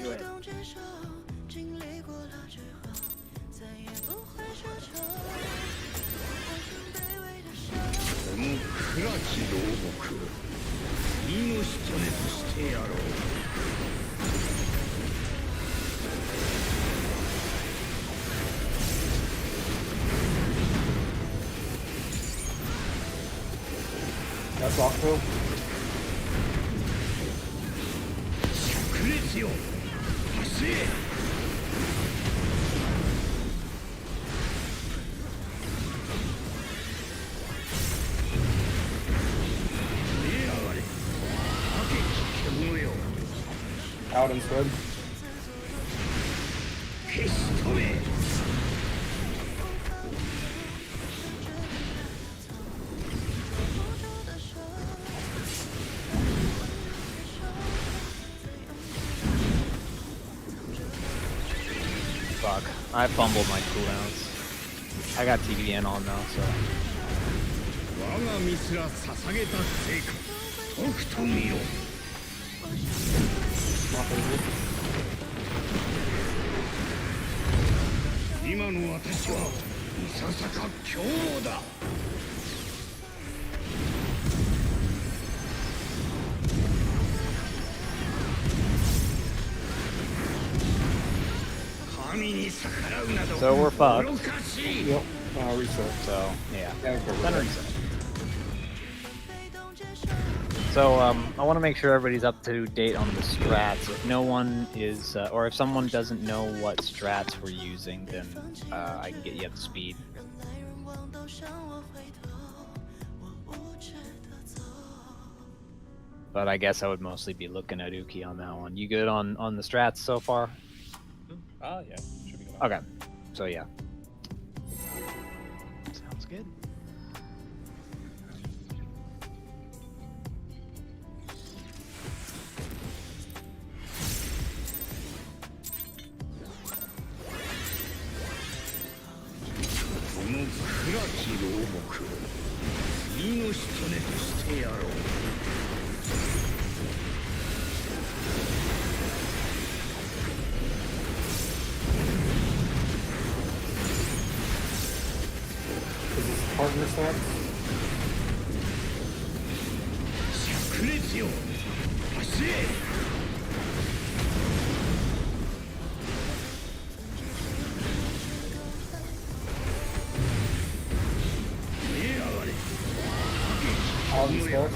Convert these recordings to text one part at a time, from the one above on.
Do it. That's Octo. Out instead. Fuck. I fumbled my cooldowns. I got TVN on now, so. So we're fucked. Yep. Reset. So, yeah. Yeah, Then reset. So, I want to make sure everybody's up to date on the strats. If no one is, or if someone doesn't know what strats we're using, then I can get you up to speed. But I guess I would mostly be looking at Uki on that one. You good on the strats so far? Yeah. Should be good. Okay. So, yeah. Sounds good. Is this partner stats? Out instead.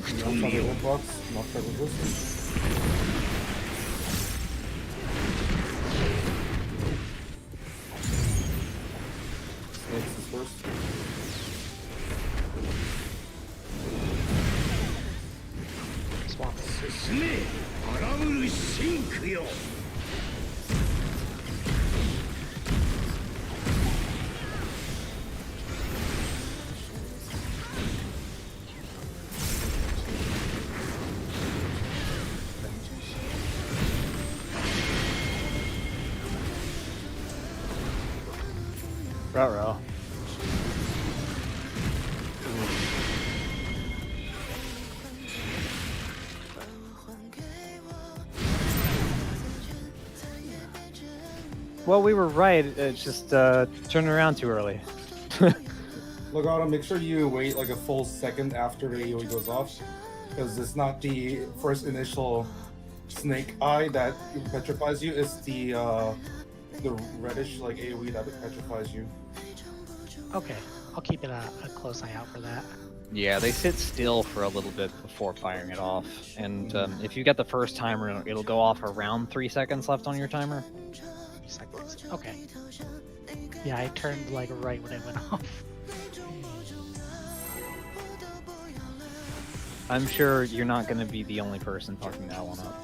Hitbox, knocked out resistance. Snakes is first. Swap. Ruh-roh. Well, we were right. It's just turning around too early. Look, Autumn, make sure you wait like a full second after the AoE goes off, because it's not the first initial snake eye that petrifies you. It's the reddish like AoE that petrifies you. Okay, I'll keep it a close eye out for that. Yeah, they sit still for a little bit before firing it off. And if you get the first timer, it'll go off around 3 seconds left on your timer. 3 seconds. Okay. Yeah, I turned like right when it went off. I'm sure you're not going to be the only person fucking that one up.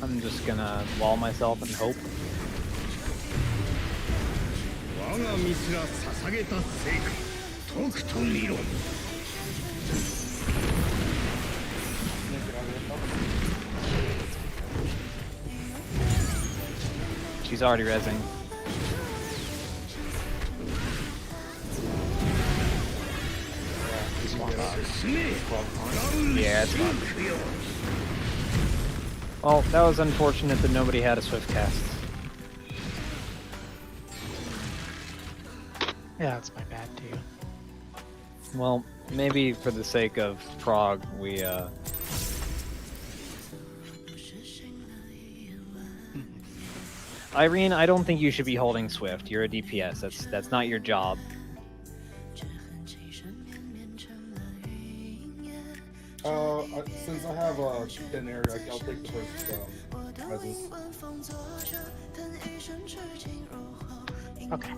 I'm just gonna wall myself and hope. She's already rezzing. Yeah, it's fine. Well, that was unfortunate that nobody had a swift cast. Yeah, it's my bad too. Well, maybe for the sake of Prague, we Irene, I don't think you should be holding Swift. You're a DPS. That's not your job. Since I have a thin area, I'll take the first presence. Okay.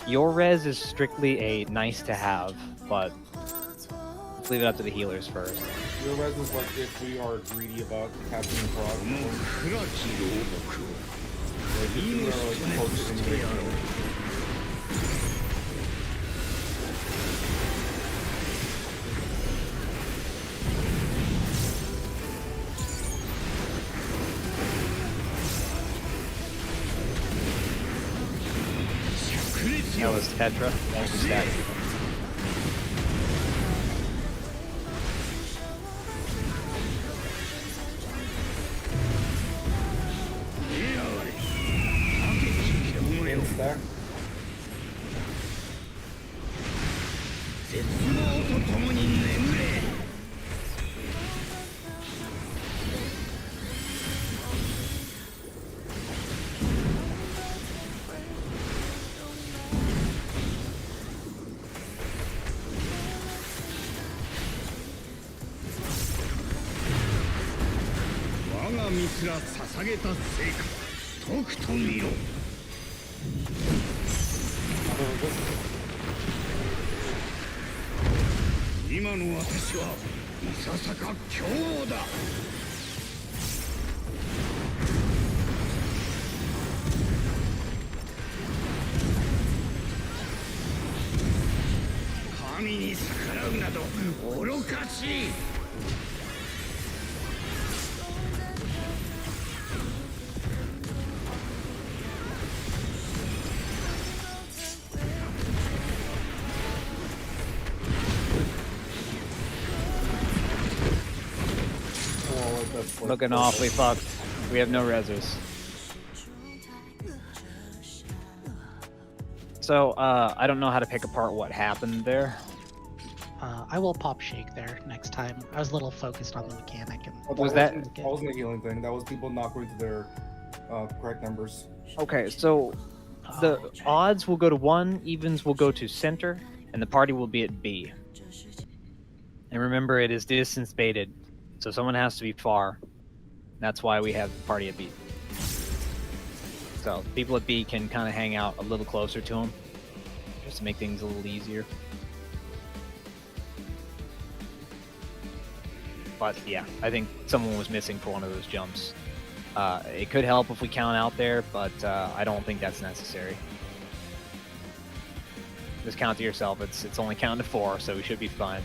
Your res is strictly a nice to have, but let's leave it up to the healers first. Your res is like if we are greedy about capturing Prague. Like if we are like close to invasion. That was Tetra. Thank you, Stat. Stack. ら捧げた成果とくと見ろ。今の私はいささか強豪だ。神に逆らうなど愚かしい。Looking awfully fucked. We have no reses. So, I don't know how to pick apart what happened there. I will pop shake there next time. I was a little focused on the mechanic. And that wasn't a healing thing. That was people not going to their correct numbers. Okay, so the odds will go to 1, evens will go to center, and the party will be at B. And remember, it is distance baited, so someone has to be far. That's why we have the party at B. So people at B can kind of hang out a little closer to them, just to make things a little easier. But yeah, I think someone was missing for one of those jumps. It could help if we count out there, but I don't think that's necessary. Just count to yourself. It's only counting to 4, so we should be fine.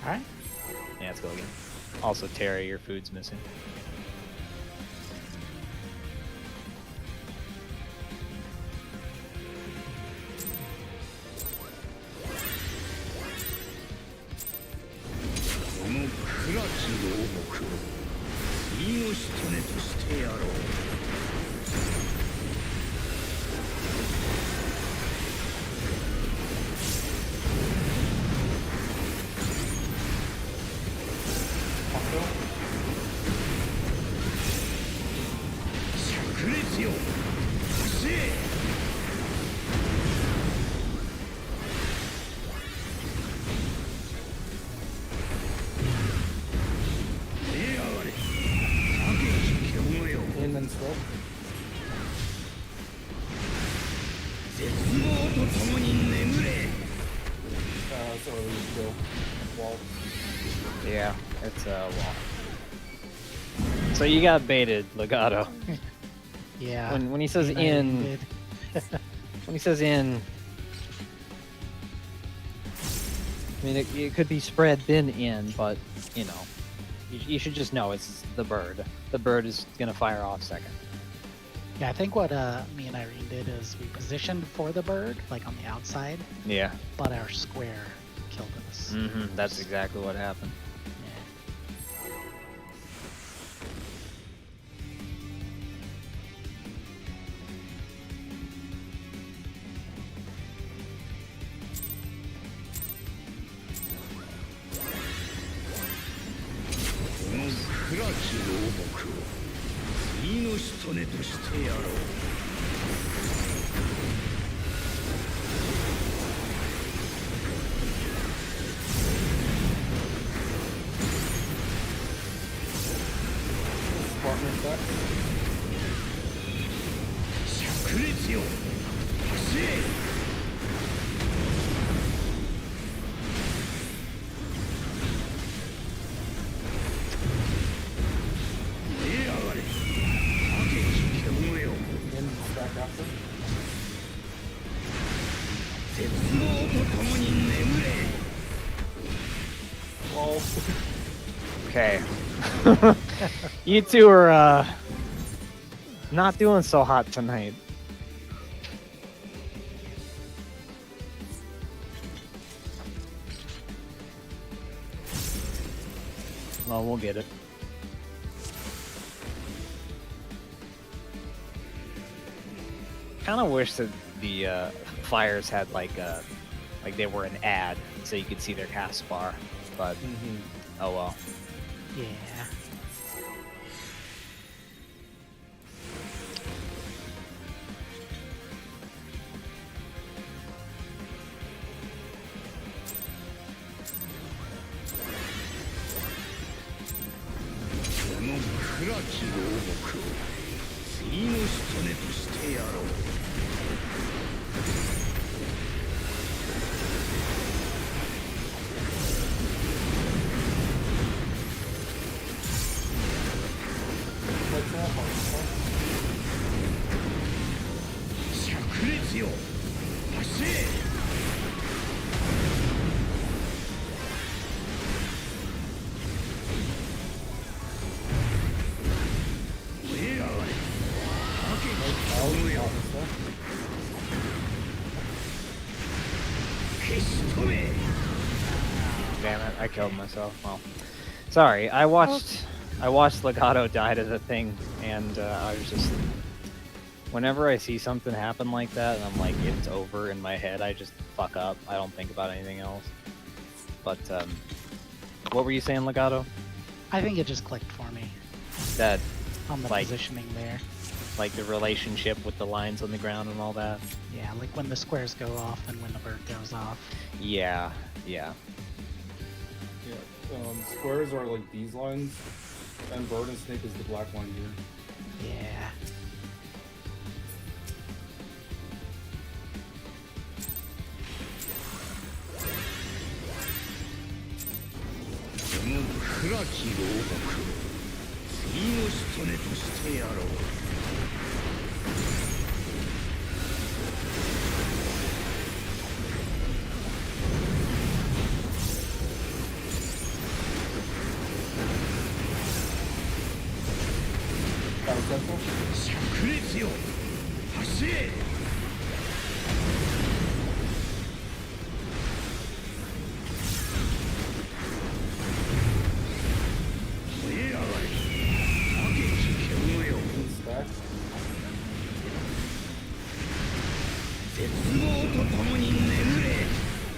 All right. Yeah, let's go again. Also, Terry, your food's missing. In and stroke. So we go wall. Yeah, it's a wall. So you got baited, Legato. Yeah. When he says and I in, did. when he says in, I mean it could be spread then in, but you know, you should just know it's the bird. The bird is gonna fire off second. Yeah, I think what me and Irene did is we positioned for the bird, like on the outside, Yeah. but our square killed us. Mm-hmm. That's exactly what happened. Yeah. Partner back. In back after. Wall. Okay. You two are not doing so hot tonight. Well, we'll get it. Kind of wish that the flyers had like they were an ad, so you could see their cast bar. But oh well. Yeah. What's that one? Damn it! I killed myself. Well, sorry. I watched Legato die to the thing, and I was just. Whenever I see something happen like that, and I'm like, it's over in my head, I just fuck up. I don't think about anything else. But what were you saying, Legato? I think it just clicked for me That on the Like- positioning there. like the relationship with the lines on the ground and all that. Yeah, like when the squares go off and when the bird goes off. Yeah, yeah. Yeah. Squares are like these lines, and bird and snake is the black line here. Yeah. き牢獄次の仕留めとしてやろう。灼熱よ走れ。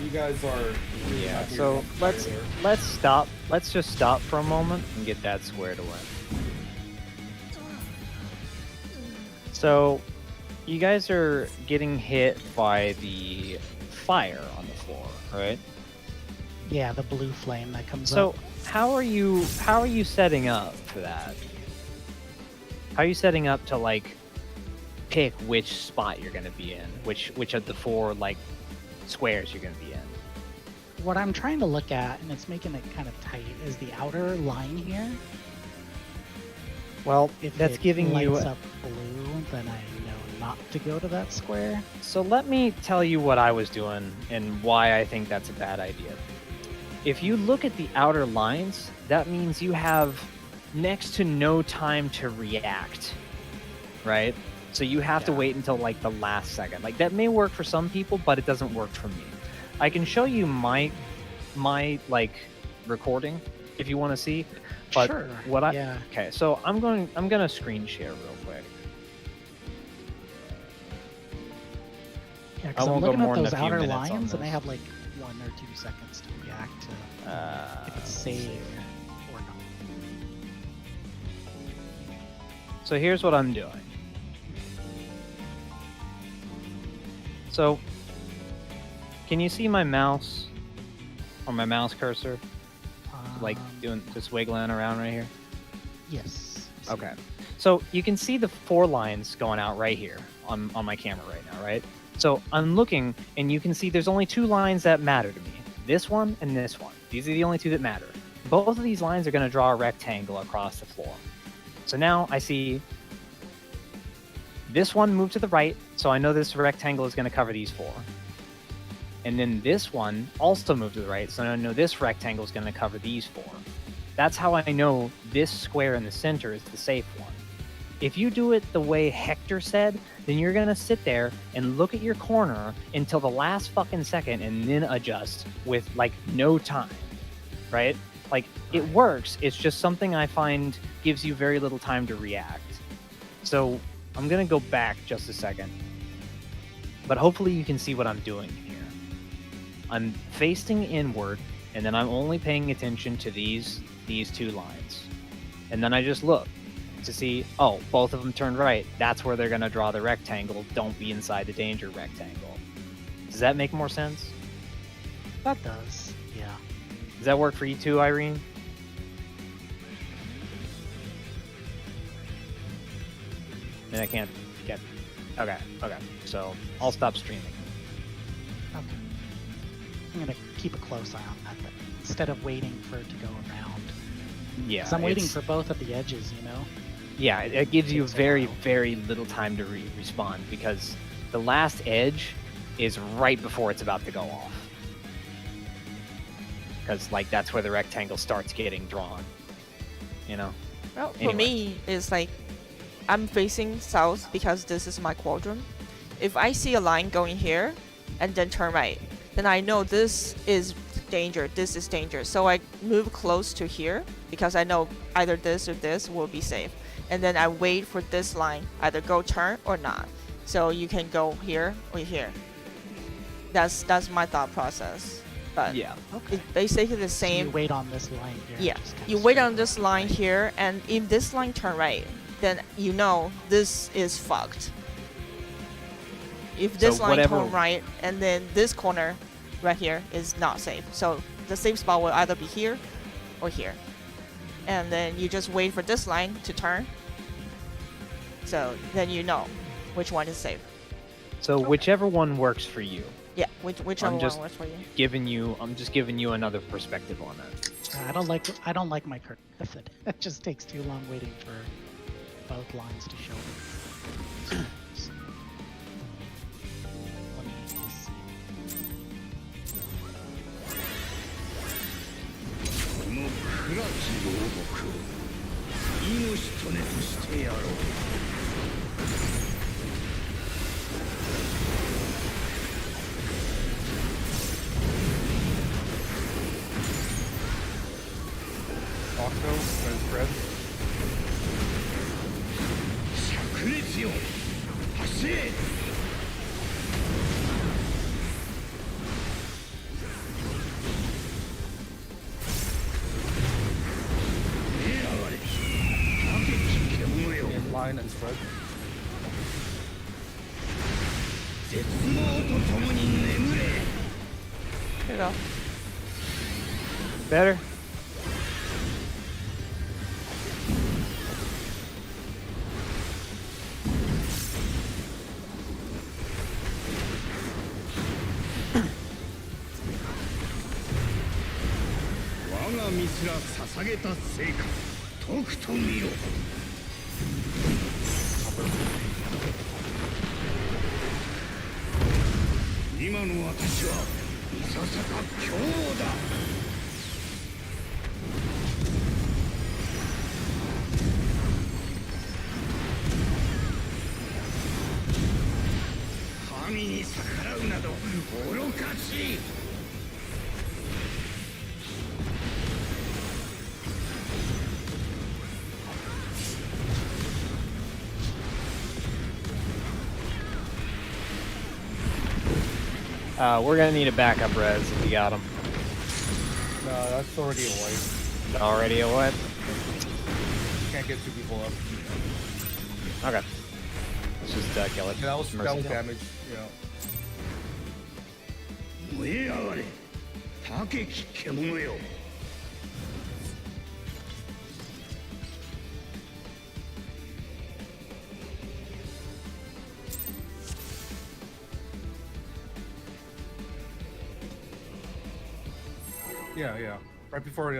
You guys are Yeah. So let's stop. Let's just stop for a moment and get that squared away. So, you guys are getting hit by the fire on the floor, right? Yeah, the blue flame that comes So, up. how are you setting up for that? How are you setting up to like pick which spot you're going to be in? Which of the four like squares you're going to be in? What I'm trying to look at, and it's making it kind of tight, is the outer line here. Well, If that's it giving you lights up blue, then I know not to go to that square. So let me tell you what I was doing and why I think that's a bad idea. If you look at the outer lines, that means you have next to no time to react, right? So you have to Yeah. wait until like the last second. Like that may work for some people, but it doesn't work for me. I can show you my like recording if you want to see. But Sure. what I Yeah. okay, so I'm gonna screen share real quick. Yeah, I because I'm won't go looking more at than those a few outer minutes on lines, and they this. have like 1 or 2 seconds to react to if it's let's safe see. or not. So here's what I'm doing. So, can you see my mouse or my mouse cursor like doing just wiggling around right here? Yes. Okay. So you can see the 4 lines going out right here on my camera right now, right? So I'm looking and you can see there's only 2 lines that matter to me. This one and this one. These are the only 2 that matter. Both of these lines are going to draw a rectangle across the floor. So now I see this one move to the right, so I know this rectangle is going to cover these 4. And then this one also moved to the right, so I know this rectangle is going to cover these 4. That's how I know this square in the center is the safe one. If you do it the way Hector said, then you're going to sit there and look at your corner until the last fucking second and then adjust with like no time, right? Like it works. It's just something I find gives you very little time to react. So I'm going to go back just a second, but hopefully you can see what I'm doing here. I'm facing inward, and then I'm only paying attention to these 2 lines. And then I just look to see, oh, both of them turned right. That's where they're going to draw the rectangle. Don't be inside the danger rectangle. Does that make more sense? That does. Yeah. Does that work for you too, Irene? And I can't get... Okay. So I'll stop streaming. Okay. I'm gonna keep a close eye on that, but instead of waiting for it to go around. Yeah. Because I'm waiting it's- for both of the edges, you know? Yeah, it gives you Takes a very, while. very little time to respond because the last edge is right before it's about to go off. Because, like, that's where the rectangle starts getting drawn. You know? Well, for Anyway. me, it's like I'm facing south because this is my quadrant. If I see a line going here and then turn right, then I know this is danger, this is danger. So I move close to here because I know either this or this will be safe. And then I wait for this line, either go turn or not. So you can go here or here. That's my thought process. But Yeah. it's basically the So same. you wait on this line here. and Yeah, just kinda you wait straight on this up, line right? here, and if this line turn right, then you know this is fucked. If this So line whatever- turn right, and then this corner right here is not safe. So the safe spot will either be here or here. And then you just wait for this line to turn. So then you know which one is safe. So whichever one works for you. Yeah, whichever just- one works for you. I'm just giving you another perspective on that. I don't like my current method. It just takes too long waiting for both lines to show. Let me just see. この暗き牢獄を命とねとしてやろう。Octo, there's Fred. 灼熱よ走れ。In line and spread. 絶望と共に眠れ。 Here you go. Better.「我が身すら捧げた成果とくと見ろ」今の私はいささか強だ。神に逆らうなど愚かしい。We're gonna need a backup res if you got him. No, that's already a wipe. Already a what? Can't get two people up. Okay. Let's just kill it. Yeah, that was Mercy. damage. Yeah. 燃え上がれ高き獣よ。Yeah, yeah. Right before the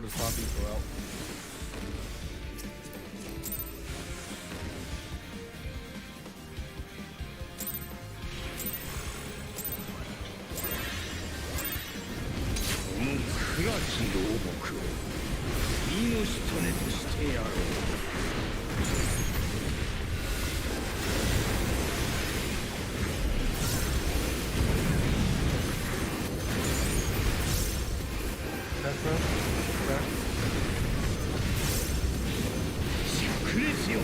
zombies go out. That's right. Okay. 灼熱よ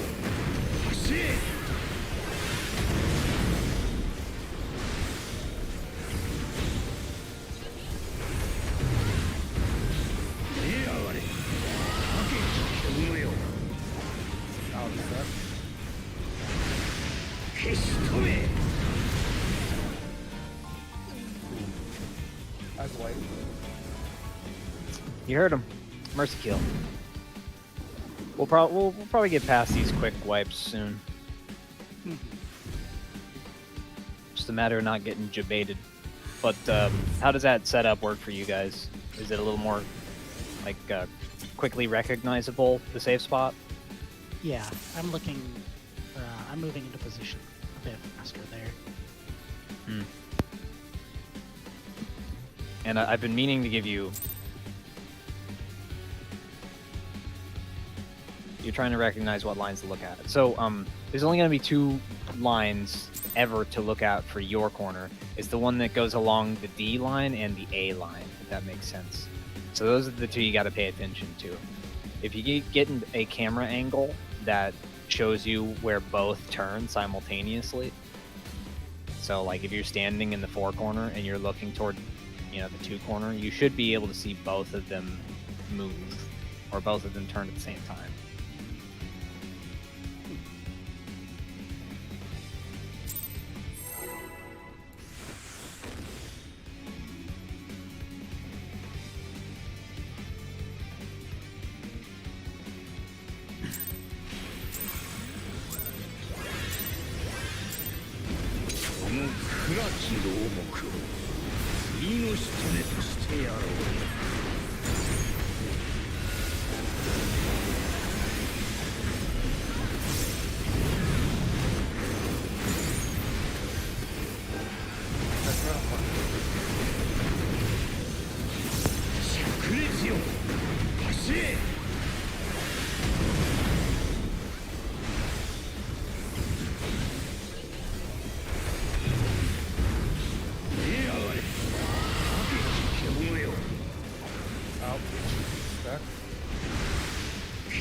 走れ。燃え上がれ高き獣よ。 Out of that. 消し止め。 That's white. You heard him. Mercy kill. We'll probably get past these quick wipes soon. Just a matter of not getting jebaited. But how does that setup work for you guys? Is it a little more like quickly recognizable, the safe spot? Yeah, I'm looking. I'm moving into position a bit faster there. Hmm. And I've been meaning to give you. You're trying to recognize what lines to look at. So there's only going to be two lines ever to look at for your corner. It's the one that goes along the D line and the A line, if that makes sense. So those are the two you got to pay attention to. If you get a camera angle that shows you where both turn simultaneously, so like if you're standing in the 4 corner and you're looking toward, the 2 corner, you should be able to see both of them move, or both of them turn at the same time.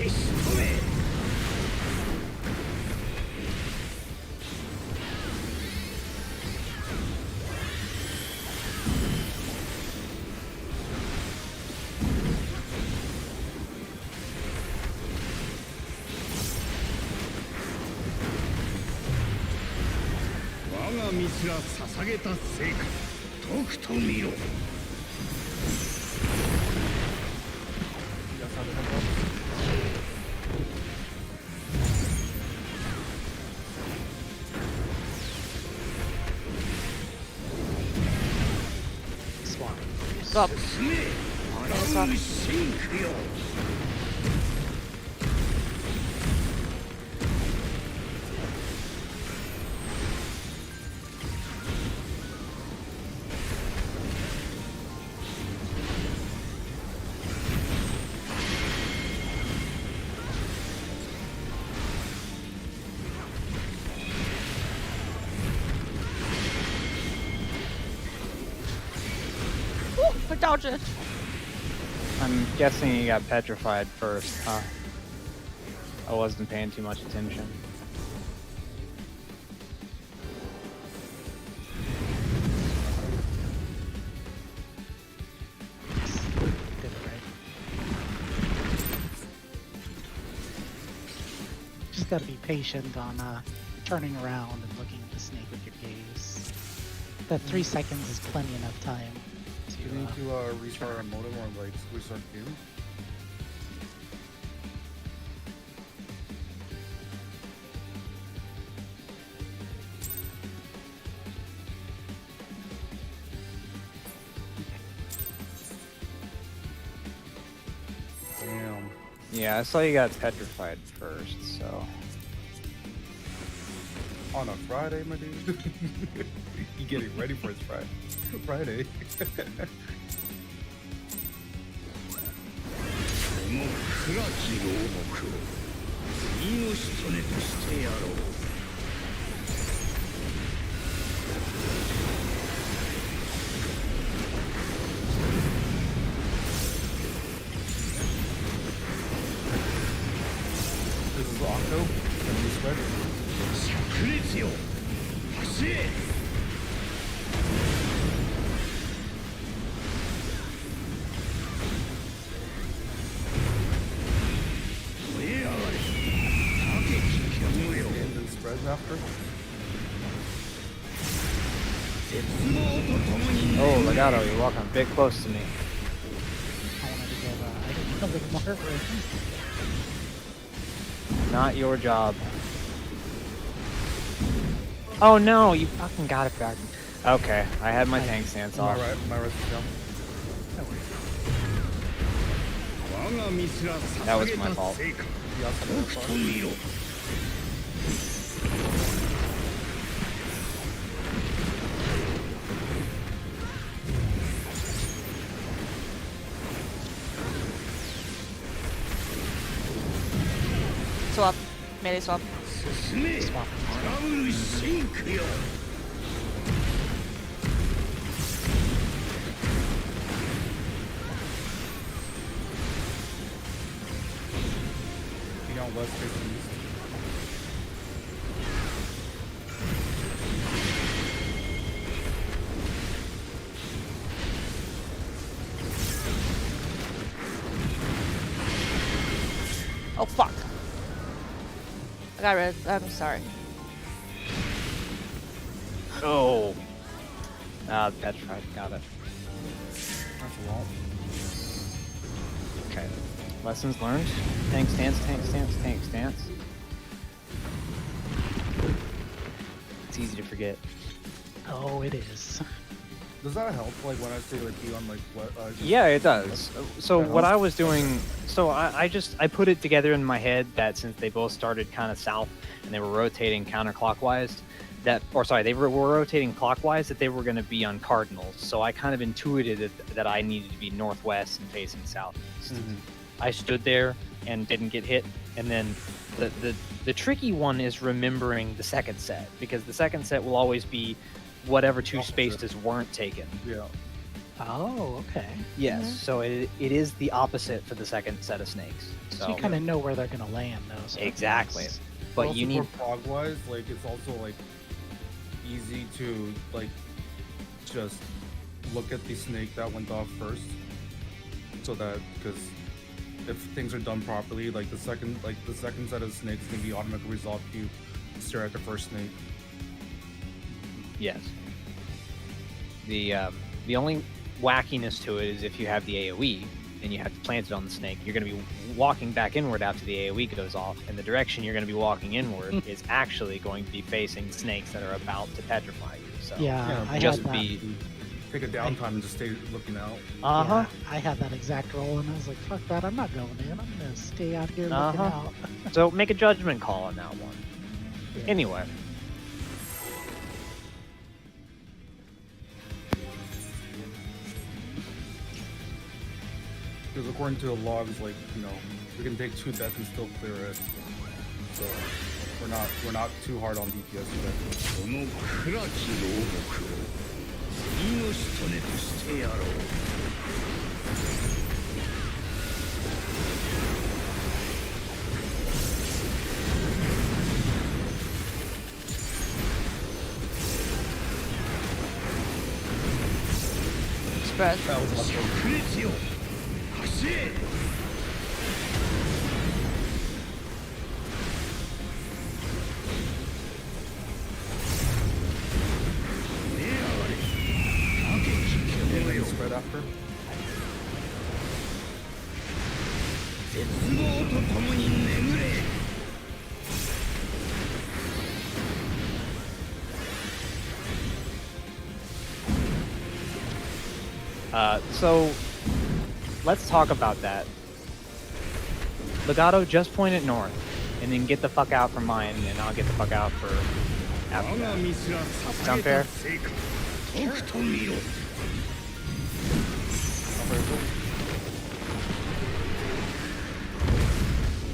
消し止め。我がミスら捧げた成果、とくと見ろ。 You guys have the tempo? Swap. Stop. 進め、荒ぶる真空よ。 I dodged it. I'm guessing he got petrified first, huh? I wasn't paying too much attention. Did it right. Just gotta be patient on turning around and looking at the snake with your gaze. That 3 seconds is plenty enough time to. Do we need to restart our modem or like restart the game? Damn. Yeah, I saw you got petrified first, so. On a Friday, my dude. You getting ready for his Friday? Friday. この暗き牢獄を命とねとしてやろう。 This is Octo. And you spread. 炸裂よ、走れ。 And then spreads after. Oh, Legato, you're walking a bit close to me. I wanted to give a little more room. Not your job. Oh no, you fucking got it back. Okay, I had my tank stance My off. right, my right is down. That was my fault. He also got far. Swap. Melee swap. 進め、荒ぶる真空よ。 He got west facing east. Oh fuck. I got red. I'm sorry. Oh. Ah, petrified. Got it. That's a lot. Okay. Lessons learned. Tank stance, tank stance, tank stance. It's easy to forget. Oh, it is. Does that help? Like when I say like be on like what? Just- Yeah, it does. So Yeah. what I was doing, so I put it together in my head that since they both started kind of south and they were rotating counterclockwise, they were rotating clockwise, that they were going to be on cardinals. So I kind of intuited that I needed to be northwest and facing southeast. Mhm. I stood there and didn't get hit, and then the tricky one is remembering the second set, because the second set will always be whatever two Opposite. spaces weren't taken. Yeah. Oh, okay. Yes, Mhm. so it is the opposite for the second set of snakes. So, So you kind of know where they're going to land, though. So that's exactly. nice. But also you need for prog wise, like it's also like easy to like just look at the snake that went off first, so that because if things are done properly, like the second set of snakes can be automatically resolved if you stare at the first snake. yes. The only wackiness to it is if you have the AoE and you have to plant it on the snake, you're going to be walking back inward after the AoE goes off, and the direction you're going to be walking inward is actually going to be facing snakes that are about to petrify you. So Yeah, I just had that. be Take a downtime and just stay looking out. uh-huh. Yeah, I had that exact role, and I was like, "Fuck that! I'm not going in. I'm gonna stay out here looking Uh-huh. out." So make a judgment call on that one. Yeah. Anyway, Because according to the logs, like we can take 2 deaths and still clear it. So we're not too hard on DPS yet. この暗き牢獄を命とねとしてやろう。Spread. 炸裂よ走れ And then spread after. 絶望と共に眠れ so let's talk about that. Legato, just point it north, and then get the fuck out from mine, and I'll get the fuck out for after 我が that. 道は Sound fair? 成果とくと見ろ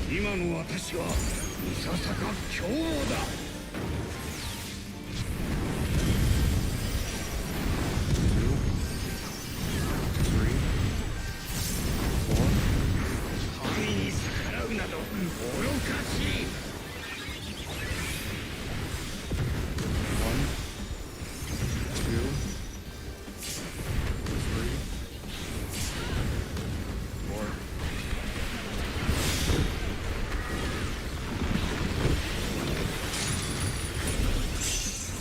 今の私はいささか凶暴だ 神に逆らうなど愚かしい 2, 3, 4.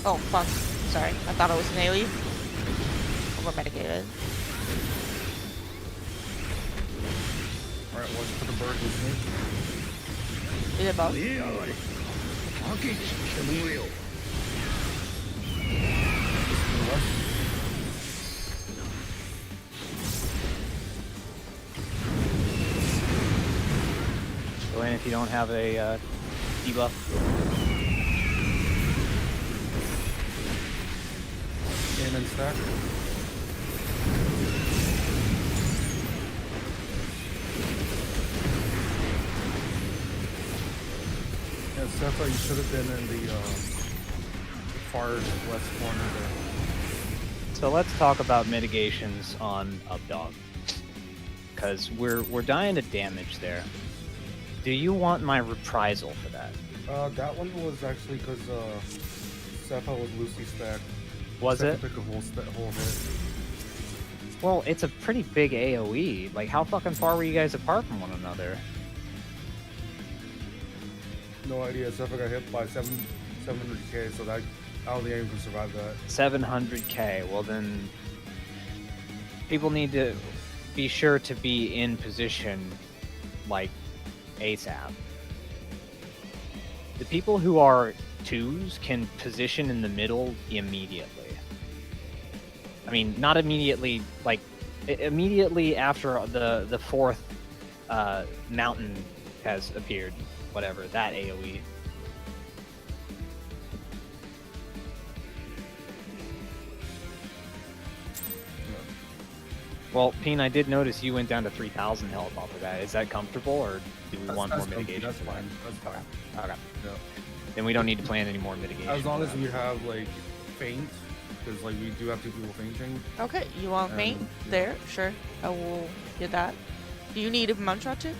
Oh fuck. Sorry. I thought it was an AoE. Over medicated. Alright, watch for the bird and snake. Did it both? 出やがれ化けき獣よ Go in if you don't have a debuff. And then stack. Yeah, Sepha, you should have been in the far west corner there. So let's talk about mitigations on Updog, because we're dying to damage there. Do you want my reprisal for that? That one was actually because Sepha was loosely stacked. Was Sepha it? took a whole hit. Well, it's a pretty big AoE. Like, how fucking far were you guys apart from one another? No idea. Sepha got hit by 700k, so that I don't think anyone can survive that. 700k. Well, then people need to be sure to be in position, like, ASAP. The people who are 2s can position in the middle immediately. I mean, not immediately, like, immediately after the 4th mountain has appeared. Whatever, that AoE. Well, Peen, I did notice you went down to 3,000 health off of that. Is that comfortable, or do we want more That's mitigation? That's for that? fine. That's fine. Okay. Yeah. Then we don't need to plan any more mitigation. As long for as that. we have like feint because like we do have two people fainting. Okay, you want faint? Yeah. There, sure. I will get that. Do you need a mantra too?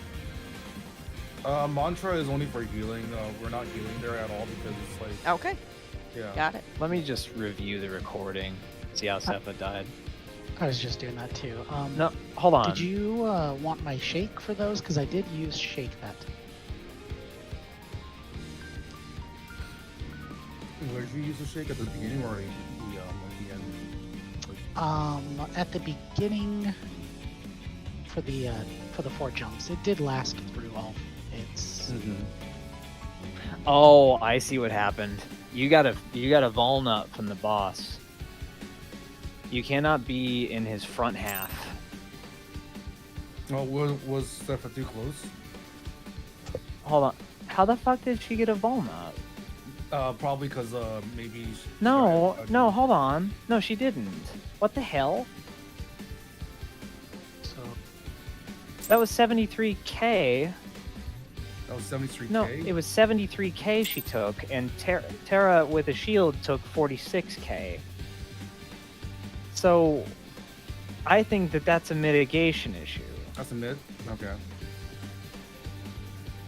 Mantra is only for healing. We're not healing there at all because it's like Okay, yeah. got it. Let me just review the recording. See how Sepha died. I was just doing that too. No, hold on. Did you want my shake for those? Because I did use shake that. Where did you use the shake at the beginning or at the end? At the beginning for the 4 jumps, it did last through all its. Oh, I see what happened. You got a Volnut from the boss. You cannot be in his front half. Oh, was Sepha too close? Hold on. How the fuck did she get a Volnut? Probably because maybe. No, no, hold on. No, she didn't. What the hell? So That was 73k. That was 73k. No, it was 73k she took, and Terra with a shield took 46k. So, I think that that's a mitigation issue. That's a mid. Okay.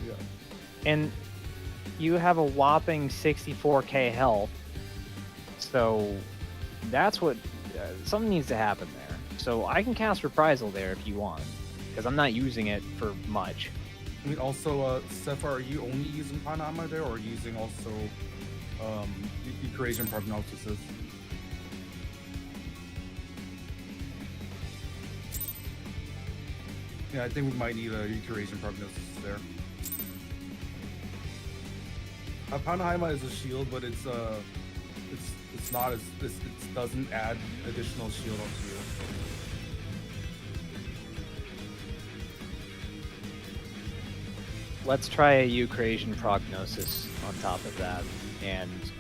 Yeah. And you have a whopping 64k health. So, that's what something needs to happen there. So I can cast Reprisal there if you want, because I'm not using it for much. I mean, also, Sepha, are you only using Panama there, or using also Eucrasian Prognosis? Yeah, I think we might need a Eucrasian Prognosis there. Panahima is a shield, but it's not as it doesn't add additional shield onto you. Let's try a Eucrasian Prognosis on top of that, and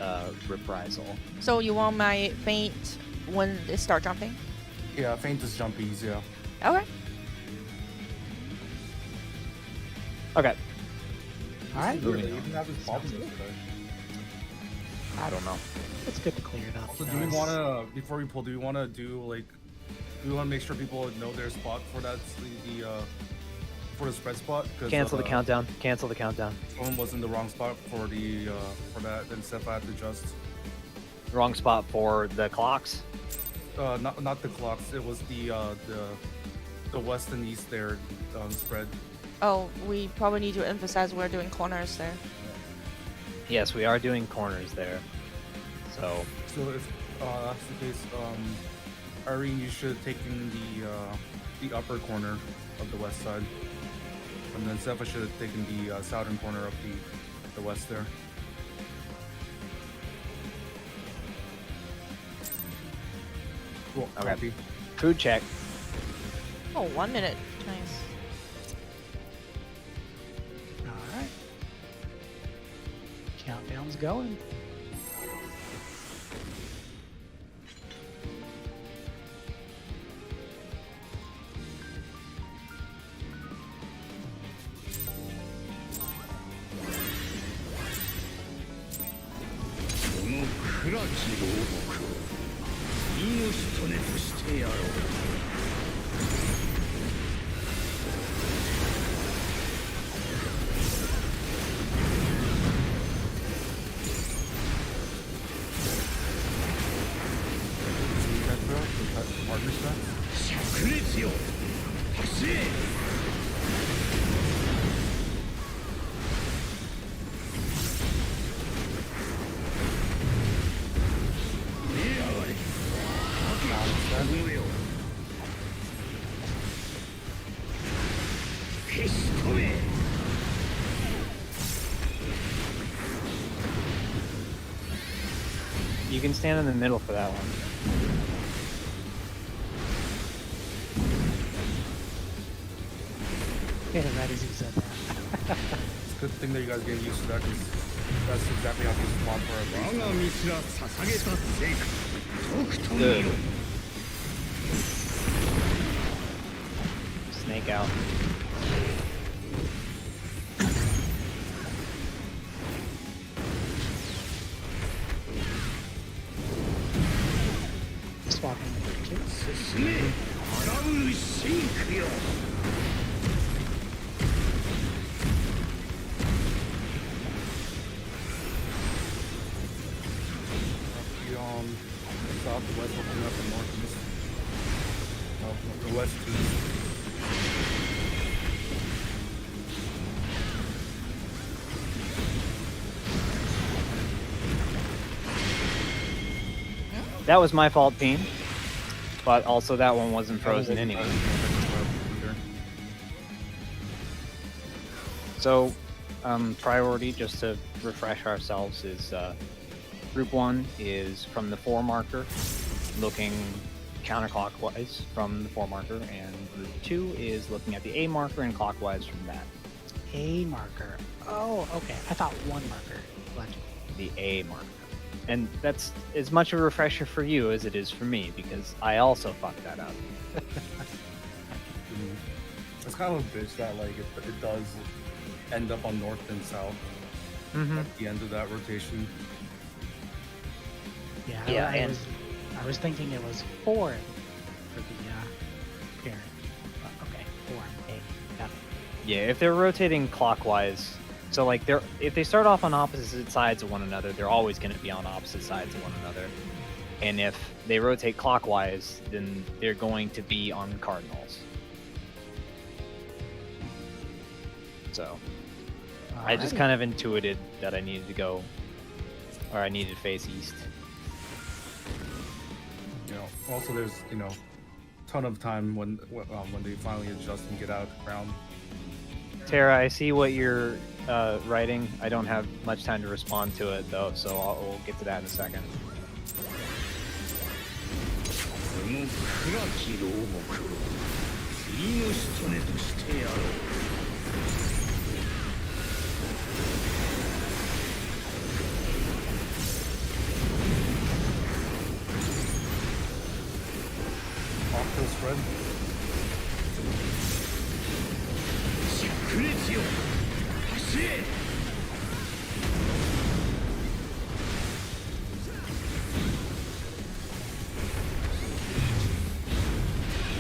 Reprisal. So you want my faint when it start jumping? Yeah, faint is jumpies, yeah. Okay. Okay. Alright, Moving We on. didn't have this problem yesterday. I don't know. it's good to clear it up. So do we want to, before we pull, do we want to do like, do we want to make sure people know their spot for that, for the spread spot? Cancel the countdown. Cancel the countdown. Someone was in the wrong spot for the for that, then Sepha had to adjust. Wrong spot for the clocks. Not the clocks. It was the west and east there spread. Oh, we probably need to emphasize we're doing corners there. Yes, we are doing corners there. So So if that's the case, Irene, you should have taken the upper corner of the west side, and then Sepha should have taken the southern corner of the west there. Cool. Okay. Copy. food check. Oh, 1 minute. Nice. Alright. Countdown's going. Partner stats? You can stand in the middle for that one. Yeah, right as you said that. It's a good thing that you guys get used to that, because that's exactly how this spawn for our base. Good. Snake out. 進め荒ぶるシンクよ Southwest opening up the northeast. The west east. That was my fault, Peen. But also that one wasn't frozen anyway. So, priority, just to refresh ourselves, is Group 1 is from the 4 marker, looking counterclockwise from the 4 marker, and Group 2 is looking at the A marker and clockwise from that. A marker. Oh, okay. I thought 1 marker. But The A marker. And that's as much of a refresher for you as it is for me, because I also fucked that up. It's kind of a bitch that like it does end up on north and south at the end of that rotation. yeah, Yeah, I and- was thinking it was 4 for the parent. Okay, 4. A. Got it. Yeah, if they're rotating clockwise, so like if they start off on opposite sides of one another, they're always going to be on opposite sides of one another. And if they rotate clockwise, then they're going to be on cardinals. So I just Alrighty. kind of intuited that I needed to go, or I needed to face east. You know, also there's ton of time when they finally adjust and get out of the ground. Tara, I see what you're writing. I don't have much time to respond to it though, so we'll get to that in a second. この暗き牢獄を次の仕留めとしてやろう Off to the spread. しっくりつよ走れ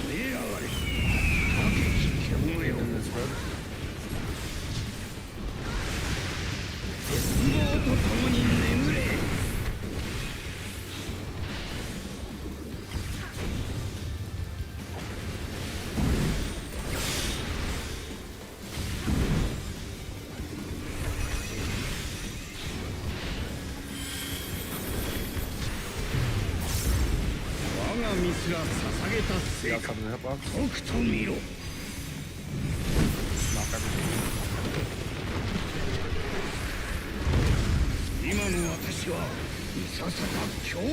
目上がれ高き獣よ In the spread. 絶望と共に眠れ 我がミスが捧げた The 成 outside 果 of the hitbox. とくと見ろ Knock everything. 今の私はいささか凶暴だ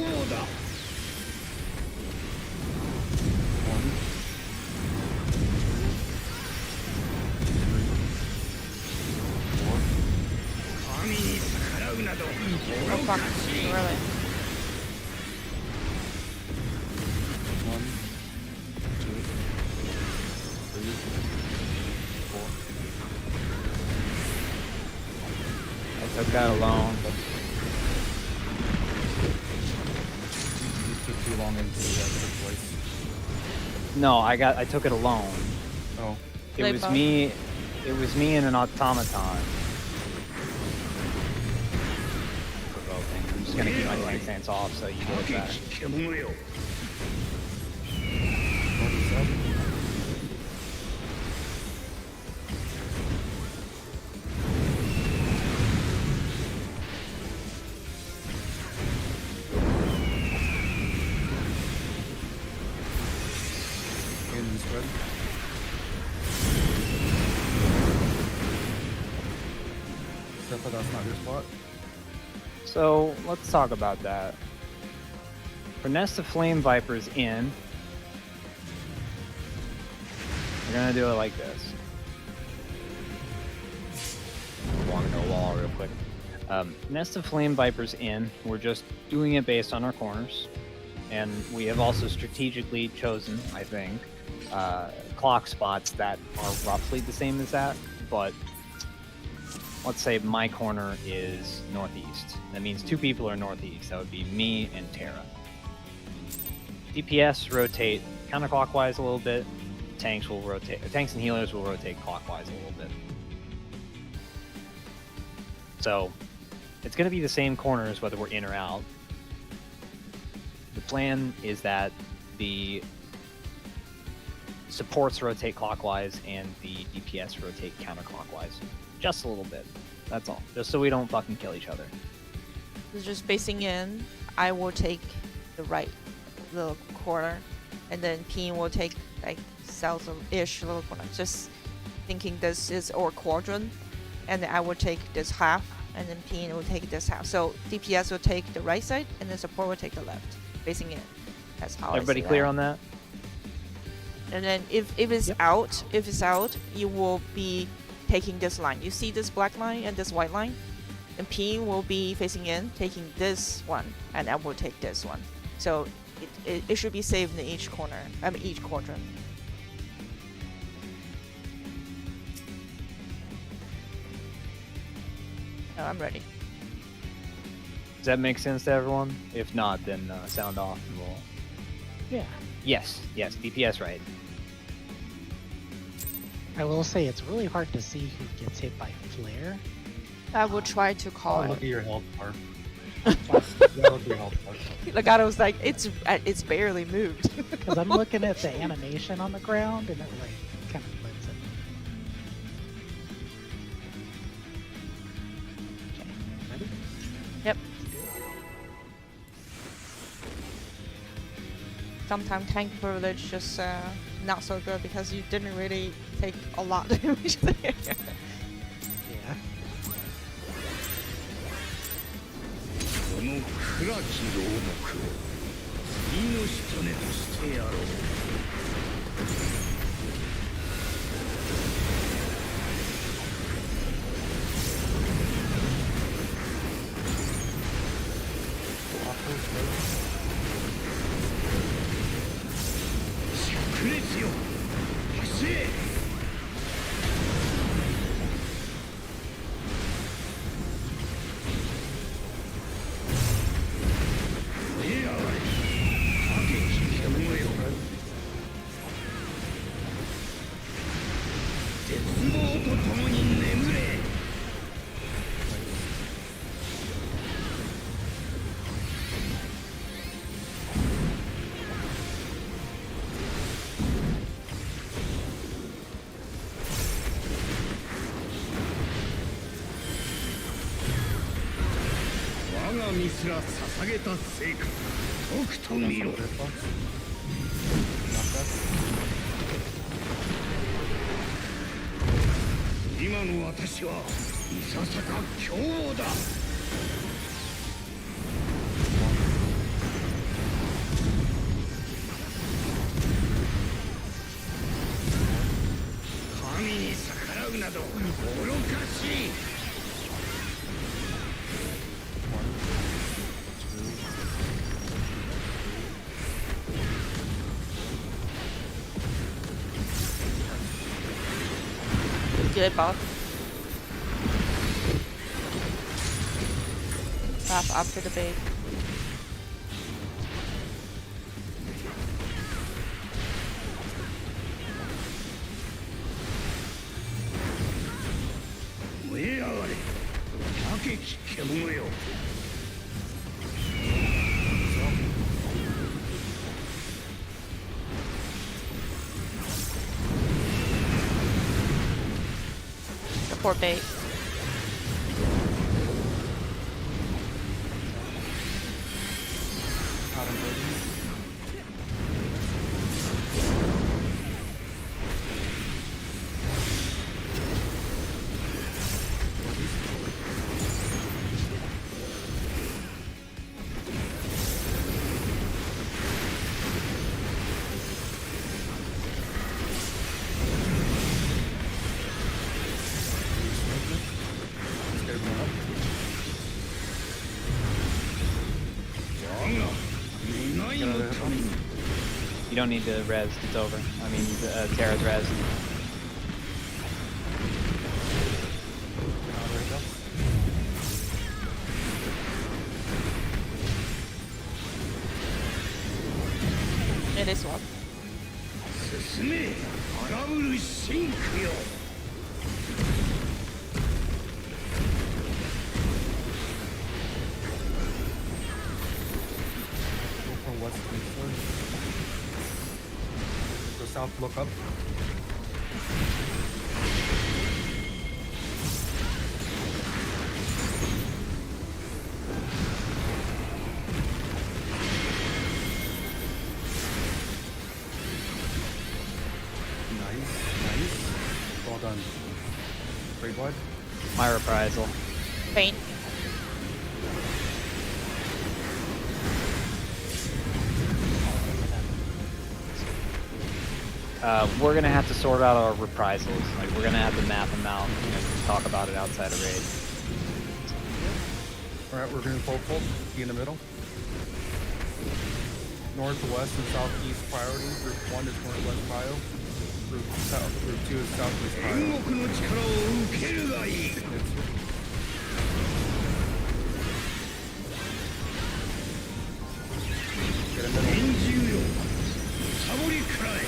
神に逆らうなど Oh fuck, really? 1, 2, 3, 4. I took that alone. You took too long into that first place. No, I took it alone. Oh, It They was both- me. It was me and an automaton. Provoking. I'm just gonna keep my tank stance off so you get 高 it back. き獣よ north. In the spread. Except that's not your spot. So let's talk about that. For Nest of Flame Vipers in, we're gonna do it like this. Want to go wall real quick. Nest of Flame Vipers in, we're just doing it based on our corners, and we have also strategically chosen, I think, clock spots that are roughly the same as that, but let's say my corner is northeast. That means 2 people are northeast. That would be me and Tara. DPS rotate counterclockwise a little bit. Tanks will rotate. Tanks and healers will rotate clockwise a little bit. So it's going to be the same corners whether we're in or out. The plan is that the supports rotate clockwise and the DPS rotate counterclockwise. Just a little bit. That's all. Just so we don't fucking kill each other. It's just facing in. I will take the right little corner, and then Peen will take like south-ish little corner. Just thinking this is our quadrant, and then I will take this half, and then Peen will take this half. So DPS will take the right side, and then support will take the left, facing in. That's how. Everybody I see clear that. on that? And then if it's out, you will be taking this line. You see this black line and this white line? And P will be facing in, taking this one, and I will take this one. So it should be saved in each corner. I mean each quadrant. Oh, I'm ready. Does that make sense to everyone? If not, then sound off and we'll... Yeah. Yes, DPS right. I will say it's really hard to see who gets hit by flare. I will try to Oh, call look it. at your health bar. That would be helpful. Legato was like, it's barely moved. Because I'm looking at the animation on the ground and it like kind of blends it. Okay, ready? Yep. Sometimes tank privilege just not so good because you didn't really take a lot of damage there. Yeah. この暗き牢獄を命とねとしてやろう。灼熱よ走れ。絶望とともに眠れ。我が身すら捧げた成果、とくと見ろ。今の私はいささか凶暴だ。神に逆らうなど愚かしい。Do they buff? Buff after the bait.燃え上がれ、高き獣よ。Support bait. You don't need to res, it's over. I mean, Terra's res. It is one. シンクよ。 Go from west to eastward. Go south, look up. Nice. Well done. Great blood. My reprisal. Faint. We're gonna have to sort out our reprisals. Like we're gonna have to map them out and talk about it outside of raid. Alright, we're going full fold. Be in the middle. North, west, and southeast priority. Group 1 is northwest prio. Group 2 is southeast 天 prio. 国の力を受けるがいい。 Get in the middle. 円獣よ、サボり食らえ。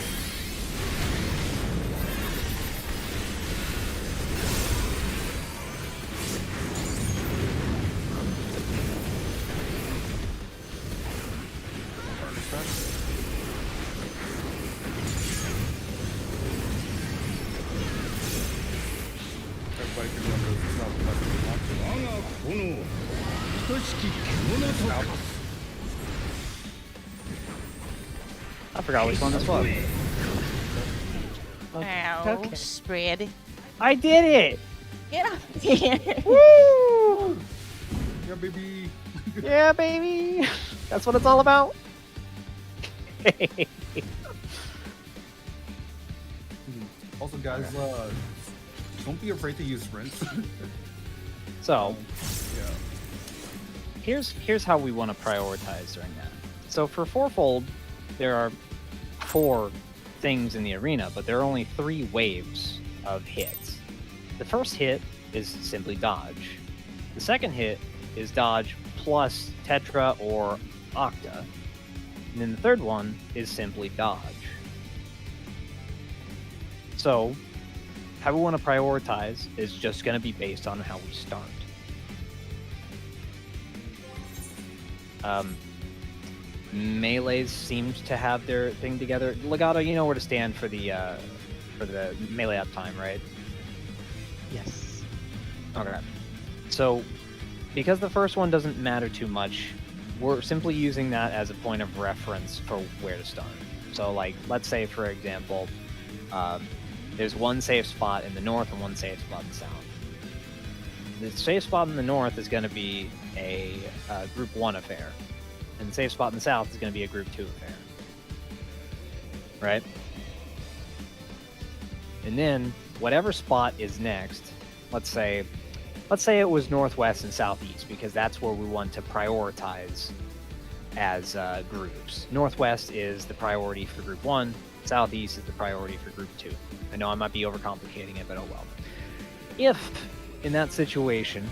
Everybody can remember this is not the best we want. 我が炎、等しき獣と化す。 I forgot which one this was. Ow. Okay. Spread. I did it! Get out of here. Woo! Yeah, baby. Yeah, baby! That's what it's all about. Also, guys, don't be afraid to use sprints. So, Yeah. here's how we want to prioritize during that. So for fourfold, there are 4 things in the arena, but there are only 3 waves of hits. The first hit is simply dodge. The second hit is dodge plus tetra or octa. And then the third one is simply dodge. So, how we want to prioritize is just going to be based on how we start. Melees seemed to have their thing together. Legato, you know where to stand for the melee uptime, right? Yes. Okay. So, because the first one doesn't matter too much, we're simply using that as a point of reference for where to start. So, like, let's say, for example, there's one safe spot in the north and one safe spot in the south. The safe spot in the north is going to be a Group 1 affair, and the safe spot in the south is going to be a Group 2 affair. Right? And then, whatever spot is next, let's say it was northwest and southeast, because that's where we want to prioritize as groups. Northwest is the priority for Group 1, southeast is the priority for Group 2. I know I might be overcomplicating it, but oh well. If, in that situation,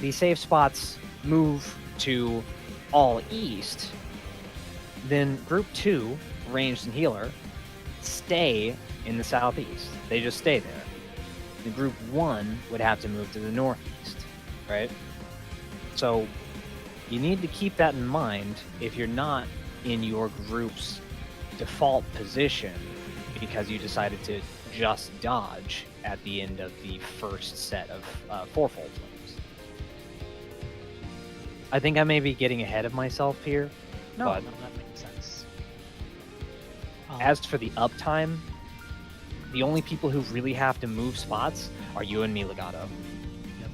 the safe spots move to all east, then Group 2, ranged and healer, stay in the southeast. They just stay there. The Group 1 would have to move to the northeast, right? So you need to keep that in mind if you're not in your group's default position because you decided to just dodge at the end of the first set of fourfold flames. I think I may be getting ahead of myself here. No, But- no, that makes sense. As for the uptime, the only people who really have to move spots are you and me, Legato.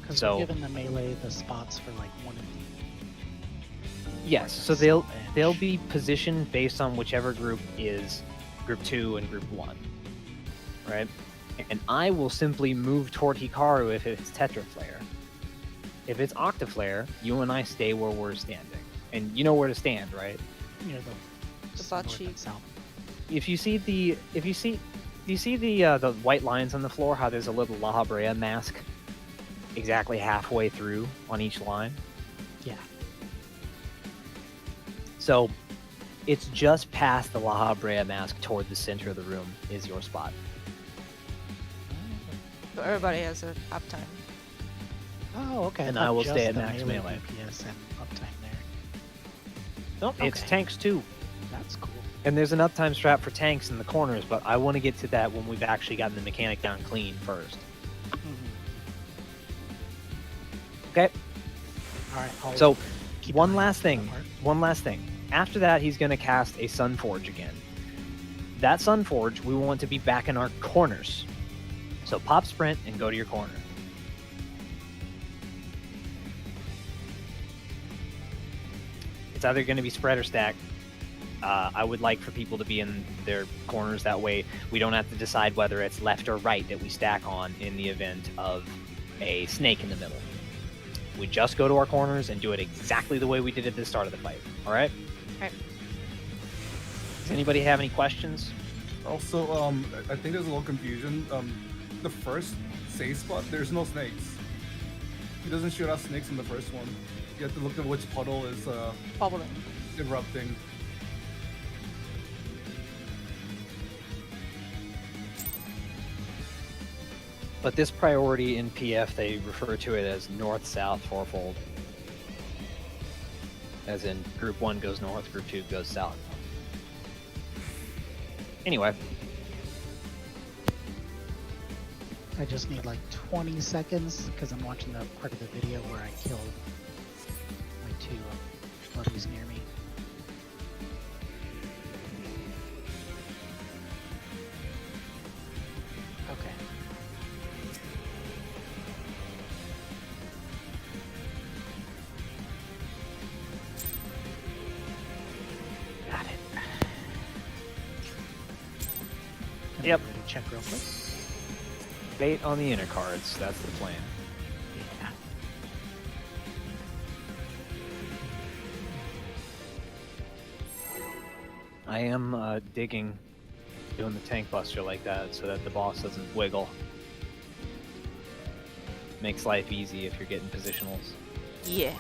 Because so- we're given the melee the spots for like one of Yes, so Self they'll edge. be positioned based on whichever group is Group 2 and Group 1, right? And I will simply move toward Hikaru if it's Tetra Flare. If it's Octaflare, you and I stay where we're standing, and you know where to stand, right? near the butt north and cheek. south. If you see the white lines on the floor, how there's a little La Habrea mask exactly halfway through on each line. Yeah. So it's just past the La Habrea mask toward the center of the room is your spot. but everybody has an uptime. Oh, okay. And thought I will just stay at the max melee. DPS and uptime there. No, it's Okay. tanks too. That's cool. And there's an uptime strap for tanks in the corners, but I want to get to that when we've actually gotten the mechanic down clean first. Okay. All right. I'll So keep one an eye out last for that thing. part. One last thing. After that, he's going to cast a Sun Forge again. That Sun Forge, we want to be back in our corners. So pop sprint and go to your corner. It's either going to be spread or stack. I would like for people to be in their corners. That way we don't have to decide whether it's left or right that we stack on in the event of a snake in the middle. We just go to our corners and do it exactly the way we did at the start of the fight. All right? Alright. Does anybody have any questions? Also, I think there's a little confusion. The first safe spot, there's no snakes. He doesn't shoot out snakes in the first one. You have to look at which puddle is Bubbling. erupting. But this priority in PF, they refer to it as north-south fourfold. As in, group 1 goes north, group 2 goes south. Anyway, I just need like 20 seconds because I'm watching the part of the video where I killed my 2 buddies near me. Okay. Got it. Gonna Yep. go to check real quick. bait on the inner cards. That's the plan. Yeah. I am digging, doing the tank buster like that so that the boss doesn't wiggle. Makes life easy if you're getting positionals. Yeah.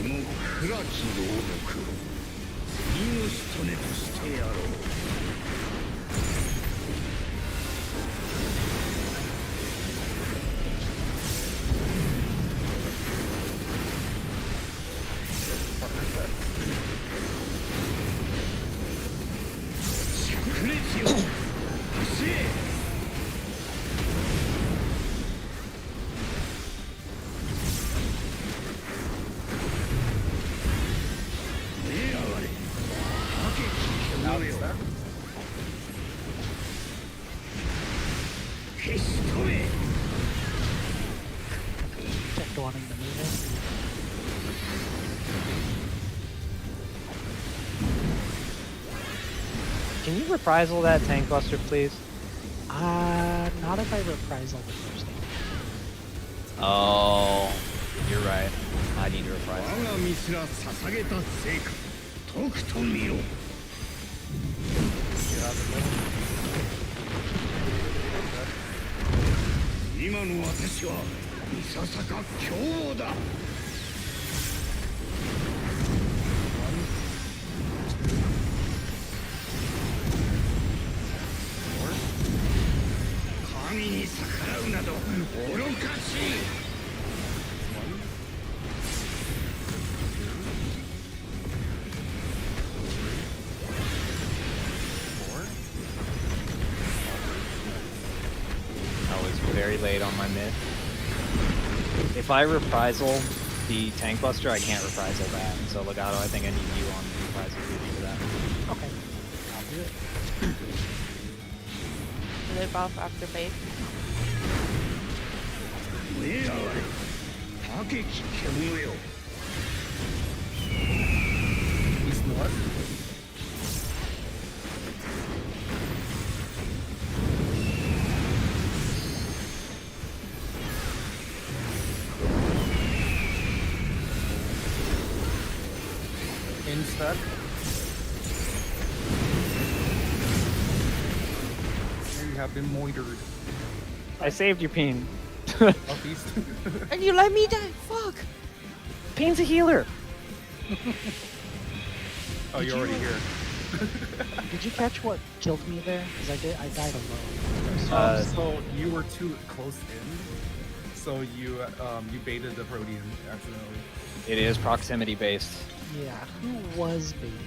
この暗き牢獄次の仕留めとしてやろう 灼熱よ走れ Check wanting to move in. Can you reprisal that tank buster, please? Not if I reprisal the first thing. Oh, you're right. I need to reprisal. 我がミスら捧げた成果とくと見ろ 今の私はいささか凶暴だ 神に逆らうなど愚かしい I was very late on my mid. If I reprisal the tank buster, I can't reprisal that. So Legato, I think I need you on the reprisal duty for that. Okay. I'll do it. Live off after bait. おめえらは高き獣よ East north. Instead. You have been moitered. I saved your Peen. Up east. And you let me die. Fuck. Peen's a healer. Oh, you're already here. Did you catch what killed me there? Because I died alone. So you were too close in, so you baited the Protean accidentally. It is proximity based. Yeah, who was baiting?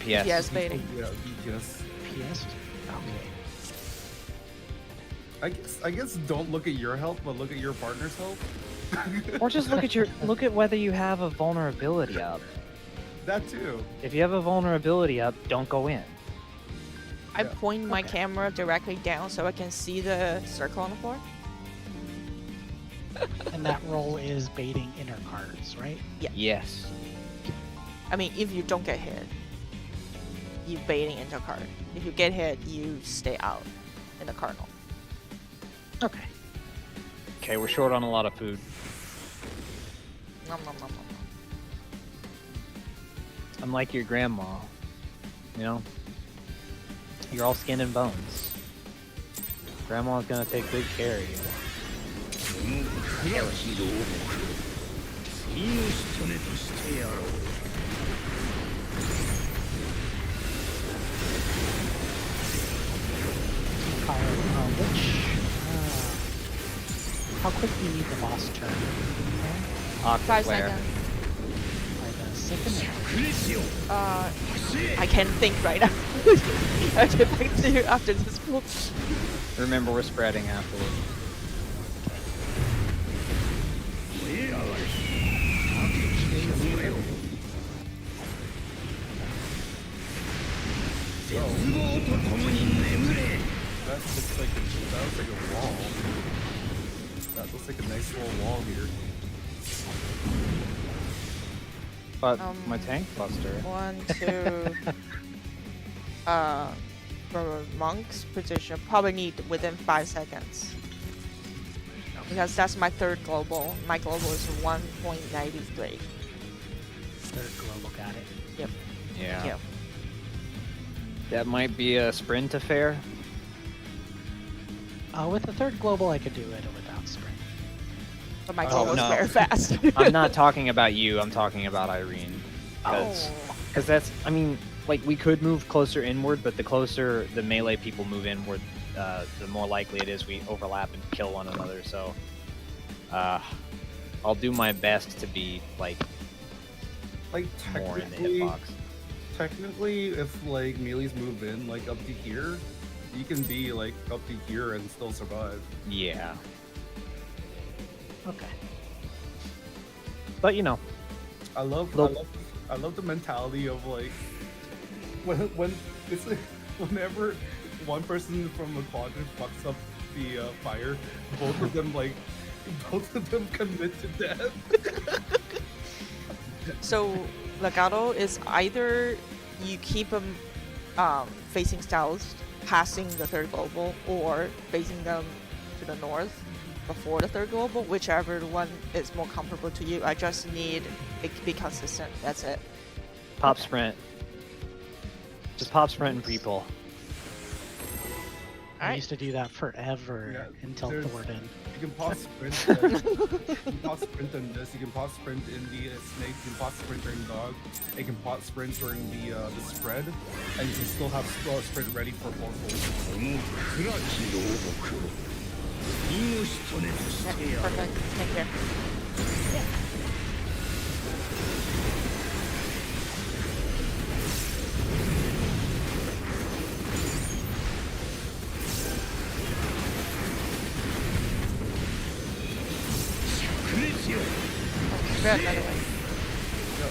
DPS. Yes, baiting. Yeah, BTS. PS? Okay. I guess don't look at your health, but look at your partner's health. Or just look at whether you have a vulnerability up. That too. If you have a vulnerability up, don't go in. I Yeah. point my Okay. camera directly down so I can see the circle on the floor. And that role is baiting inner cards, right? Yes. I mean, if you don't get hit, you baiting into a card. If you get hit, you stay out in the cardinal. Okay. Okay, we're short on a lot of food. Nom, nom, nom, nom, nom. I'm like your grandma. You know? You're all skin and bones. Grandma's gonna take good care of you. その暗き牢獄次の仕留めとしてやろう How quick do you need the boss turn? 5 Octaflare. seconds. Like a second? 炸裂しよう Uh, 走れ I can't think right now. I'll get back to you after this pool. Remember, we're spreading afterwards. 燃え上がれ駆け引きすなよ絶望と共に眠れ That looks like a wall. That looks like a nice little wall here. But my tank buster. 1, 2. For monk's position, probably need within 5 seconds. Because that's my third global. My global is 1.93. Third global, got it. Yep. Yeah. Yep. That might be a sprint affair. With the third global, I could do it without sprint. But my Oh, global is no. very fast. I'm not talking about you, I'm talking about Irene. Because Oh. that's, I mean, like, we could move closer inward, but the closer the melee people move inward, the more likely it is we overlap and kill one another, so... I'll do my best to be, like, Like more in the technically, hitbox. technically, if like melees move in like up to here, you can be like up to here and still survive. Yeah. Okay. But, you know, I love the mentality of like when it's like, whenever one person from the quadrant fucks up the fire, both of them commit to death. So Legato is either you keep them facing south, passing the third global, or facing them to the north before the third global, whichever one is more comfortable to you. I just need it to be consistent. That's it. pop sprint. Just pop sprint and pre-pull. I Alright. used to do that forever Yeah, until there's- Thornton. You can pause sprint. You can pause sprint in this. You can pause sprint in the snake. You can pause sprint during dog. You can pause sprint during the spread, and you can still have sprint ready for portal. この暗き牢獄次の仕留めとし Yeah, てやろう perfect. Thank you. Spread another way.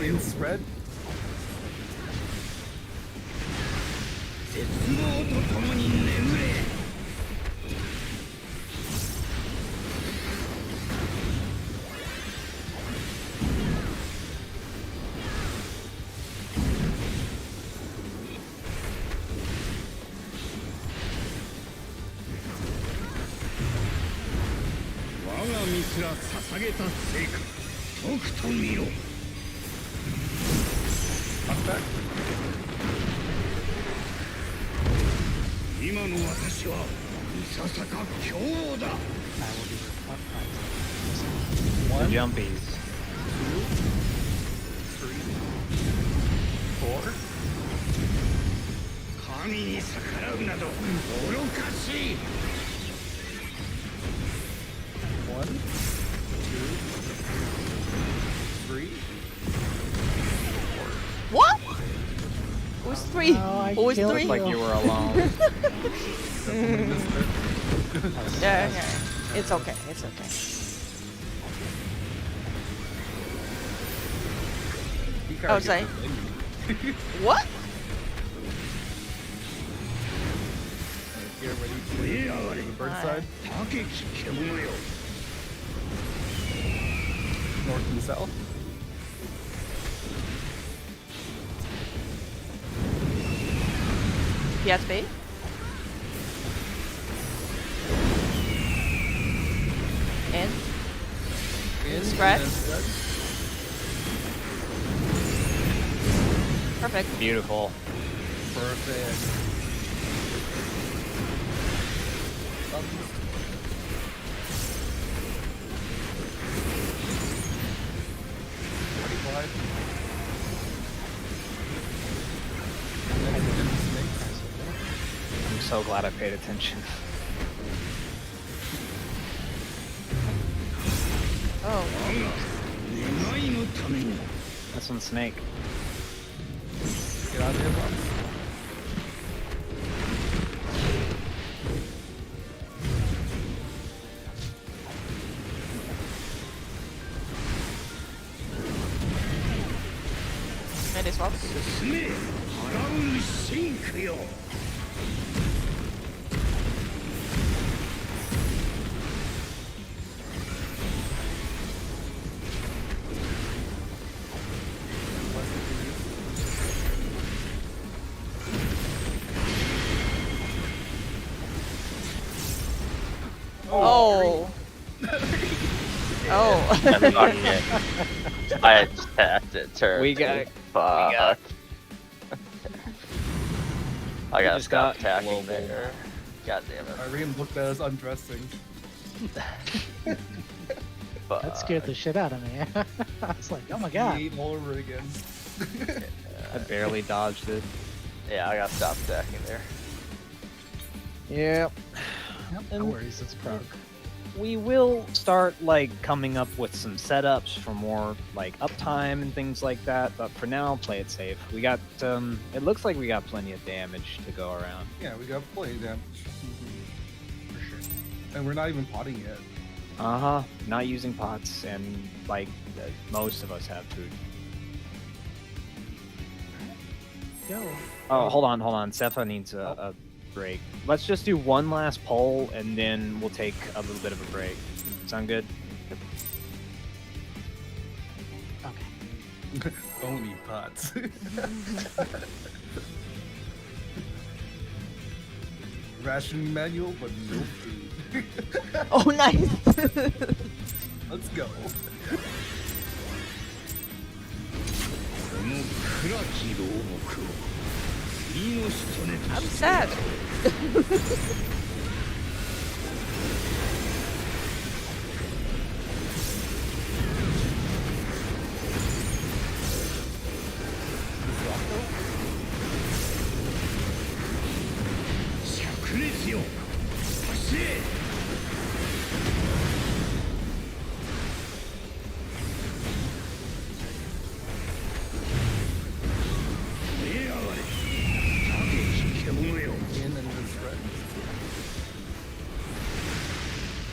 In spread, 絶望と共に眠れ 我が身すら捧げた成果とくと見ろ attack. 今の私はいささか強だ I will be reflecting. The One, jumpies. 2, 3, 4. 神に逆らうなど愚かしい 1, 2, 3. What? Who's three? No, I Who is killed three? you. Like you were alone. Definitely missed it. Yeah, yeah. It's okay. It's okay. He Oh, kinda sorry. gets it in. What? Get ready to 増えやがれ the bird Alright. side, 高き獣よ north and south. PSP? In? In, Scratch? and then Perfect. Beautiful. perfect. I'm so glad I paid attention. Oh. 願いのために That's one snake. Get out of here, boss. Made this one. 進め払うシンクよ Oh. Oh. Fuck it. I attacked it, turn. We got- Fuck. I gotta just stop got attacking global. there. God damn it. Irene looked at us undressing. Fuck. That scared the shit out of me. I was like, oh my god. Eat all over again. I barely dodged it. Yeah, I gotta stop attacking there. Yep. Yep, no worries, it's broke. We will start like coming up with some setups for more like uptime and things like that, but for now play it safe. We got it looks like we got plenty of damage to go around. Yeah, we got plenty of damage. For sure. And we're not even potting yet. Uh-huh. Not using pots, and like most of us have food. Go. Oh, hold on. Sepha needs a break. Let's just do one last poll, and then we'll take a little bit of a break. Sound good? Okay. Only pots. Rationing manual, but no food. Oh, nice. Let's go. この暗き牢獄を火のしとねと I'm して sad.「灼熱よ走れ!」増えやがれ高き獣よ In and then spread.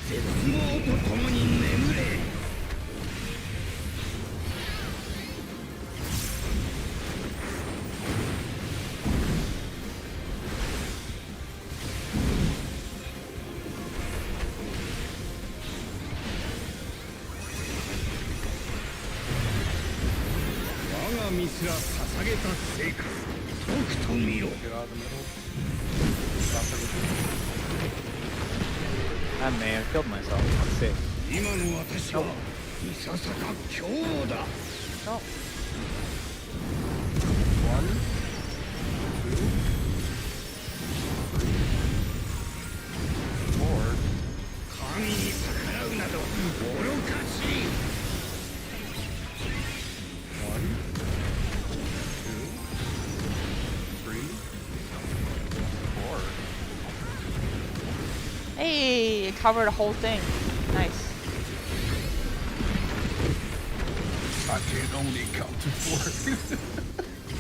絶望と共に眠れ 我が身すら捧げた成果とくと見ろ Get out of the middle. Stop everything. I may have killed myself. Let's see. 今の私はいささか強だ Oh. 1, 2, 3. に逆らうなど愚かしい。 1, 2, 3, 4. Hey, it covered the whole thing. Nice. I can only count to 4.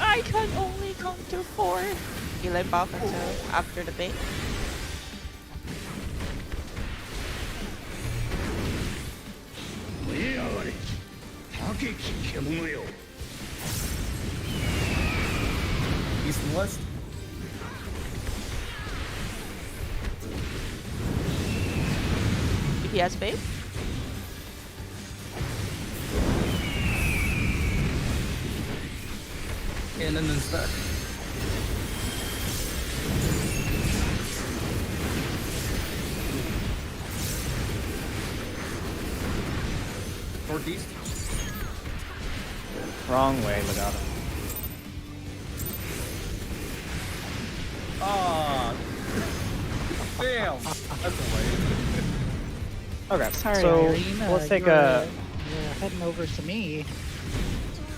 I can only count to 4. You let buff until after the bait. East and west. DPS bait. And then instead. Northeast. Wrong way, Legato. Ah, damn. That's a way. Okay, Sorry, so Irene. let's take you're, a. You're heading over to me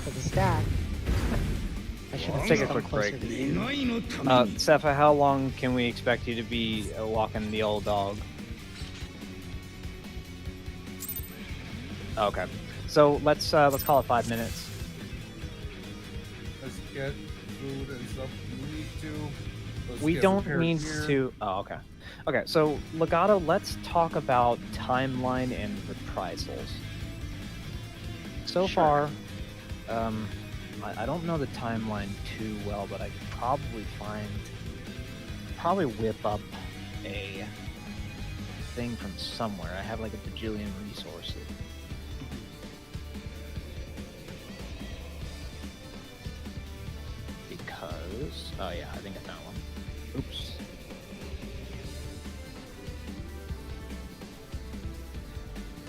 for the stack. I should have Take a come quick closer break. to you. Sepha, how long can we expect you to be walking the old dog? Okay, so let's call it 5 minutes. Let's get food and stuff we need to. Let's We get don't repaired need here. to. Oh, okay. Okay, so Legato, let's talk about timeline and reprisals. So Sure. far, I don't know the timeline too well, but I could probably whip up a thing from somewhere. I have like a bajillion resources. Because, oh yeah, I think I found one. Oops.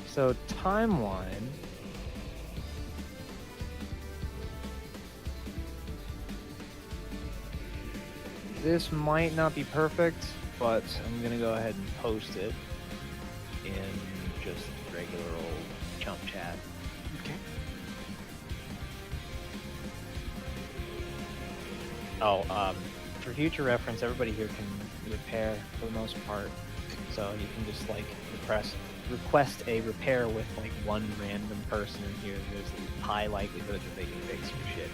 So timeline. This might not be perfect, but I'm gonna go ahead and post it in just regular old Chump chat. Okay. Oh, for future reference, everybody here can repair for the most part, so you can just like request a repair with like one random person in here. There's a high likelihood that they can fix your shit.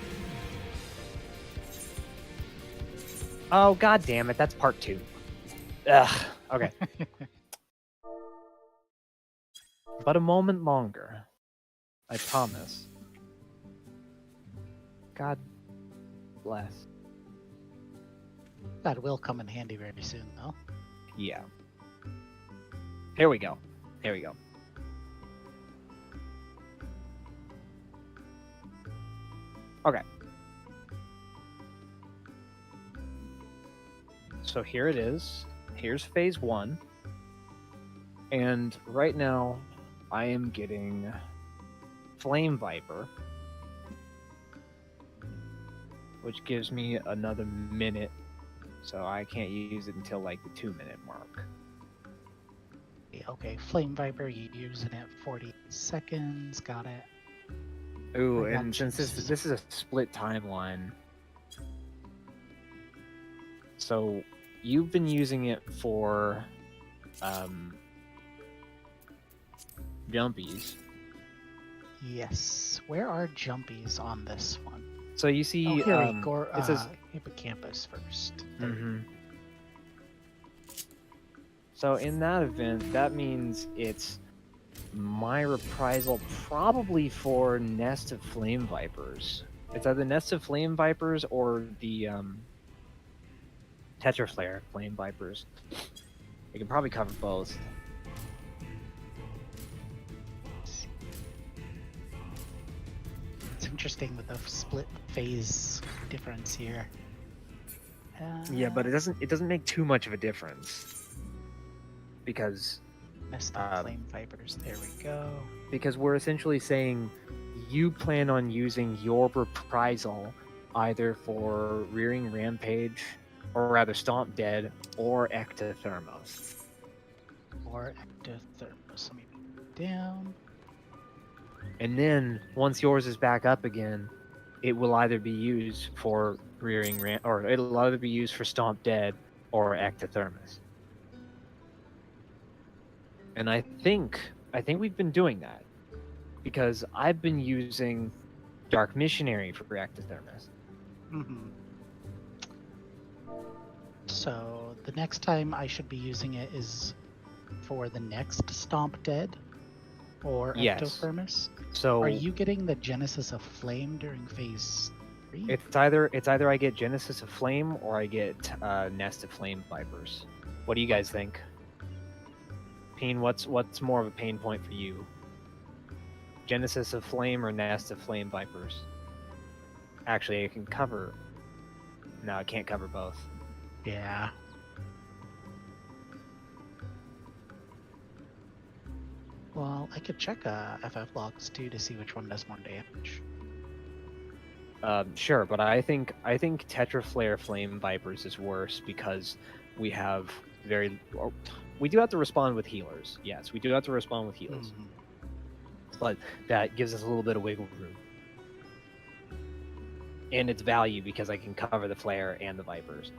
Oh, god damn it, that's part 2. Ugh, okay. But a moment longer. I promise. God bless. That will come in handy very soon, though. Yeah. Here we go. Here we go. Okay. So here it is. Here's phase 1. And right now, I am getting Flame Viper, which gives me another minute. So I can't use it until like the 2-minute mark. Okay, Flame Viper, you use it at 40 seconds. Got it. Ooh, I got and since this is a split timeline, so you've been using it for jumpies. Yes. Where are jumpies on this one? So you see, Oh, here we go. it says Hippocampus first. mhm. So in that event, that means it's my reprisal probably for Nest of Flame Vipers. It's either Nest of Flame Vipers or the Tetraflare Flame Vipers. You can probably cover both. It's interesting with the split phase difference here. Yeah, but it doesn't make too much of a difference. Because Nest of Flame Vipers. There we go. because we're essentially saying you plan on using your reprisal either for Rearing Rampage, or rather Stomp Dead, or Ectothermos. or ectothermos. Let me put it down. And then once yours is back up again, it will either be used for rearing or it'll either be used for Stomp Dead or ectothermos. And I think we've been doing that because I've been using Dark Missionary for ectothermos. Mm-hmm. So the next time I should be using it is for the next Stomp Dead or Yes. ectothermos. So Are you getting the Genesis of Flame during phase 3? it's either I get Genesis of Flame or I get Nest of Flame Vipers. What do you guys think? Peen, what's more of a pain point for you? Genesis of Flame or Nest of Flame Vipers? Actually, it can cover. No, it can't cover both. Yeah. Well, I could check FF logs too to see which one does more damage. Sure, but I think Tetra Flare Flame Vipers is worse because we have we do have to respond with healers. Yes, we do have to respond with heals, Mhm. but that gives us a little bit of wiggle room. And it's value because I can cover the flare and the vipers.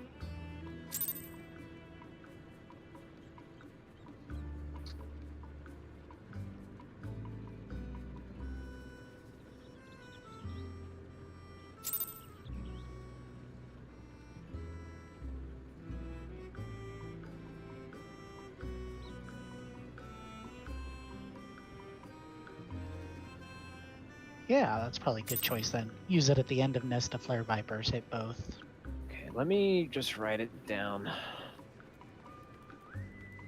Yeah, that's probably a good choice then. Use it at the end of Nest of Flare Vipers, hit both. Okay, let me just write it down.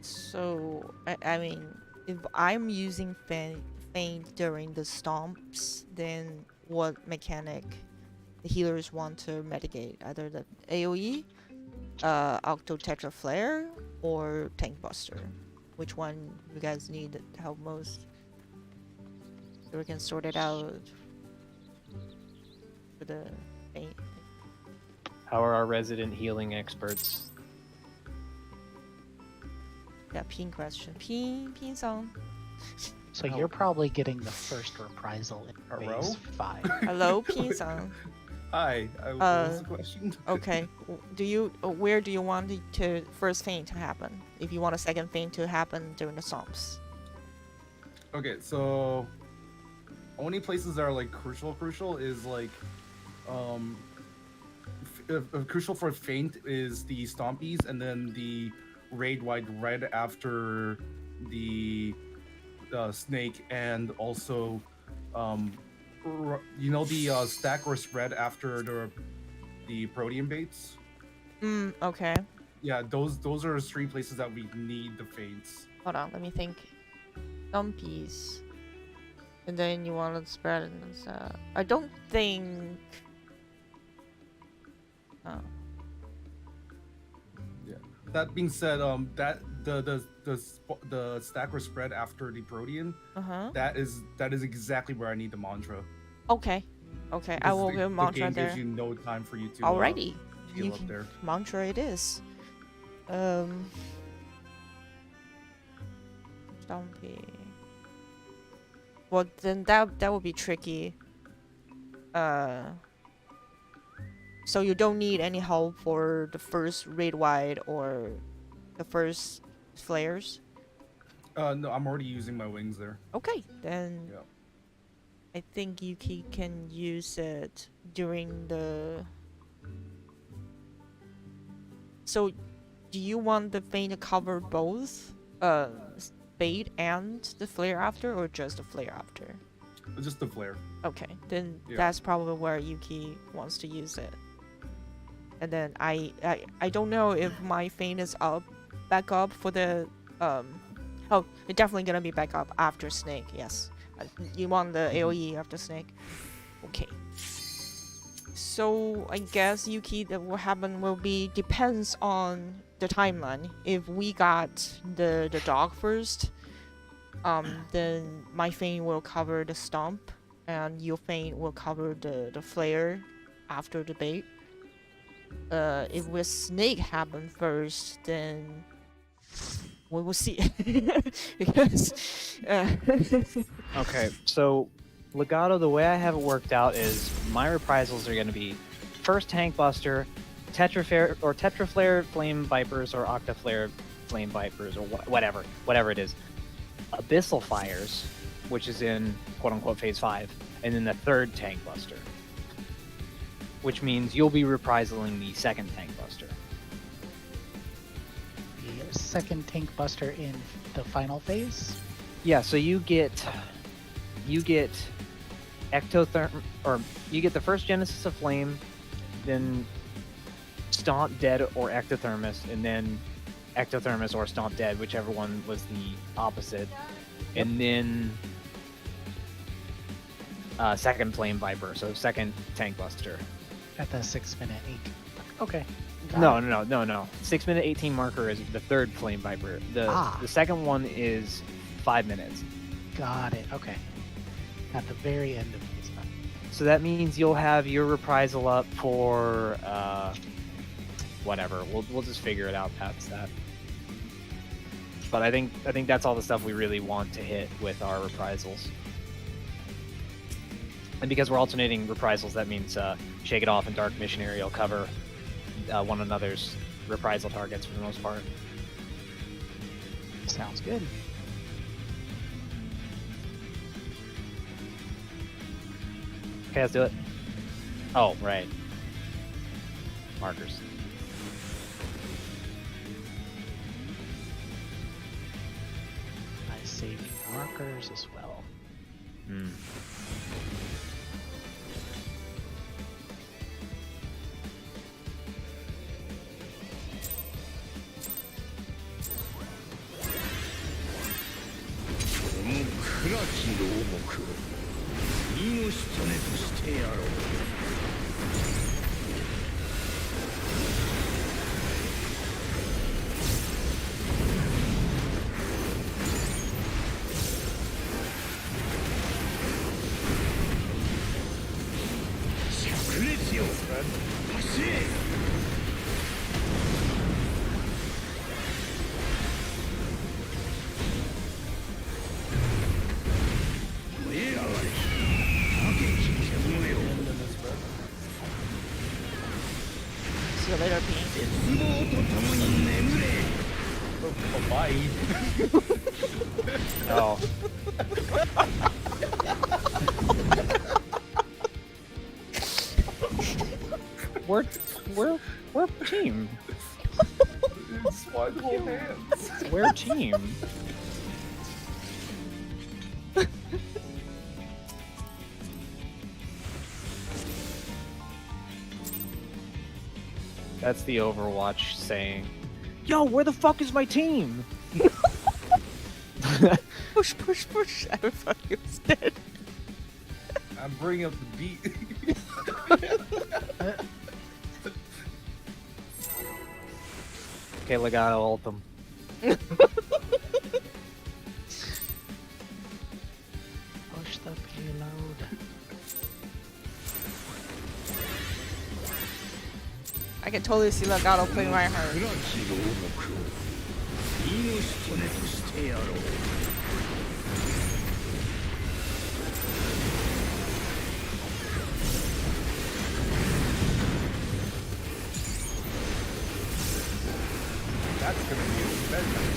So, I mean, if I'm using Feint during the stomps, then what mechanic the healers want to mitigate? Either the AoE, Octo Tetra Flare, or Tank Buster? Which one you guys need help most? So we can sort it out for the Feint. How are our resident healing experts? Yeah, Peen question. Peen song. So Oh. you're probably getting the first reprisal in Hello? phase 5. Hello, Peen song. Hi. What was the question? Okay. Where do you want to first feint to happen? If you want a second feint to happen during the stomps. Okay, so only places that are like crucial is like crucial for feint is the stompies and then the raid wide red after the snake and also the stack or spread after the protean baits. Okay. Yeah, those are 3 places that we need the feints. Hold on, let me think. Stompies. And then you want to spread it. I don't think. Oh. Yeah. That being said, that the stack or spread after the protean, that is exactly where I need the mantra. Okay. Okay, I will give mantra the game there. gives you no time for you to Alrighty. heal You up can there. mantra it is. Stompy. Well, then that would be tricky. So you don't need any help for the first raid wide or the first flares. No, I'm already using my wings there. Okay, then Yeah. I think Yuki can use it during the. So, do you want the feint to cover both, bait and the flare after, or just the flare after? Just the flare. Okay, then Yeah. that's probably where Yuki wants to use it. And then I don't know if my feint is back up for the Oh, it's definitely gonna be back up after snake. Yes, you want the AOE after snake. Okay. So I guess Yuki, that what happen will be depends on the timeline. If we got the dog first, then my feint will cover the stomp, and your feint will cover the flare after the bait. If with snake happen first, then We will see. Because Okay, so Legato, the way I have it worked out is my reprisals are going to be first Tank Buster, Tetraflare Flame Vipers, or Octaflare Flame Vipers, or whatever it is. Abyssal Fires, which is in quote-unquote Phase 5, and then the third Tank Buster. Which means you'll be reprisaling the second Tank Buster. The second tank buster in the final phase. Yeah, so you get Ectotherm, or you get the first Genesis of Flame, then Stomp Dead or Ectothermos, and then Ectothermos or Stomp Dead, whichever one was the opposite, and then second Flame Viper, so second Tank Buster. At the 6-minute 8. Okay. No. 6 minute 18 marker is the third Flame Viper. The second one is 5 minutes. Got it. Okay. At the very end of phase 5. So that means you'll have your reprisal up for whatever. We'll just figure it out past that. But I think that's all the stuff we really want to hit with our reprisals. And because we're alternating reprisals, that means Shake It Off and Dark Missionary will cover one another's reprisal targets for the most part. Sounds good. Okay, let's do it. Oh, right. Markers. I saved markers as well. Hmm. see you later, P. Oh, bye. Oh. We're team. It's why the whole hands. We're team. That's the Overwatch saying. Yo, where the fuck is my team? Push, push, push. Everybody was dead. I'm bringing up the beat. Okay, Legato ult them. Push the payload. I can totally see Legato playing right her. That's gonna be a bedtime.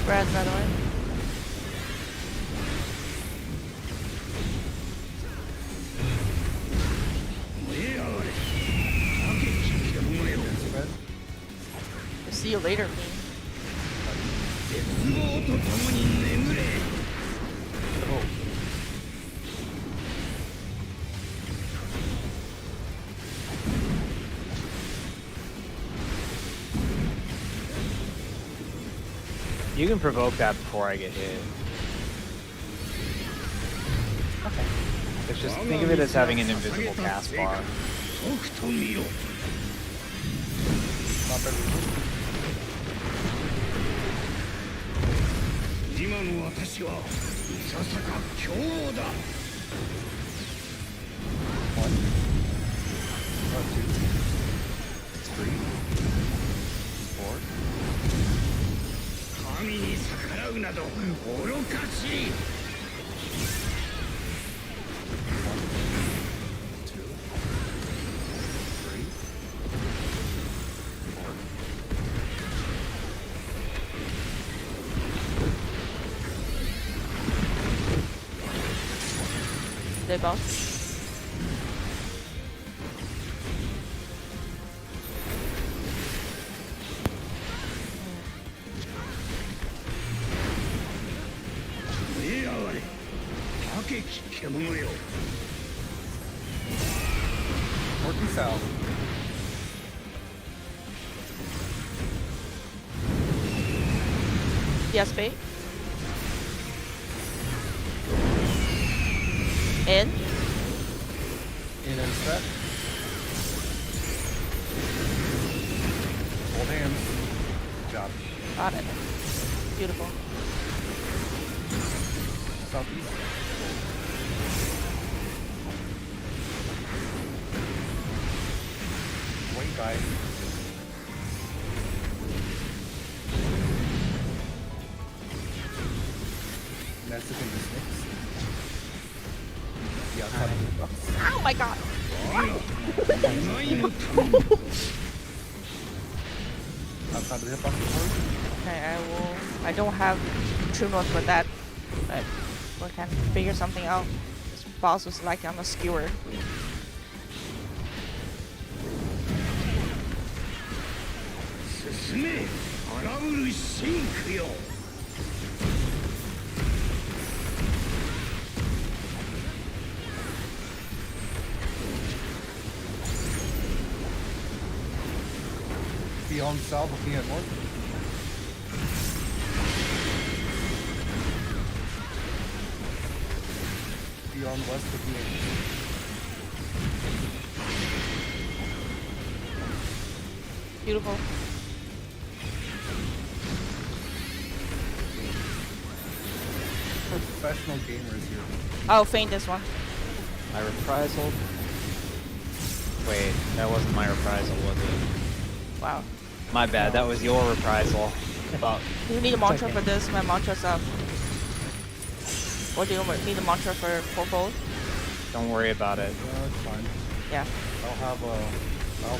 Brad, by the way. We'll see you later, P. You can provoke that before I get hit. Okay. It's just think of it as having an invisible cast bar. Not everything. 今の私はいささか強豪だ One. Two. 3, 4. 神に逆らうなど愚かしい。 2, 3, 4. They both. North and south. Yes, bait. In. In and set. Hold hands. Good job. Got it. Beautiful. Southeast. White guy. Mexican snakes. The outside of the box. Oh my god. Outside of the hitbox before. Okay, I don't have true north for that, but we can figure something out. This boss was like on a skewer. Beyond south, looking at north. Beyond west, looking at east. Beautiful. For professional gamers here. I'll feint this one. My reprisal. Wait, that wasn't my reprisal, was it? Wow. My bad, that was your reprisal. Fuck. Do you need a mantra okay. for this? My mantra's up. Or do you need a mantra for fourfold? Don't worry about it. Yeah, it's fine. Yeah. I'll have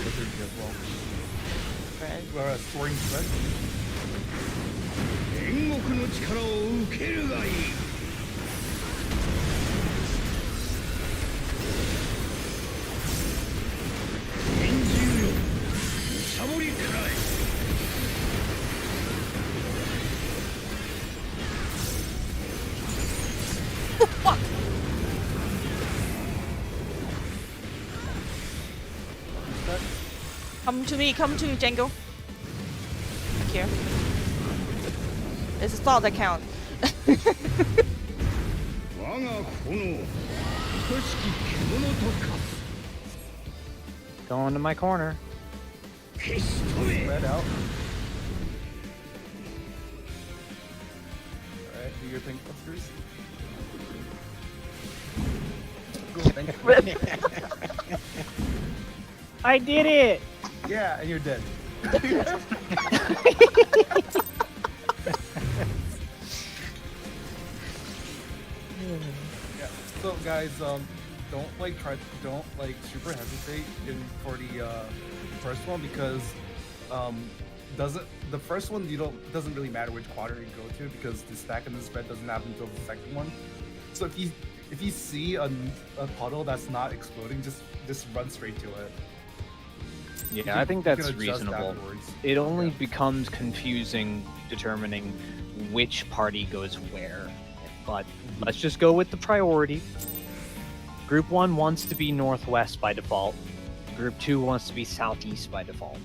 liturgy as well. Right. Soaring thread. 煉獄の力を受けるがいい。拳銃よ、むさぼり食らえ。Come to me, Django. Thank you. It's a thought that counts. 我が炎、愛しき獣と化す。 Go into my corner. 消し止め。 Spread out. Alright, do your thing, Buskers. Cool, thank you. I did it! Yeah, and you're dead. Yeah. So guys, don't super hesitate for the first one because the first one doesn't really matter which quadrant you go to because the stack and the spread doesn't happen until the second one. So if you see a puddle that's not exploding, just run straight to it. Yeah, I think that's You can adjust reasonable. afterwards. It only Yeah. becomes confusing determining which party goes where. But let's just go with the priority. Group 1 wants to be northwest by default. Group 2 wants to be southeast by default.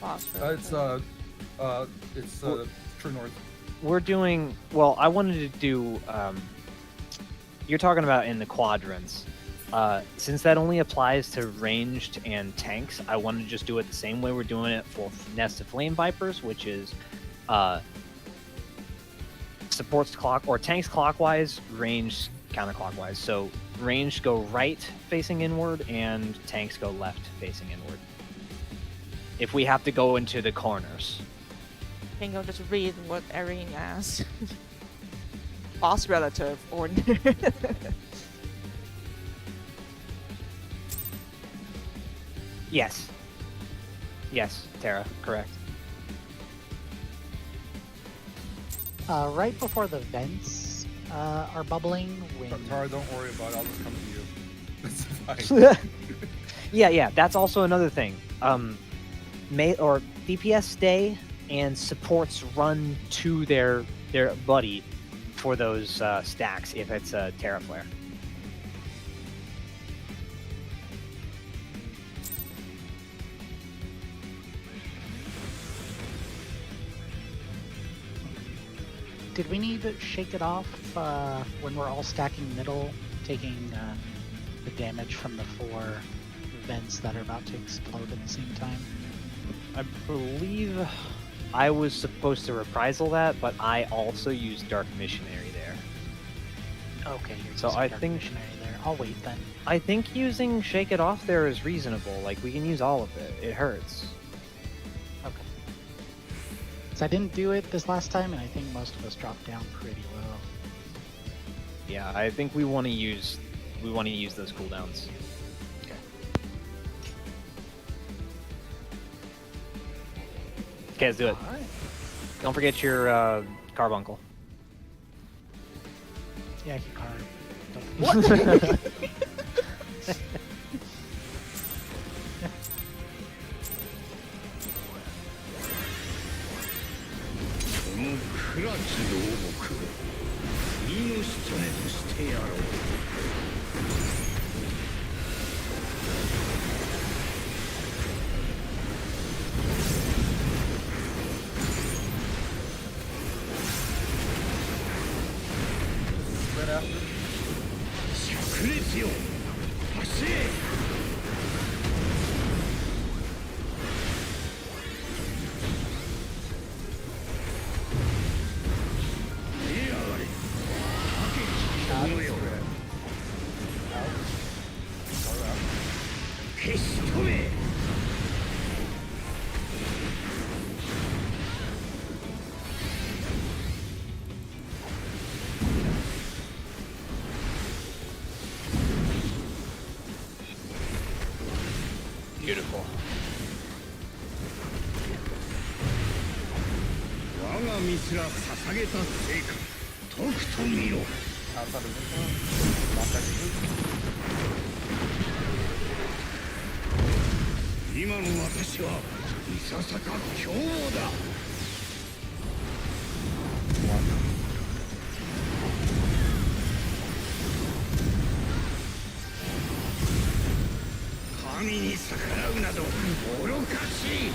Boss It's true north. We're doing well. I wanted to do. You're talking about in the quadrants. Since that only applies to ranged and tanks, I wanted to just do it the same way we're doing it for Nest of Flame Vipers, which is supports tanks clockwise, ranged counterclockwise. So ranged go right facing inward, and tanks go left facing inward. If we have to go into the corners. Django, just read what Erin asked. Boss relative or Yes. Yes, Tara, correct. Right before the vents are bubbling, when Tara, don't worry about it. I'll just come to you. It's fine. Yeah, that's also another thing. DPS stay and supports run to their buddy for those stacks if it's a Terra Flare. did we need to shake it off when we're all stacking middle, taking the damage from the 4 vents that are about to explode at the same time? I believe I was supposed to reprisal that, but I also used Dark Missionary there. Okay, you're So using I Dark think- Missionary there. I'll wait then. I think using Shake It Off there is reasonable. Like, we can use all of it. It hurts. Okay. So I didn't do it this last time, and I think most of us dropped down pretty low. Yeah, I think we want to use those cooldowns. Okay, let's do it. Alright. Don't forget your carbuncle. Yeah, I can carve. What? この暗き牢獄命とねとしてやろう。炸裂よ走れ。消し止め。 Beautiful. 我が身すら捧げた成果とくと見ろ。 Outside of this one. Not that good. 今の私はいささか凶暴だ。 神に逆らうなど愚かしい。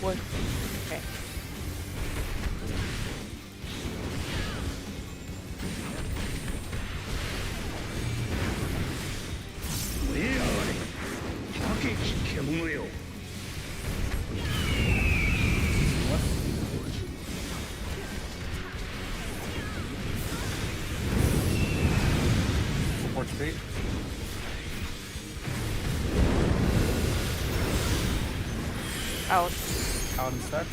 wood. Okay. Support state. Out. Out and set.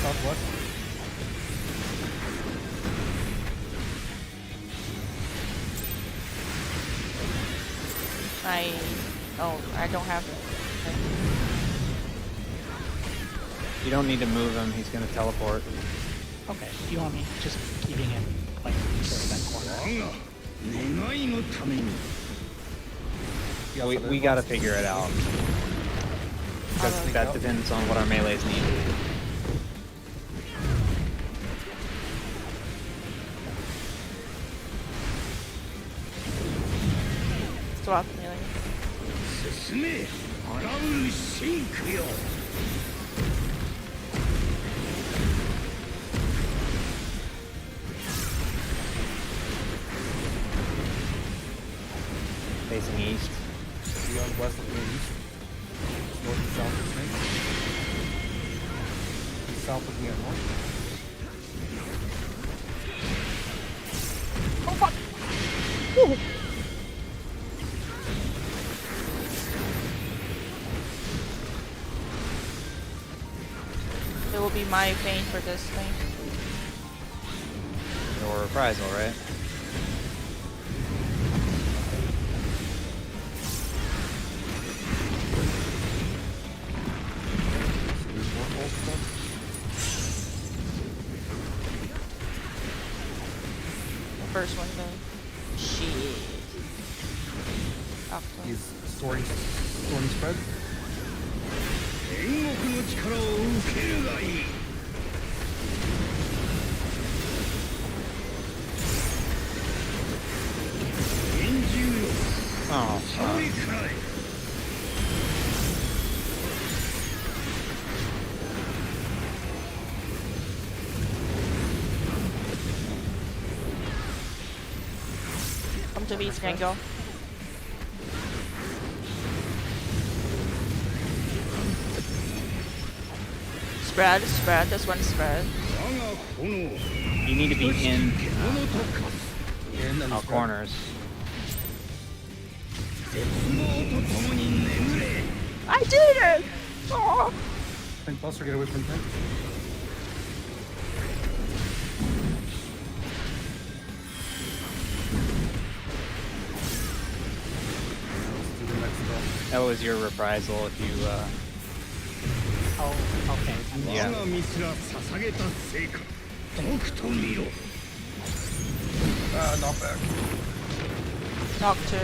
Southwest. I don't have it. You don't need to move him. He's gonna teleport. Okay, do you want me just keeping it like towards that corner? 我が願いのために。 Yeah, we gotta figure it out. Because that depends on what our melees need. Swap melee. 爪洗うシンクよ Facing east. Beyond west of the east. North and south of snake. East south looking at north. Oh fuck! It will be my fate for this thing. Your reprisal, right? There's more full stuff. The first one then. Shit. After. He's storing spread. 天国の力を受けるがいい Oh, fuck. Come to me, Django. Spread, spread, this one spread. 我が炎 You need to be in 獣と化す In and all spread. corners. 絶望と共に眠れ I did it! Oh. Tank Buster, get away from tank. Let's do the next stuff. That was your reprisal if you, Oh, okay. Yeah. 我が身すら捧げた成果とくと見ろ Ah, not back. Knock two.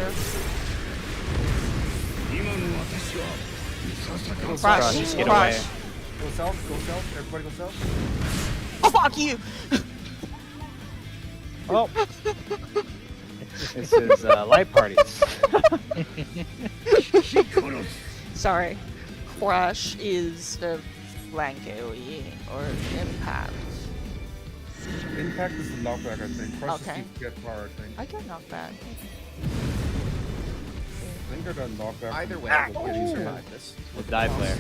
今の私はいささか Crush, just get crush. away. Go south, go south. Everybody go south. Oh fuck you! Oh! This is light parties. 引き殺す Sorry. Crush is the flank AoE or impact. Impact is the knockback, I think. Crush Okay. is to get far, I think. I get knockback. I think I got knockback. Either way, Ah, we'll get you survive this. With die flare.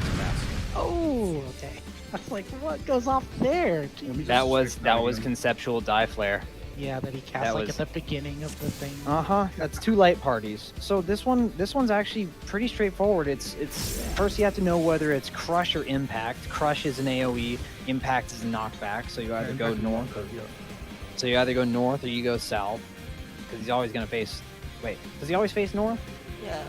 Oh, okay. I was like, what goes off there? That was conceptual die flare. Yeah, that he cast That like was- at the beginning of the thing. That's two light parties. So this one's actually pretty straightforward. It's first you have to know whether it's crush or impact. Crush is an AoE, impact is a knockback. So you either go north or so you either go north or you go south. Because he's always gonna face. Wait, does he always face north? Yeah,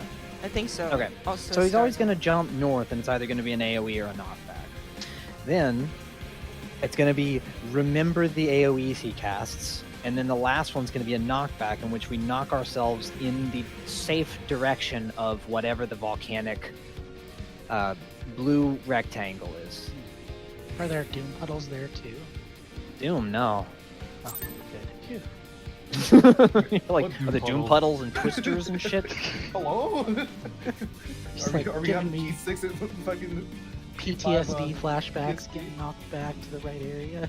I think so. Okay, Also so he's always start- going to jump north, and it's either going to be an AoE or a knockback. Then it's going to be remember the AoEs he casts, and then the last one's going to be a knockback in which we knock ourselves in the safe direction of whatever the volcanic blue rectangle is. Are there doom puddles there too? Doom, no. Oh, good. Phew. You're like, What are the doom doom puddles and twisters and shit? Hello? Just are we, like are we giving on me P6 and fucking... PTSD Five, flashbacks, PTSD. getting knocked back to the right area.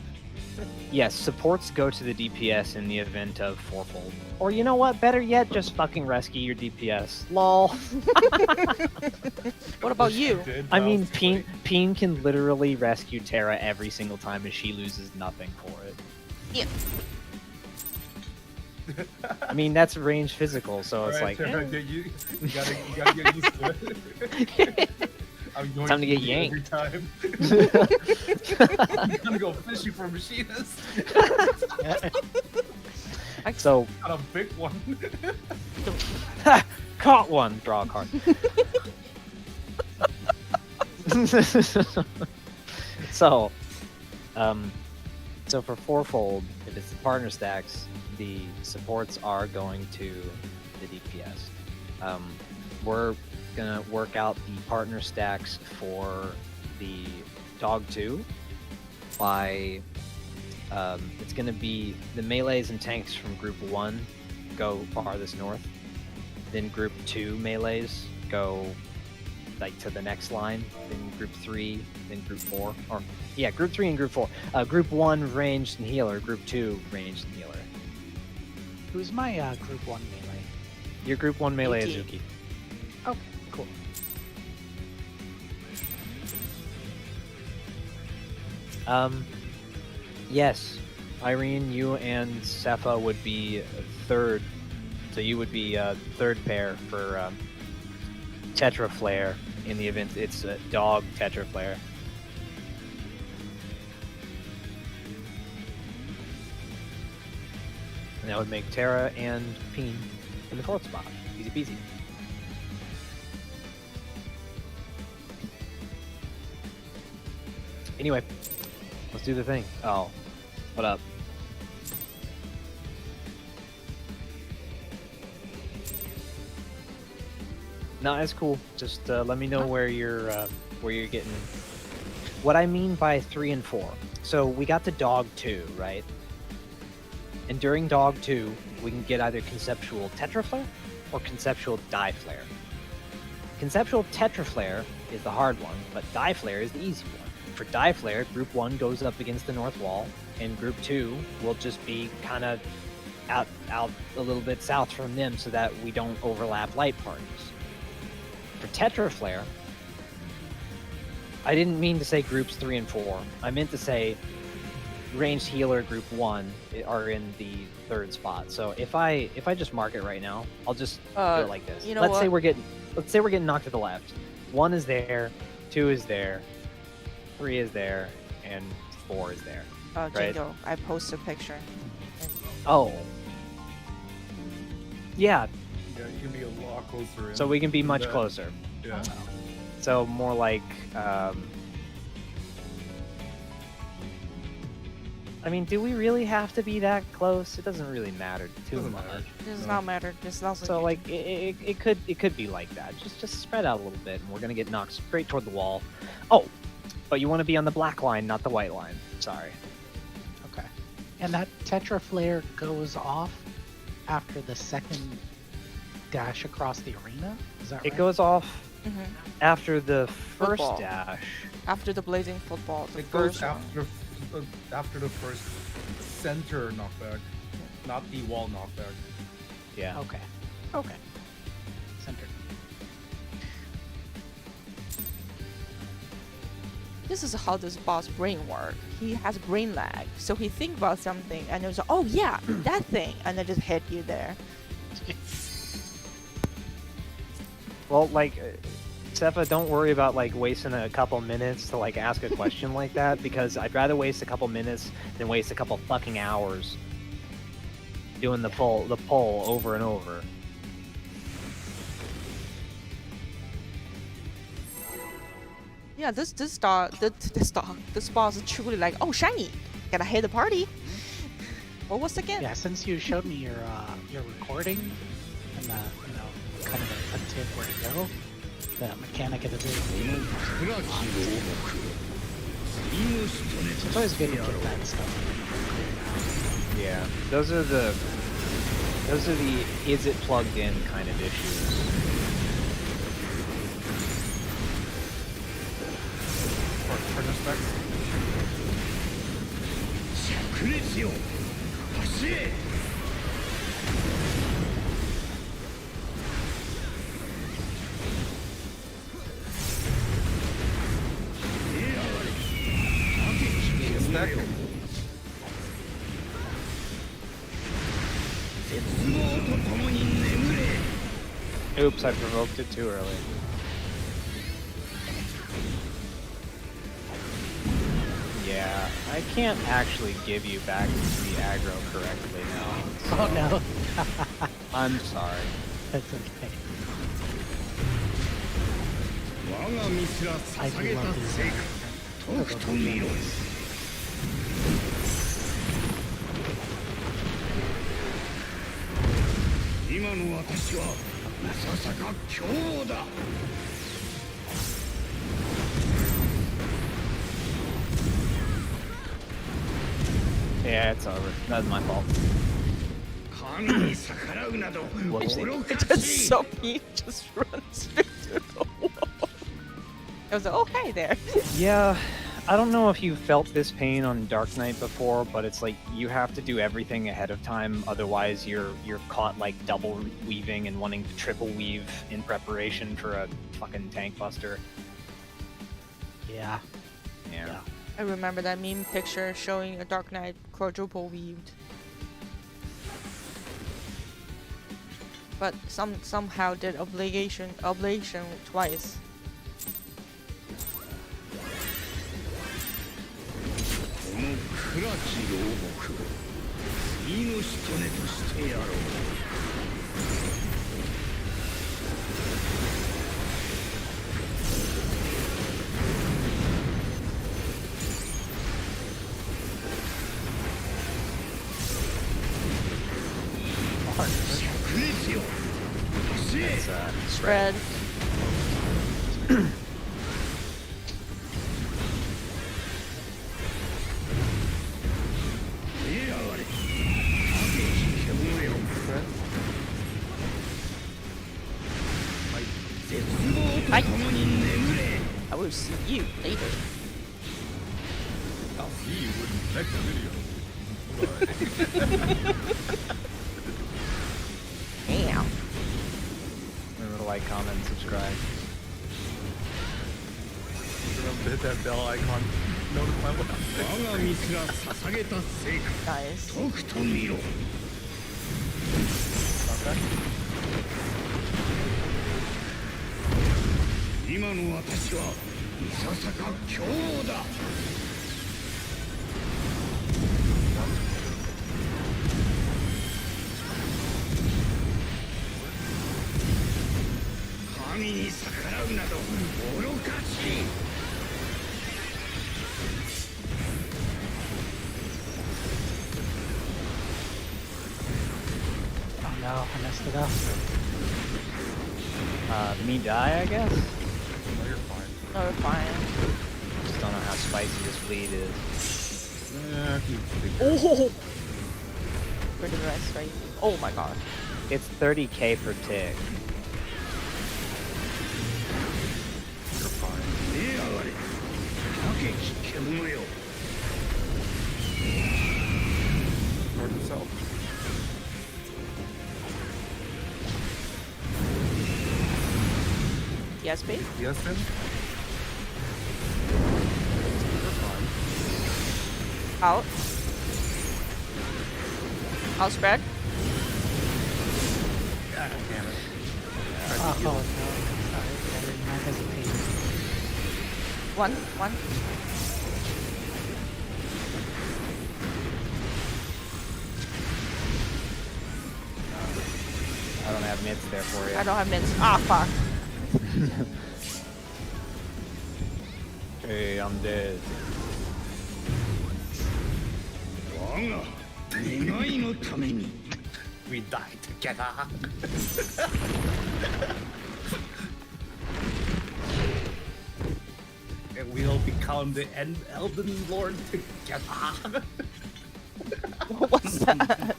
Yes, supports go to the DPS in the event of fourfold. Or you know what? Better yet, just fucking rescue your DPS. Lol. What about you? I mean, Peen can literally rescue Terra every single time, and she loses nothing for it. Yeah. I mean, that's range physical, so it's like you gotta get used to it. I'm going Time to get you yanked. every time. I'm gonna go fishing for machinists. so. Got a big one. Caught one. Draw a card. So, so for fourfold, if it's the partner stacks, the supports are going to the DPS. We're gonna work out the partner stacks for the dog 2 by it's gonna be the melees and tanks from group 1 go farthest north, then group 2 melees go like to the next line, then group 3, then group 4, or yeah, group 3 and group 4. Group 1 ranged and healer, group 2 ranged and healer. Who's my group 1 melee? Your group 1 melee is Yuki. Yuki. Okay, cool. Yes, Irene, you and Sepha would be third, so you would be third pair for Tetra Flare in the event it's a dog Tetra Flare. And that would make Terra and Peen in the 4th spot. Easy peasy. Anyway, let's do the thing. Oh, what up? No, it's cool. Just let me know where you're getting. What I mean by 3 and 4. So we got to Dog 2, right? And during Dog 2, we can get either Conceptual Tetra Flare or Conceptual Die Flare. Conceptual Tetra Flare is the hard one, but Die Flare is the easy one. For Die Flare, Group 1 goes up against the north wall, and Group 2 will just be kind of out a little bit south from them so that we don't overlap light parties. For Tetra Flare, I didn't mean to say groups 3 and 4. I meant to say ranged healer group 1 are in the 3rd spot. So if I just mark it right now, I'll just do it like this. You know let's what? say we're getting knocked to the left. 1 is there, 2 is there, 3 is there, and 4 is there. Right. Django, I post a picture. Oh. Yeah, Yeah, you can be a lot closer in. so we can be than much that. closer. Yeah. So more like, I mean, do we really have to be that close? It doesn't really matter too Doesn't much. matter. Does No. not matter. This doesn't. So like, it could be like that. Just spread out a little bit, and we're gonna get knocked straight toward the wall. Oh, but you want to be on the black line, not the white line. Sorry. Okay. And that Tetra Flare goes off after the second dash across the arena? Is that right? It goes off Mhm. after the first Football. dash. After the blazing football. The It goes first one. after the first center knockback, not the wall knockback. Yeah. Okay. Okay. Center. This is how this boss brain work. He has brain lag, so he think about something and it's like, oh yeah, that thing, and then just hit you there. Well, like, Sepha, don't worry about like wasting a couple minutes to like ask a question like that, because I'd rather waste a couple minutes than waste a couple fucking hours doing the poll over and over. Yeah, this boss is truly like, oh shiny, gotta hit the party. What was again? Yeah, since you showed me your recording and kind of a tip where to go, the mechanic of the video. It's always good to get that stuff. Yeah, those are the is it plugged in kind of issues. Partner specs. 炸裂よ走れ Spec. 絶望と共に眠れ Oops, I provoked it too early. Yeah, I can't actually give you back the aggro correctly now. Oh no. I'm sorry. That's okay. 我が身すら I 捧げ do た love these. 成果とくと見ろ 今の私はまさか凶だ Yeah, it's over. That's my fault. 神に逆らうなど Whoopsie. 愚か Just しい so he just runs straight to the wall. I was like, oh, hey there. Yeah, I don't know if you felt this pain on Dark Knight before, but it's like you have to do everything ahead of time, otherwise you're caught like double weaving and wanting to triple weave in preparation for a fucking tank buster. Yeah. Yeah. I remember that meme picture showing a Dark Knight quadruple weaved. But somehow did oblation twice. この暗き牢獄を命とねとしてやろう。灼熱よ。走れ。 Spread. I will see you later. I'll see you in the next video. Damn. Remember to like, comment, and subscribe. Remember to hit that bell icon. Notify when I'm 我が道が捧げた成果 Nice. とくと見ろ。 今の私はいささか強王だ。神に逆らうなど愚かしい。 Oh no, I messed it up. Me die, I guess? No, you're fine. No, we're fine. Just don't know how spicy this bleed is. Oh! Pretty nice, right? Oh my god. It's 30k per tick. You're fine. 出やがれ。竹き獣よ。 North and south. Yes, babe? Yes, then? You're fine. Out. Out spread. God damn it. Oh no, sorry, I didn't hesitate. One. I don't have mitts there for you. I don't have mints. Ah, fuck. Hey, I'm dead. 我が願いのために。 We die together. And we'll become the Elden Lord together. What's that?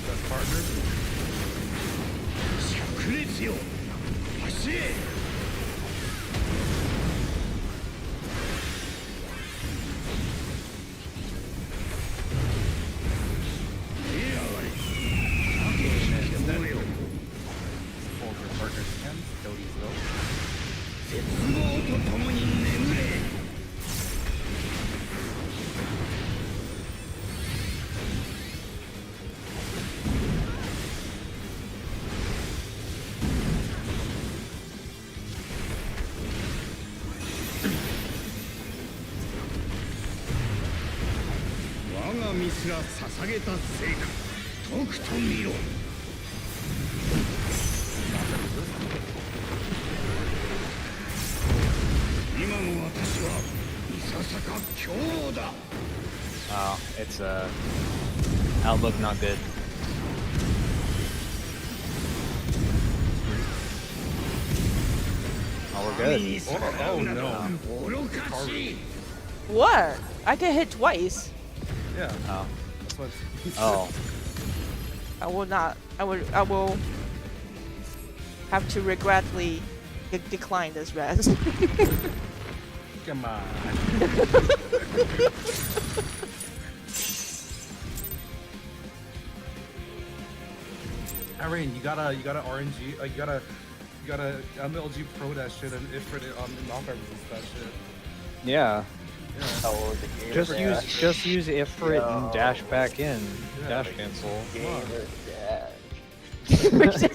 Best partners. 灼熱よ。走れ。 Hold your partner's hands. Doty's though. 絶望と共に眠れ。 我が道すら捧げた成果とくと見ろ。今の私はいささか強だ。 Oh, it's outlook not good. Oh, we're good. 神に逆らうなど愚かしい。 What? I get hit twice. Yeah. Oh. That's what. Oh. I will not. I will have to regretfully decline this rest. Come on. Irene, you gotta RNG. You gotta MLG Pro that shit and Ifrit knockout resist that shit. Yeah. Yeah. Oh, the gamer Just use Ifrit and Yo. dash back in. Yeah. Dash cancel. gamer dash.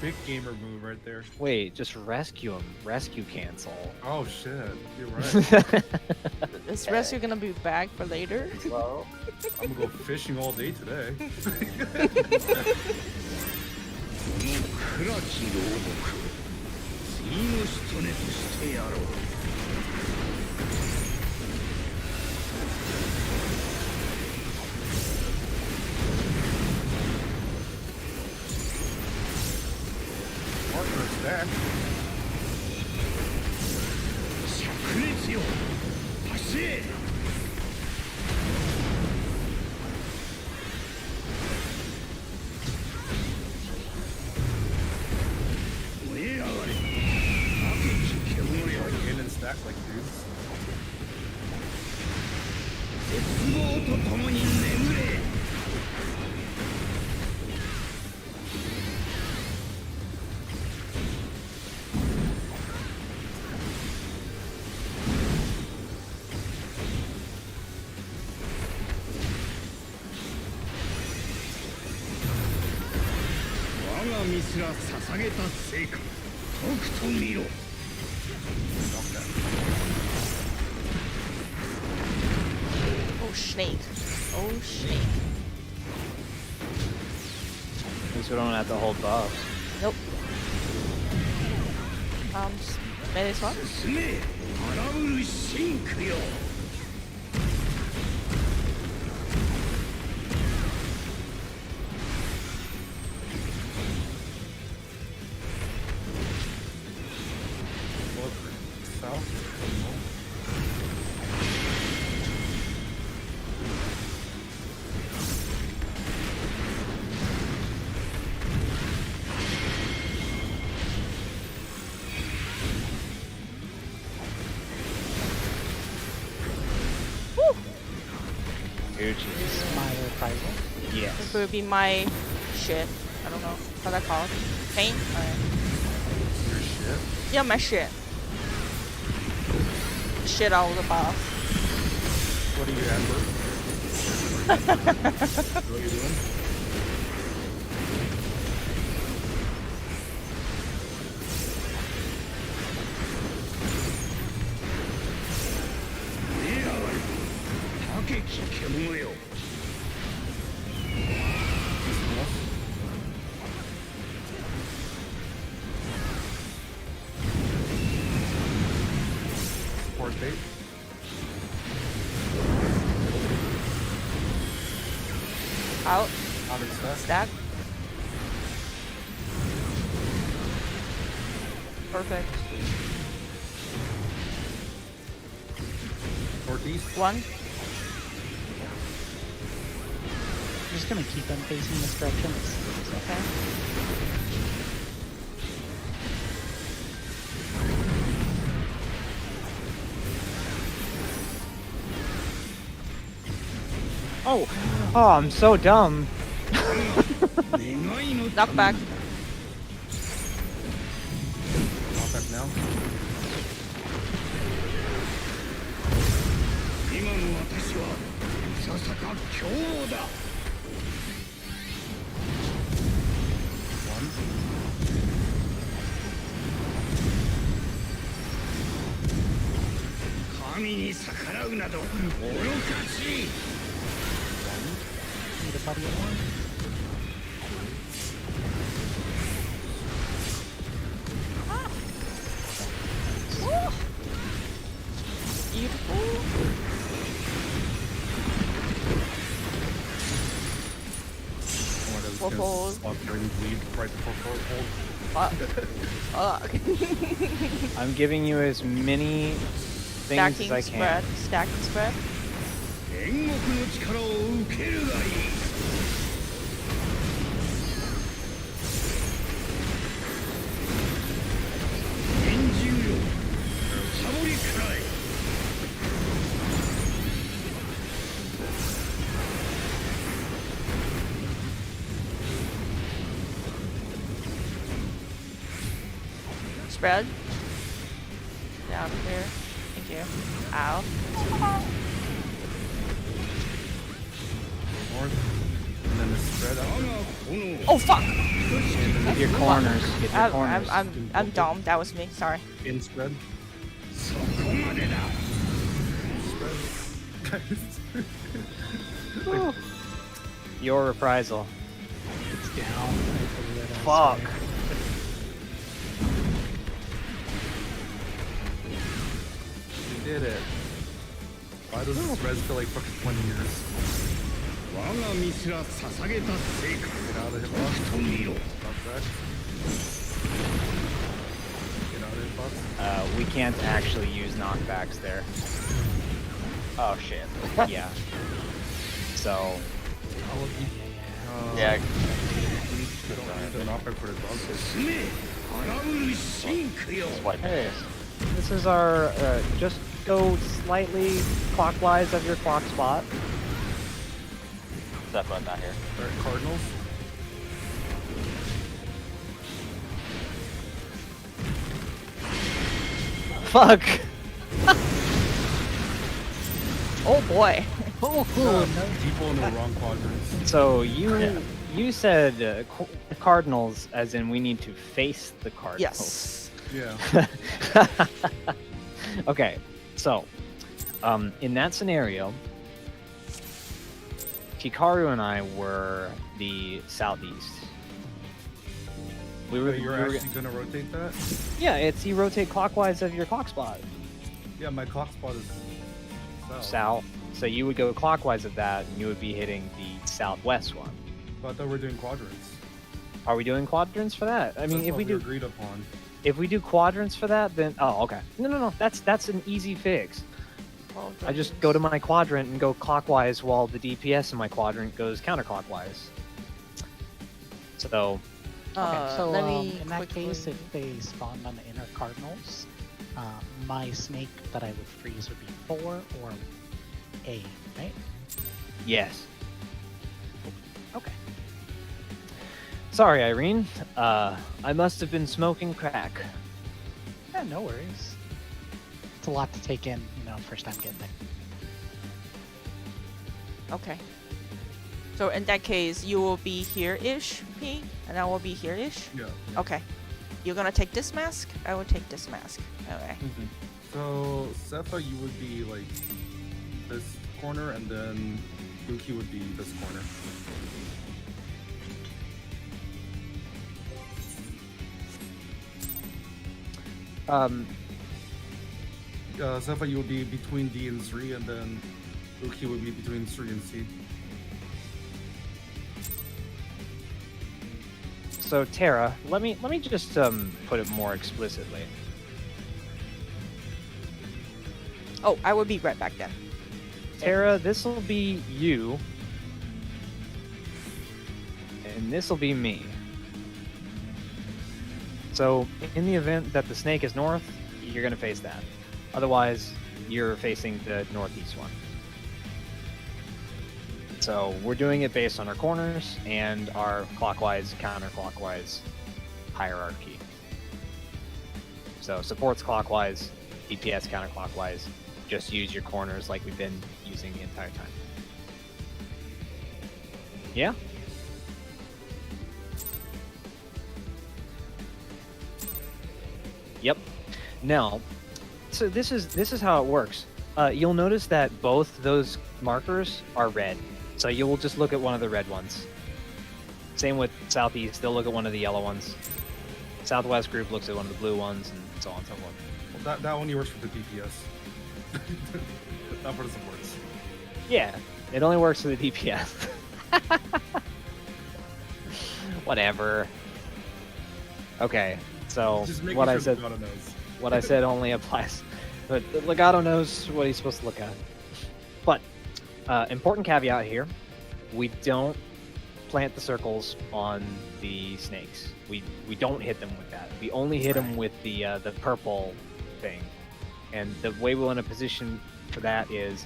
Big gamer move right there. Wait, just rescue him. Rescue cancel. Oh shit, you're right. Is rescue gonna be back for later? Well, I'm gonna go fishing all day today. 暗き牢獄次の仕留めとしてやろう。 Partner's back. 灼熱よ走れ。 燃え上がれ。悪き煙よ。 In and stack like dudes. 絶望とともに眠れ。 我が身すら捧げた成果とくと見ろ。 Oh snake. Oh snake. At least we don't have to hold buffs. Nope. Melee swap? 進め荒ぶる真空よ。 Look south. Gucci. My reprisal. Yes. This would be my shit. I don't know how that called. Pain? Alright. Your shit. Yeah, my shit. Shit all the boss. What are you, Amber? What are you doing? Support bait. Out. Out of stack. Stack. Perfect. Northeast. One. I'm just gonna keep them facing this direction. It's Okay. Oh, I'm so dumb. Knock back. Knock back now. 今の私はいささか強だ。 神に逆らうなどど愚かしい Need a buddy of one? Beautiful. Oh my god, this Waffle. gonna stop during bleed right before hold. Fuck. I'm giving you as many things as Stacking I spread. can. Stacking spread. 煉獄の力を受けるがいい 円重よサボりくらい Spread. Down here. Thank you. Ow. North. And then the spread 我 out. が炎 Oh fuck! Get your corners. Get your corners. I'm dumb. That was me. Sorry. In spread. そこまでだ Your reprisal. It's down. Fuck. We did it. Why does this res feel like fucking 20 years? 我が身すら捧げた成果 Get out of here, と boss. くと見ろ Stop that. Get out of here, boss. We can't actually use knockbacks there. Oh shit. Yeah. So, Yeah. We don't need the knockback for the dog. 進め荒ぶる真空よ Just wipe hey, this. this is our. Just go slightly clockwise of your clock spot. Definitely not here. Alright, Cardinals. Fuck. Oh boy. People in the wrong quadrants. So you said cardinals, as in we need to face the cardinals. Yes. Yeah. Okay, so in that scenario, Hikaru and I were the southeast. We were. Wait, you're we were- actually gonna rotate that? yeah, it's you rotate clockwise of your clock spot. Yeah, my clock spot is south. South. So you would go clockwise of that, and you would be hitting the southwest one. But I thought we were doing quadrants. Are we doing quadrants for that? I mean, That's if what we do agreed upon. if we do quadrants for that, then okay. No. That's an easy fix. Oh, I just go to my quadrant and go clockwise while the DPS in my quadrant goes counterclockwise. So, Okay, so let me in that case, quickly- if they spawned on the inner cardinals, my snake that I would freeze would be 4 or A, right? yes. Okay. Sorry, Irene. I must have been smoking crack. Yeah, no worries. It's a lot to take in, first time getting there. Okay. So in that case, you will be here-ish, P, and I will be here-ish. Yeah. Okay. You're gonna take this mask. I will take this mask. Okay. So Sepha, you would be like this corner, and then Buki would be this corner. Sepha, you would be between D and Sri, and then Buki would be between Sri and C. So Tara, let me just put it more explicitly. Oh, I will be right back then. Tara, this will be you, and this will be me. So in the event that the snake is north, you're gonna face that. Otherwise, you're facing the northeast one. So we're doing it based on our corners and our clockwise, counterclockwise hierarchy. So supports clockwise, DPS counterclockwise. Just use your corners like we've been using the entire time. Yeah? Yep. Now, so this is how it works. You'll notice that both those markers are red, so you will just look at one of the red ones. Same with southeast; they'll look at one of the yellow ones. Southwest group looks at one of the blue ones, and so on and so forth. Well, that only works for the DPS. Not for the supports. Yeah, it only works for the DPS. Whatever. Okay, so Just making what sure I said. Legato knows. What I said only applies. But Legato knows what he's supposed to look at. But important caveat here: we don't plant the circles on the snakes. We don't hit them with that. We only hit them with the purple thing. And the way we'll in a position for that is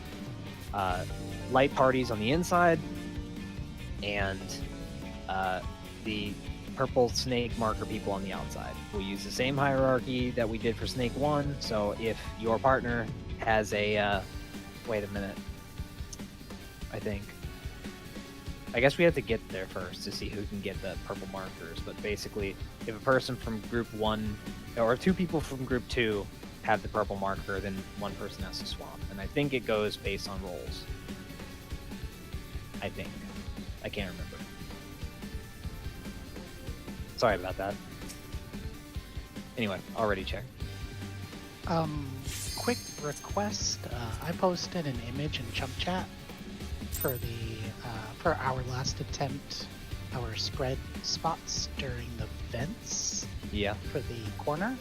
light parties on the inside and the purple snake marker people on the outside. We'll use the same hierarchy that we did for Snake 1. So if your partner has a wait a minute. I guess we have to get there first to see who can get the purple markers. But basically, if a person from group 1 or 2 people from group 2 have the purple marker, then one person has to swap. And I think it goes based on rolls. I think. I can't remember. Sorry about that. Anyway, already checked. Quick request. I posted an image in Chump Chat for for our last attempt, our spread spots during the vents Yeah. for the corner.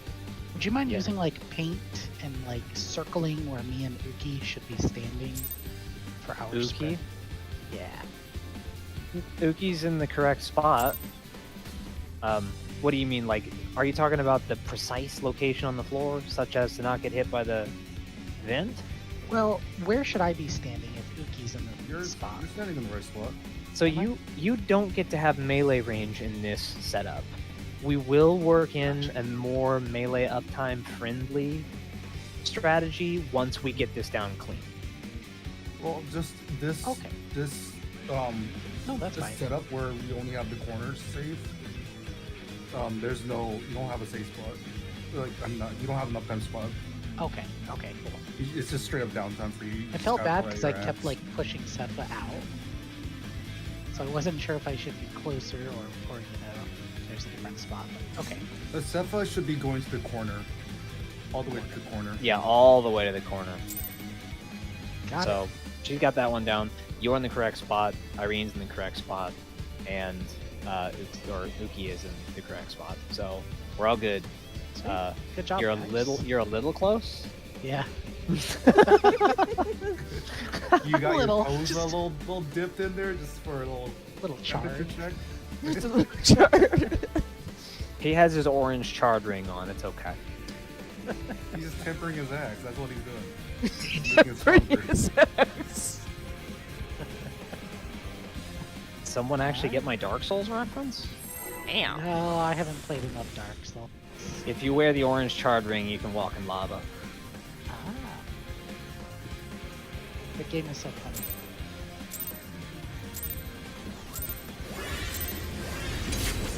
Would you mind Yeah. using like paint and like circling where me and Uki should be standing for our Uki? spread? Yeah. Uki's in the correct spot. What do you mean? Like, are you talking about the precise location on the floor, such as to not get hit by the vent? Well, where should I be standing if Uki's in the You're spot? standing in the right spot. So Am I? you don't get to have melee range in this setup. We will work in a more melee uptime friendly strategy once we get this down clean. Well, just this. Okay. This No, that's this fine. setup where we only have the corners safe. There's no. You don't have a safe spot. Like you don't have an uptime spot. Okay, cool. It's just straight up downtime for you. You I just felt gotta bad play because I your kept ass. like pushing Sepha out. So I wasn't sure if I should be closer or there's a different spot. But okay. The Sepha should be going to the corner, all the way to the corner. Yeah, all the way to the corner. Got So she's got that one down. You're in the correct spot. Irene's in the correct spot, and Uki is in the correct spot. So we're all good. it. Good job. You're guys. a little close. Yeah. You got Little, your toes just- a little dipped in there just for a little Little temperature charge. check. Just a little chart. He has his orange charred ring on. It's okay. He's just tempering his axe. That's what he's doing. Making it stronger. Someone actually get my Dark Souls reference? Damn. No, I haven't played enough Dark Souls. If you wear the orange charred ring, you can walk in lava. Ah. The game is so funny.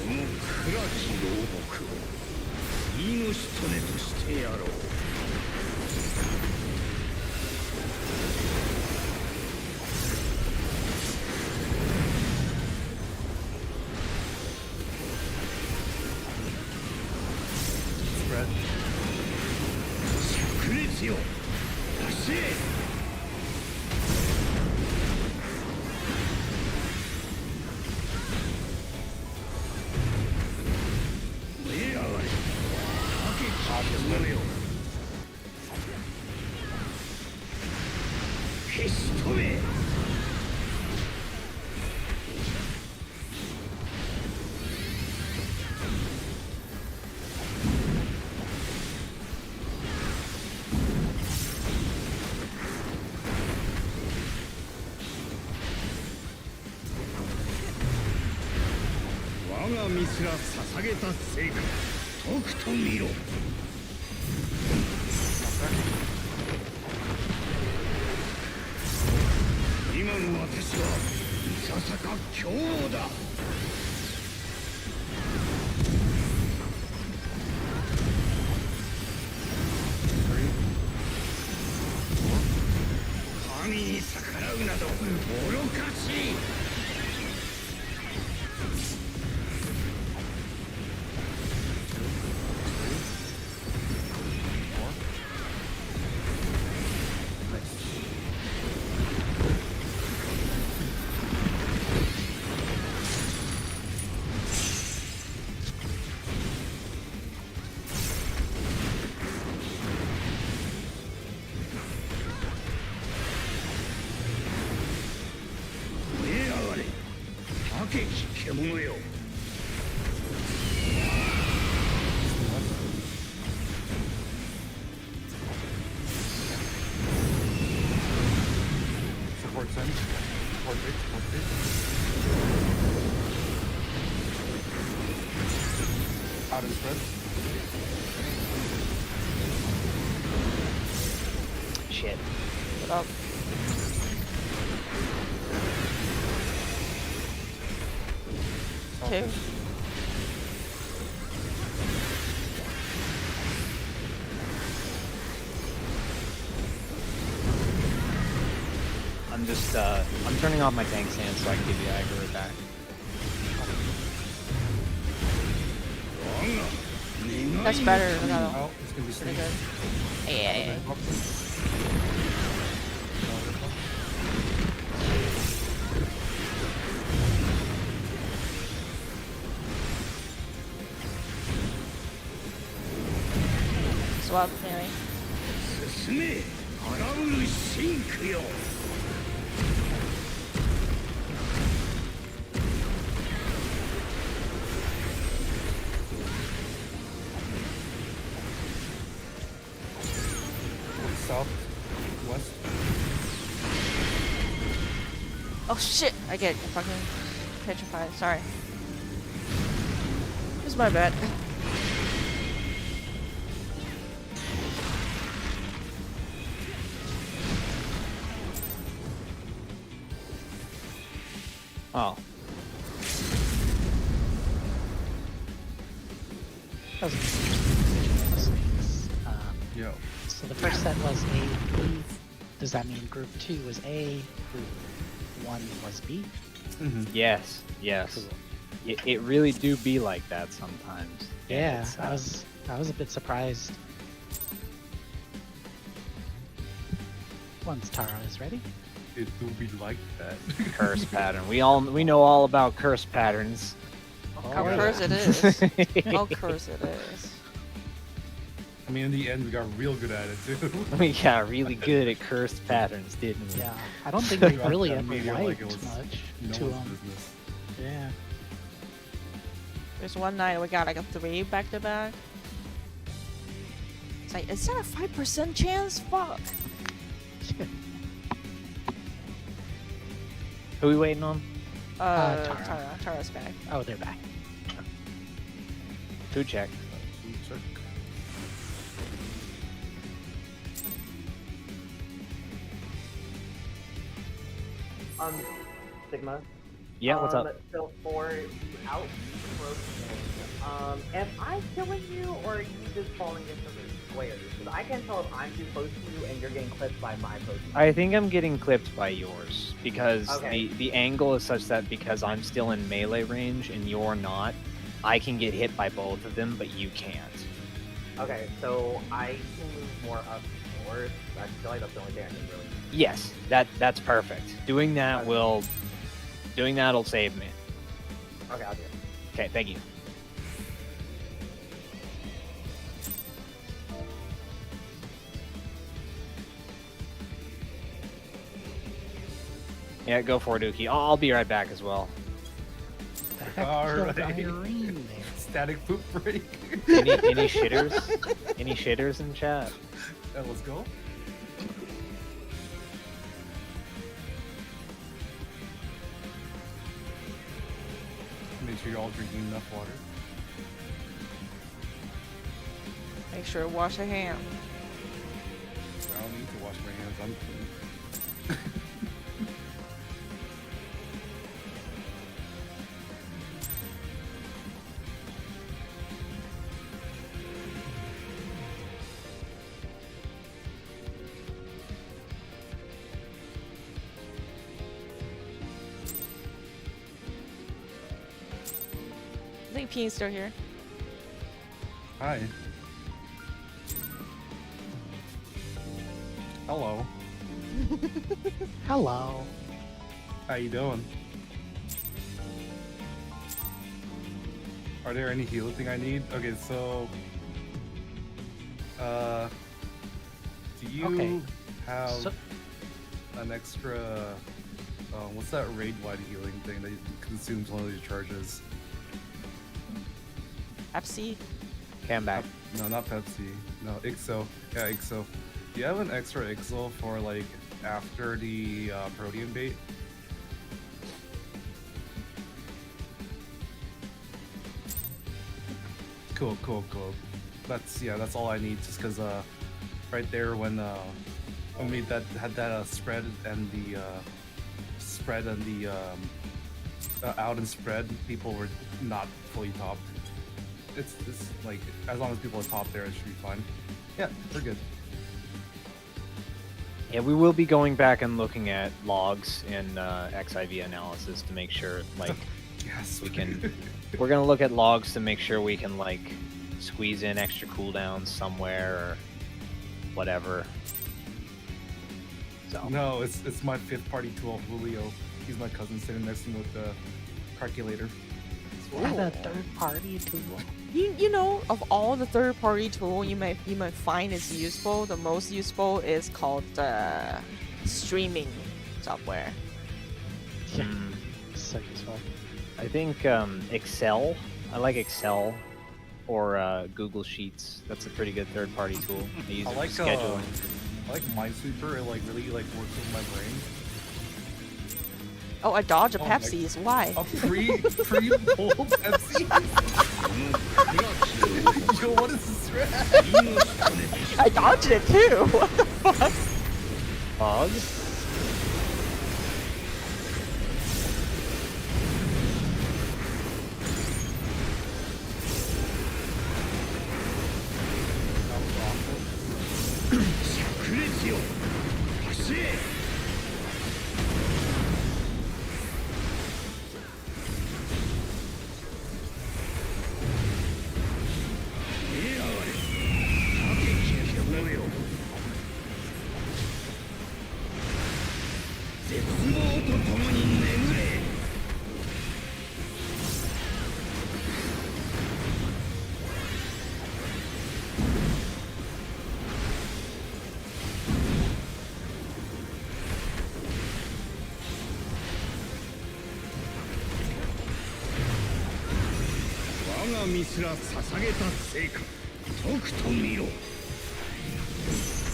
この暗き牢獄を命とねとしてやろう。Spread. 灼熱よ出せ。燃え上がれ。かけきよ。消し止め。我が身すら捧げた成果とくと見ろ。今の私はいささか強王だ。3, 4, けし獣よ Support send. Support big. Support big. Out and spread. Shit. Put up. Okay. I'm just I'm turning off my tank stance so I can give you aggro back. That's better. Oh, No. it's gonna be Pretty safe. good. Yeah. Swap, maybe. 進め荒ぶるシンクよ South, west. Oh shit! I get fucking petrified. Sorry. This is my bad. Oh. That was an interesting decision. Yo. So the first set was A, B. Does that mean group 2 was A, group 1 was B? Yes. Yes. It really do be like that sometimes. Yeah, It's, I was a bit surprised. Once Tara is ready. It do be like that. curse pattern. We know all about curse patterns. How yeah. curse it is. How curse it is. I mean, in the end, we got real good at it too. We got really good at cursed patterns, didn't we? Yeah, I don't think we got really that ever media liked like it was much No to one's business. Yeah. There's one night we got like a 3 back to back. It's like, is that a 5% chance? Fuck. Who we waiting on? Tara. Tara's back. Oh, they're back. Who check? Check. Sigma. Yeah, what's up? So for the out am I killing you or are you just falling into the squares? Because I can't tell if I'm too close to you and you're getting clipped by my potion. I think I'm getting clipped by yours because Okay. the angle is such that because I'm still in melee range and you're not, I can get hit by both of them, but you can't. Okay, so I can move more up north. I feel like that's the only thing I can really do. Yes, that's perfect. Doing that'll save me. Okay, I'll do it. Okay, thank you. Yeah, go for it, Dookie. I'll be right back as well. The heck killed Alright. Irene there. Static poop break. Any shitters? Any shitters in chat? Let's go. Make sure you're all drinking enough water. Make sure to wash your hand. I don't need to wash my hands. I'm clean. I think Peen's still here. Hi. Hello. Hello. How you doing? Are there any healing thing I need? Okay, so do you Okay, have so- an extra what's that raid-wide healing thing that consumes one of your charges? Pepsi. Cam back. No, not Pepsi. No, Ixo. Yeah, Ixo. Do you have an extra Ixo for like after the Protean bait? Cool. That's all I need. Just because right there when we had that spread and the out and spread, people were not fully topped. It's like as long as people are top there, it should be fine. Yeah, we're good. Yeah, we will be going back and looking at logs in XIV analysis to make sure, like, Yes, we can. We're gonna look at logs to make sure we can like squeeze in extra cooldowns somewhere or whatever. So No, it's my fifth party tool, Julio. He's my cousin sitting next to me with the calculator. Is that a third party tool? You know, of all the third-party tool you might find is useful, the most useful is called streaming software. Yeah. mm, So useful. I think Excel. I like Excel or Google Sheets. That's a pretty good third-party tool. I use I it like for scheduling. I like Minesweeper. It like really like works with my brain. Oh, I dodge a Oh my- Pepsi's. Why? A pre-pulled Pepsi. Yo, what is this rat? I dodged it too. What the fuck? Logs.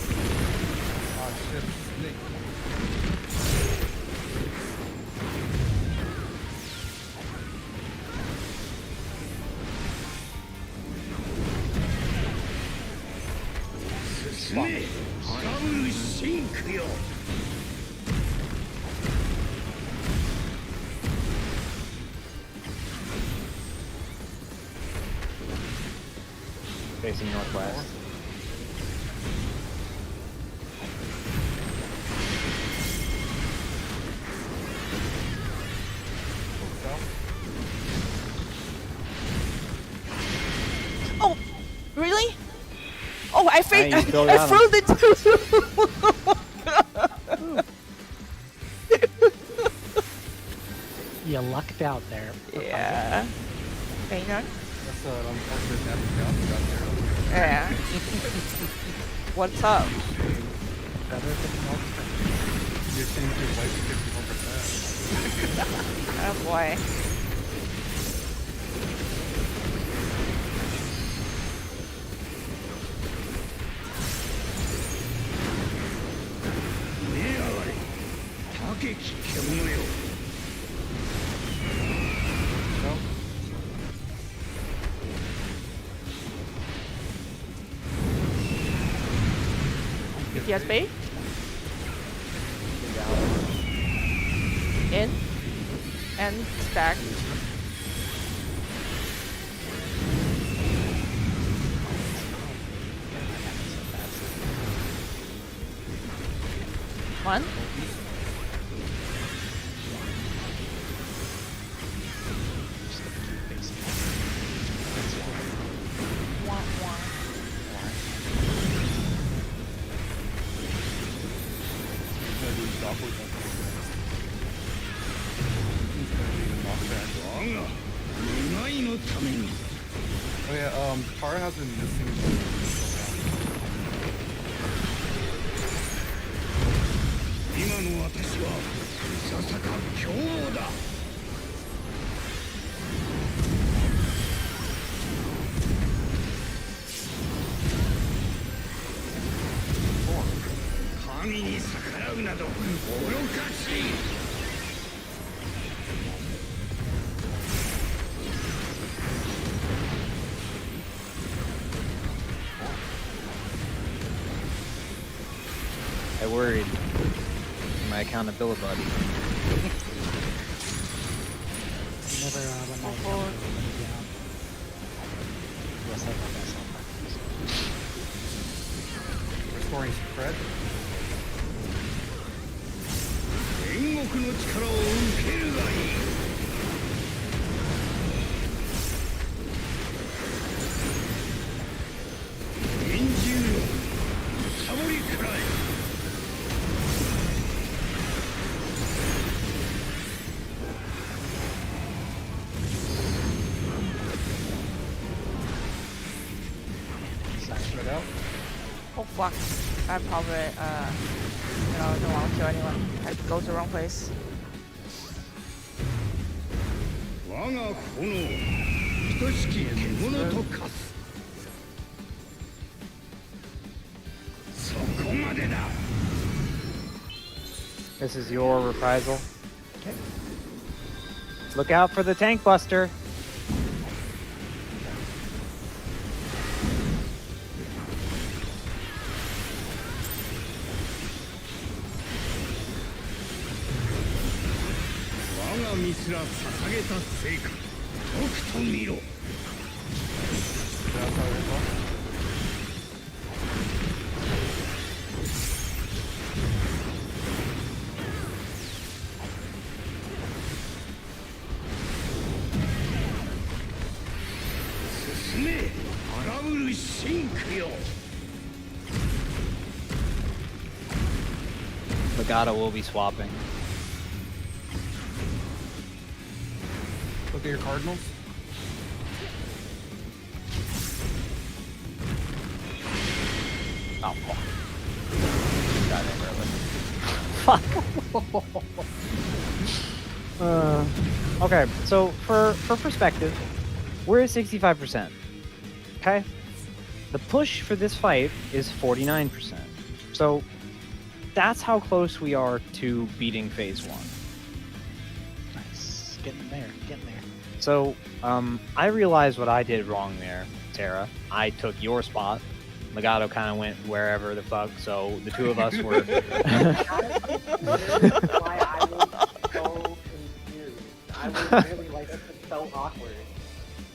Ah, shit, snake. Facing northwest. Oh, really? Oh, I you still I got 'em. froze it too. You lucked out there. Yeah. Hang on. That's an unfortunate damage out there. Yeah. What's up? Better than most things. You're saying your wife 51%. Oh boy. DPS bait? In. And stack. One. He's gonna do his doppler jump. He's gonna do the knockback. Oh yeah, Tara has been missing. の私はいささか凶暴だ。神に逆らうなど愚かしい。I worried. My accountability buddy. Never let my account go down. Yes, I love myself. Restoring spread. 天国の力を受けるがいい。臨終よ、サボりくらえ。Spread out. Oh fuck. I probably don't want to kill anyone. I go to the wrong place. 我が炎、等しき獣と化す。そこまでだ。This is your reprisal. Look out for the tank buster.我が身すら捧げた成果、とくと見ろ。 進め、荒ぶる真空よ。 Legato will be swapping. Look at your cardinals. Oh, fuck. Got it early. Fuck. Okay, so for perspective, we're at 65%. Okay? The push for this fight is 49%. So that's how close we are to beating phase 1. Nice. Getting there. Getting there. So, I realized what I did wrong there, Tara. I took your spot. Legato kind of went wherever the fuck, so the two of us were... This is why I was so confused. I was really like, this is so awkward.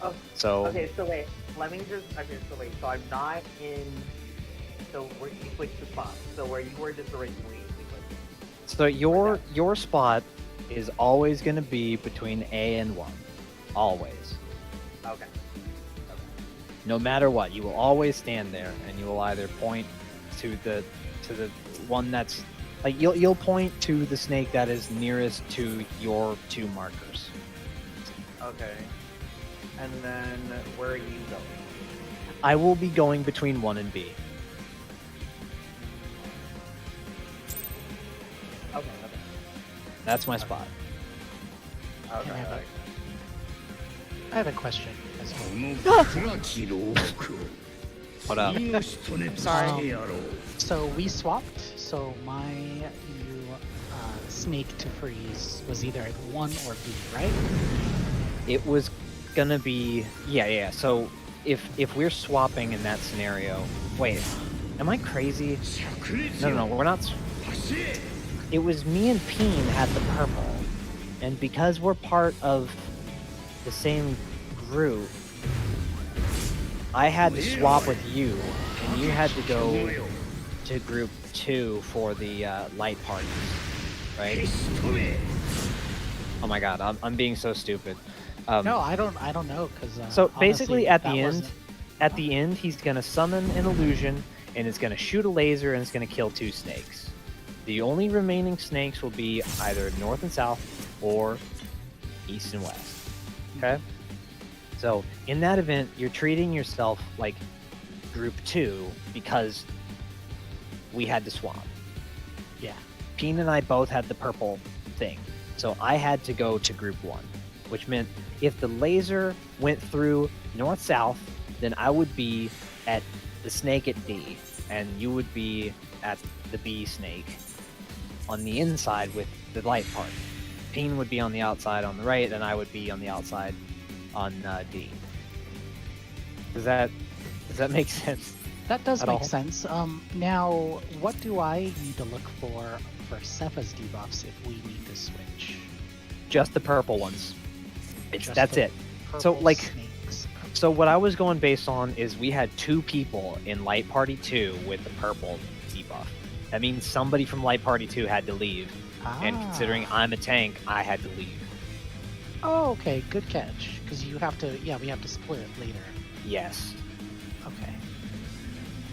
Oh, So, okay, so wait, let me just, okay, so wait, so I'm not in, so we switched the spots. So where you were just originally, we switched. so your spot is always going to be between A and 1. Always. Okay. No matter what, you will always stand there, and you will either point to the one that's like you'll point to the snake that is nearest to your 2 markers. Okay. And then where are you going? I will be going between 1 and B. Okay, That's my spot. okay. Can I have Okay. I have a question as well. この暗き牢獄を What up? 次のしとねと Sorry. してやろう。 So we swapped. So my new snake to freeze was either at 1 or B, right? It was gonna be yeah. So if we're swapping in that scenario, wait, am I crazy? 灼熱 No, よ we're not. 走れ。 It was me and Peen had the purple, and because we're part of the same group, I had to swap with you, and you had to go to group 2 for the light parties, 消 right? し止め。 Oh my god, I'm being so stupid. No, I don't know because. So basically, at the end, he's gonna summon an illusion, and it's gonna shoot a laser, and it's gonna kill 2 snakes. The only remaining snakes will be either north and south, or east and west. Okay. So in that event, you're treating yourself like group 2 because we had to swap. Yeah. Peen and I both had the purple thing. So I had to go to group 1, which meant if the laser went through north-south, then I would be at the snake at D, and you would be at the B snake on the inside with the light part. Peen would be on the outside on the right, and I would be on the outside on D. Does that make sense? That does At make all? sense. Now, what do I need to look for Sepha's debuffs if we need to switch? Just the purple ones. Just That's the it. So, purple like, snakes. So what I was going based on is we had 2 people in Light Party 2 with the purple debuff. That means somebody from Light Party 2 had to leave. And considering I'm a tank, I had to leave. Oh, okay, good catch. Because you have to, we have to split it later. Yes. Okay.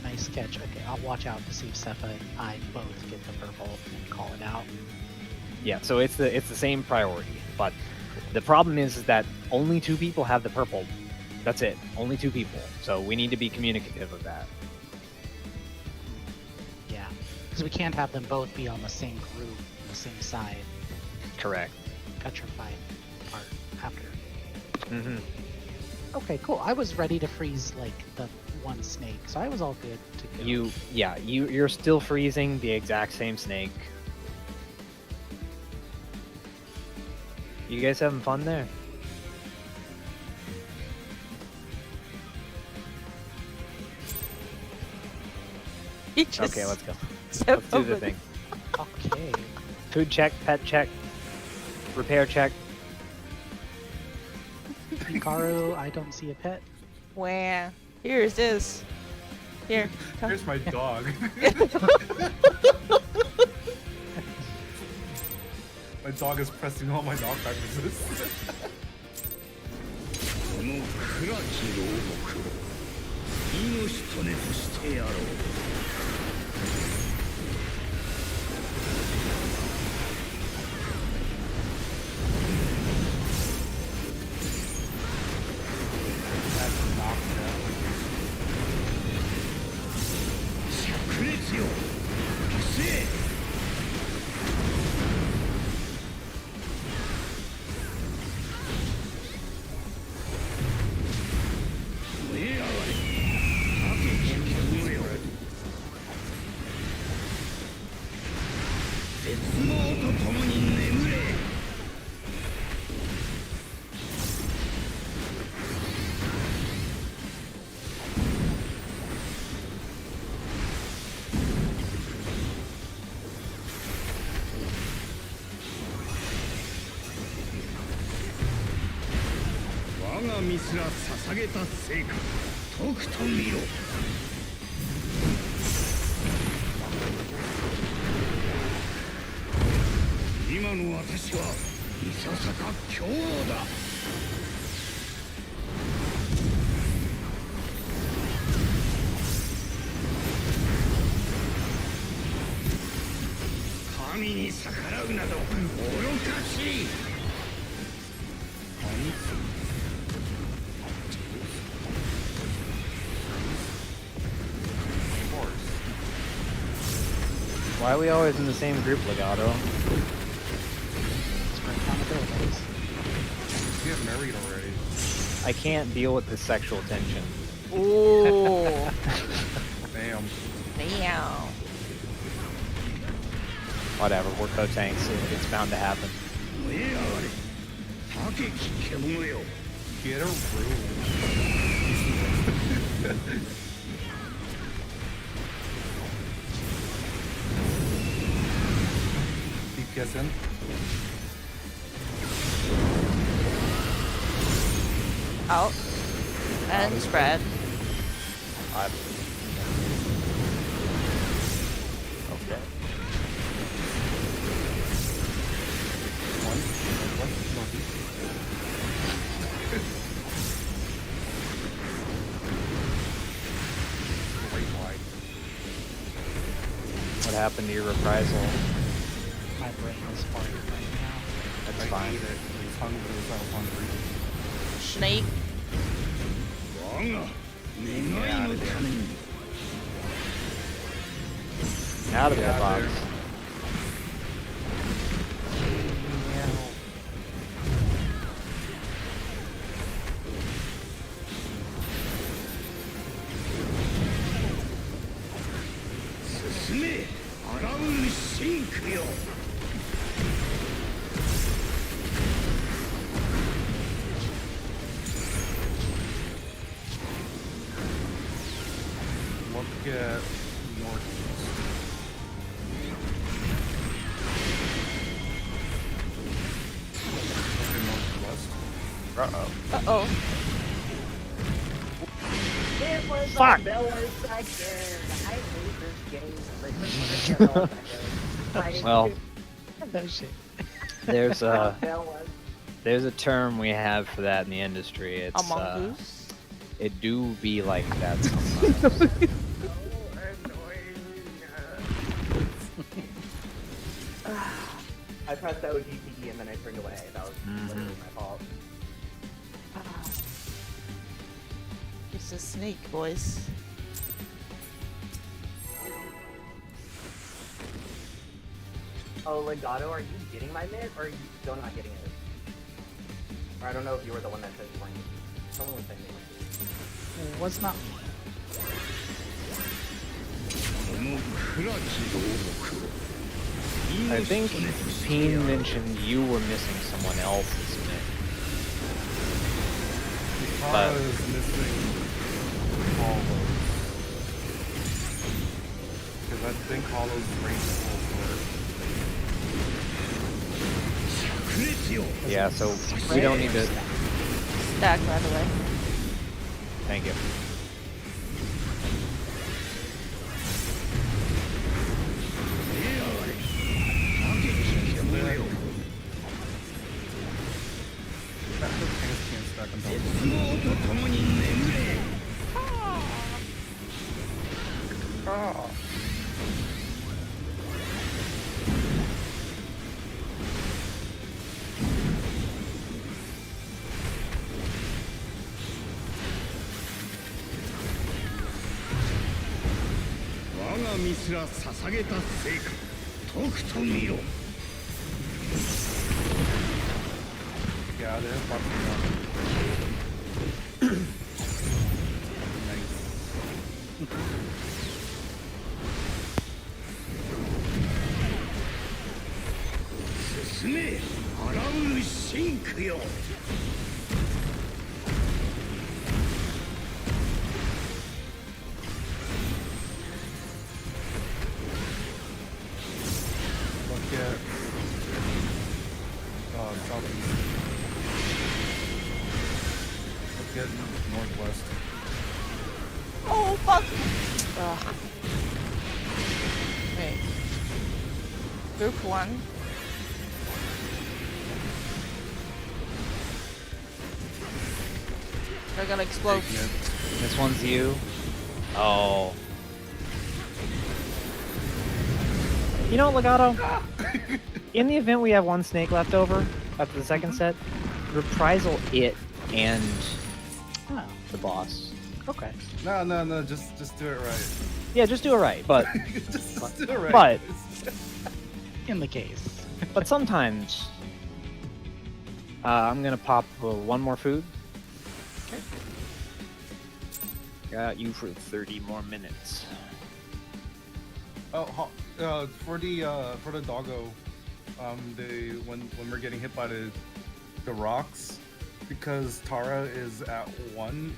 Nice catch. Okay, I'll watch out to see if Sepha and I both get the purple and call it out. Yeah, so it's the same priority. But the problem is that only 2 people have the purple. That's it. Only 2 people. So we need to be communicative of that. Yeah, because we can't have them both be on the same group, on the same side. Correct. Petrified part after. Mm-hmm. Okay, cool. I was ready to freeze like the one snake, so I was all good to go. You're still freezing the exact same snake. You guys having fun there? He just Okay, let's go. stepped Let's do over the thing. Okay. Food check, pet check, repair check. Hikaru, I don't see a pet. Where? Here's this. Here, come. Here's my dog. My dog is pressing all my dog practices. この暗き牢獄を命とねとしてやろう。灼熱よ、消せ。絶望と共に眠れ。我が身すら捧げた成果、とくと見ろ。今の私はいささか強王だ。神に逆らうなど愚かしい。Why are we always in the same group, Legato? Get married already. I can't deal with this sexual tension. Ooh. Damn. Damn. Whatever, we're co-tanks. It's bound to happen. Get a room. DPS in. Out. And spread. Okay. What happened to your reprisal? My brain is farting right now. That's I fine. ate it. It's hungry. I was hungry. Snake. Out of the Yeah, box. 進め荒ぶるシンクよ Look at northeast. Okay, northwest. Uh-oh. It was Fuck. a millisecond. I hate this game. Like, it's a millisecond. Well, No shit. there's a Millis- there's a term we have for that in the industry. It's Among Us. it do be like that sometimes. I pressed the OGPD and then I turned away. That was literally my fault. It's a snake, boys. Oh, Legato, are you getting my mid or are you still not getting it? Or I don't know if you were the one that said you weren't. Someone was saying they weren't. It was not me. この暗き牢獄を I think Peen mentioned you were missing someone else's mix. Tara is missing Hollow. Because I think Hollow's range is full for 炸裂よ Yeah, so we don't need to. Stack, by the way. Thank you. Can't stack on top. 絶望と共に眠れ Ah. Yeah, they're fucking Nice. 進め荒ぶるシンクよ Look at southeast. Look at northwest. Oh, fuck! Ugh. Wait. Group 1. They're gonna explode. Taking it. This one's you. Oh. You know, Legato, in the event we have one snake left over after the second set, reprisal it and Oh, the boss. okay. No, just do it right. Yeah, just do it right. But just do it right. but In the case. but sometimes I'm gonna pop one more food. Okay. Got you for 30 more minutes. For the doggo, they when we're getting hit by the rocks, because Tara is at 1,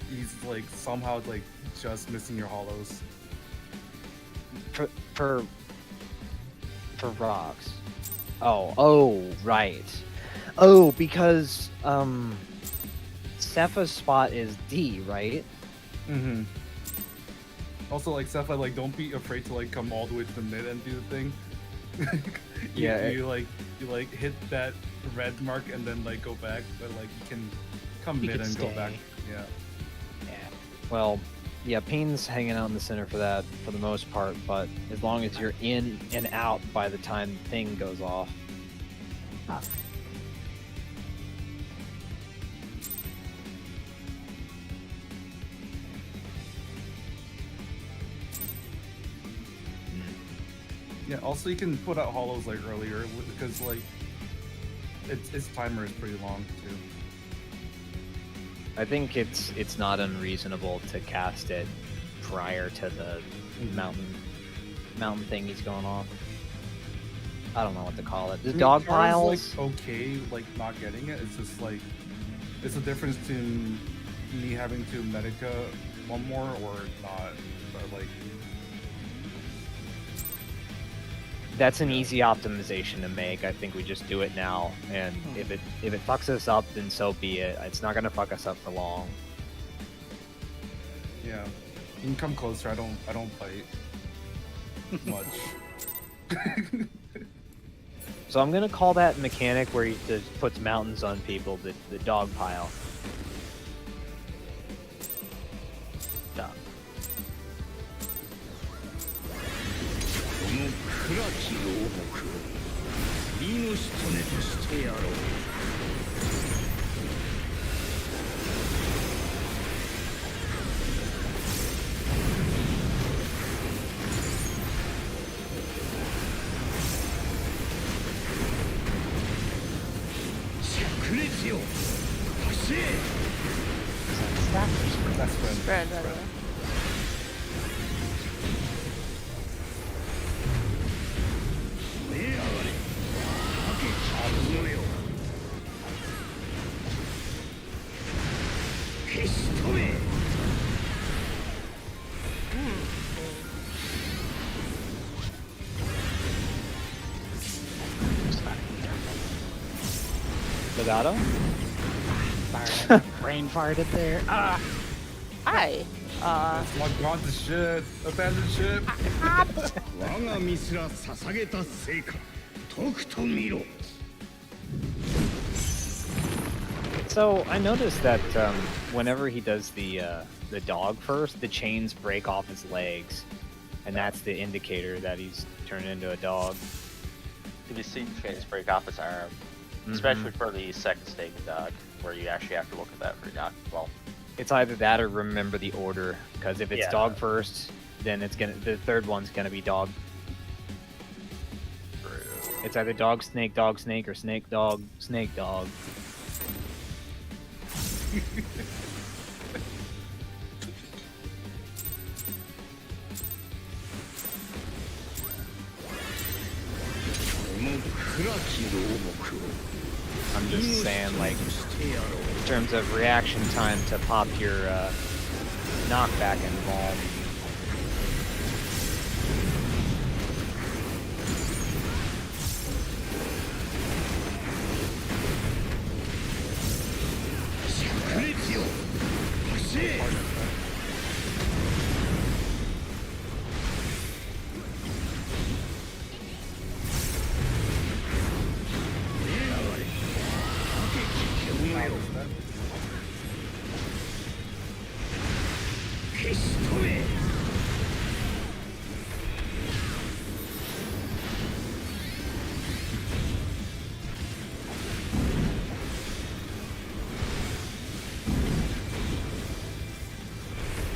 he's like somehow like just missing your hollows. For rocks. Oh, right. Oh, because Sepha's spot is D, right? Mm-hmm. Also, like Cepha, like don't be afraid to like come all the way to the mid and do the thing. Yeah, you hit that red mark and then like go back, but like you can come You mid can and go back. stay. Yeah. Yeah. Well, yeah, Peen's hanging out in the center for that for the most part, but as long as you're in and out by the time the thing goes off. Ah. Yeah. Also, you can put out hollows like earlier because like its timer is pretty long too. I think it's not unreasonable to cast it prior to the mountain thing he's going off. I don't know what to call it. The I mean, dog Char is, piles. like okay, like not getting it. It's just like it's a difference between me having to medica one more or not. But like That's an easy optimization to make. I think we just do it now, and if it fucks us up, then so be it. It's not gonna fuck us up for long. yeah, you can come closer. I don't fight much. So I'm gonna call that mechanic where he just puts mountains on people the dog pile. Stop. この暗き牢獄を身のしとねとしてやろう。炸裂よ発せ That's when. Spread, by the way. 燃え上がれ吐け風のよ消し止め Legato? Sorry, brain farted there. Ah! Hi. Like gone to shit, abandoned ship. 我が身すら捧げた成果とくと見ろ So I noticed that whenever he does the dog first, the chains break off his legs, and that's the indicator that he's turned into a dog. If you see chains break off his arm, especially for the second stage dog, where you actually have to look at that for not well. It's either that or remember the order, because if it's Yeah. dog first, then the third one's gonna be dog. It's either dog, snake, or snake, dog, snake, dog. I'm just saying, like, in terms of reaction time to pop your knockback and maul.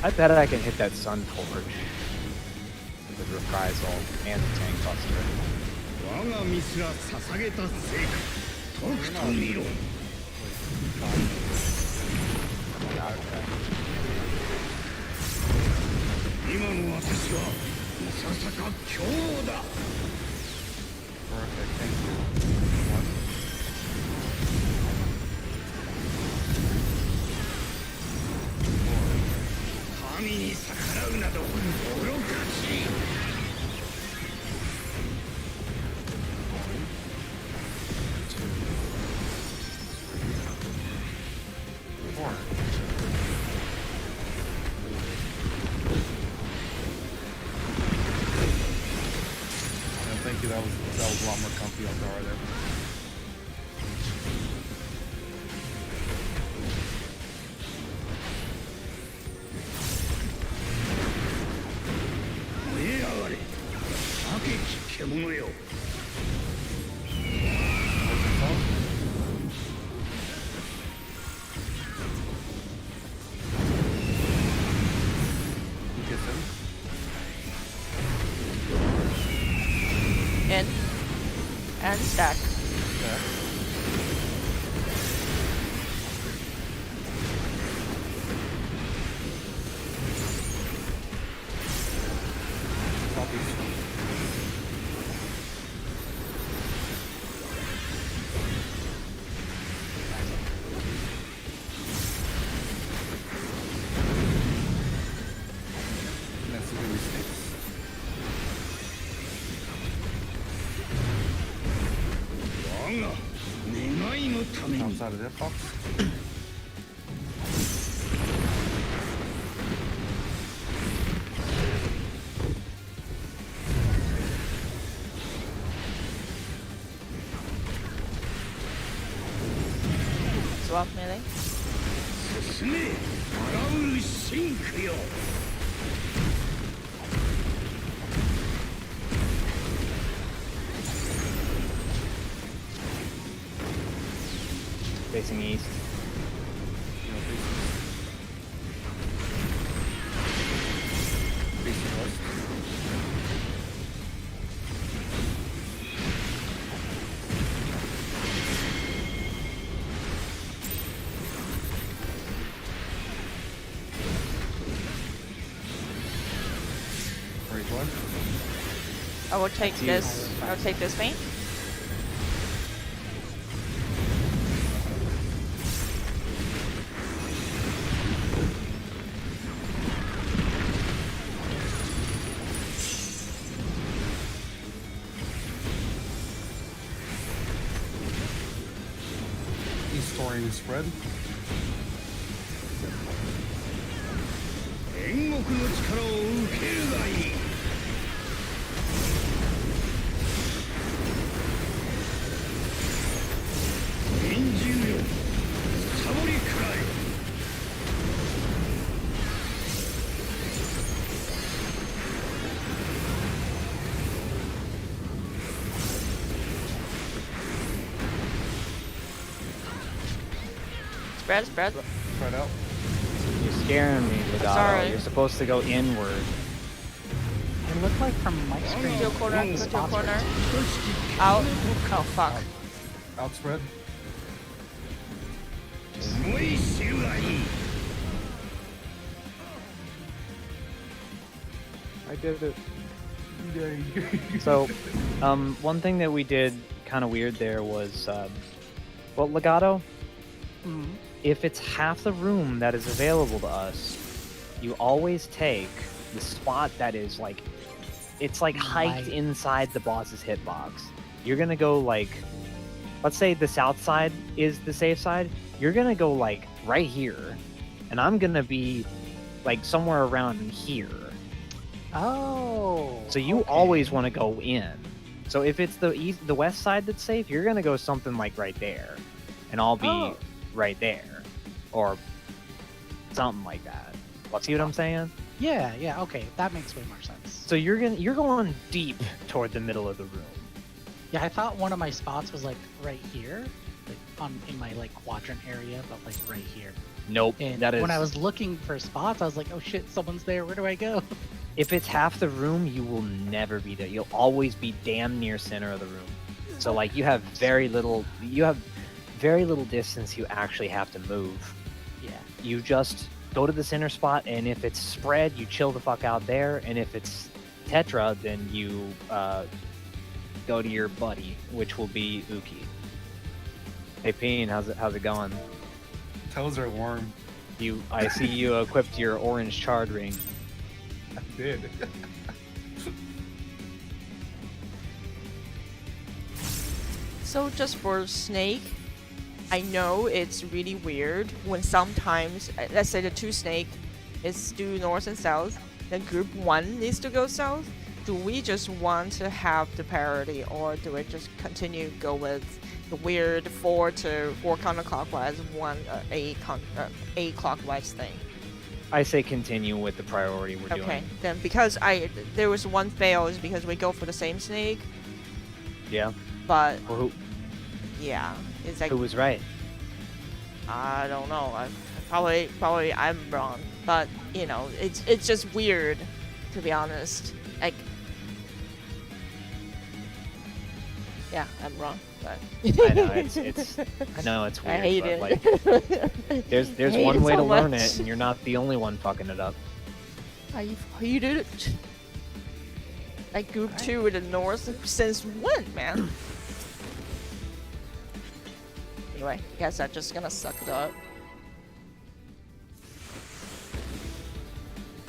I bet I can hit that Sun Forge with the reprisal and the Tank Buster. 我が身すら捧げた成果とくと見ろ 今の私はいささか強だ Perfect, thank you. One. 神に逆らうなど愚かしい Four. And thank you. That was a lot more comfy on the there. You kiss him. In. And stack. Yeah. comes out of that box. Swap melee. 進め荒うシンクよ Facing east. Facing west. Right one. I will take you. this. I'll take this paint. He's storing spread. 煉獄の力を受けるがいい 円獣よサボりくらえ Spread, spread. Spread out. You're scaring me, Legato. sorry. You're supposed to go inward. It looked like from my screen. Go to a corner. the Go to a spots were corner. too- Out. Oh fuck. Outspread. 思い知るがいい I did it. So, one thing that we did kind of weird there was, well, Legato, Mhm. if it's half the room that is available to us, you always take the spot that is like, it's like hiked Right. inside the boss's hitbox. You're gonna go like, let's say the south side is the safe side. You're gonna go like right here, and I'm gonna be like somewhere around here. Oh. So you okay. always want to go in. So if it's the east, the west side that's safe, you're gonna go something like right there, and I'll be Oh. right there, or something like that. See what I'm saying? Yeah, yeah, okay. That makes way more sense. So you're going deep toward the middle of the room. Yeah, I thought one of my spots was like right here, like in my like quadrant area, but like right here. Nope. And That is. when I was looking for spots, I was like, oh shit, someone's there. Where do I go? If it's half the room, you will never be there. You'll always be damn near center of the room. So like you have very little. You have very little distance you actually have to move. Yeah. You just go to the center spot, and if it's spread, you chill the fuck out there, and if it's Tetra, then you go to your buddy, which will be Uki. Hey Peen, how's it going? Toes are warm. I see you equipped your orange charred ring. I did. So just for Snake, I know it's really weird when sometimes, let's say the two Snake is due north and south, then group 1 needs to go south. Do we just want to have the parity, or do we just continue to go with the weird 4 counterclockwise, 1 a clockwise thing? I say continue with the priority we're Okay, doing. then because there was one fail is because we go for the same Snake, Yeah. but Well, yeah, it's like who was right? I don't know. Probably I'm wrong, but you know, it's just weird, to be honest. Like, yeah, I'm wrong, but I know I know it's weird. I hate but, it. Like, there's hate one it way so to learn much. it, and you're not the only one fucking it up. I hate it. Like group 2 in the north since when, man? Anyway, I guess I'm just gonna suck it up.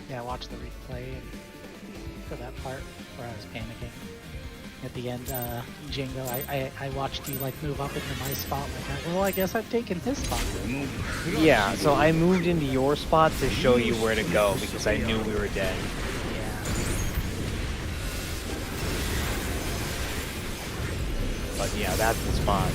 Yeah, I watched the replay for that part where I was panicking. at the end, Django, I watched you like move up into my spot. Like, well, I guess I've taken his spot. Yeah, so I moved into your spot to show you where to go because I knew we were dead. Yeah. But yeah, that's the spot.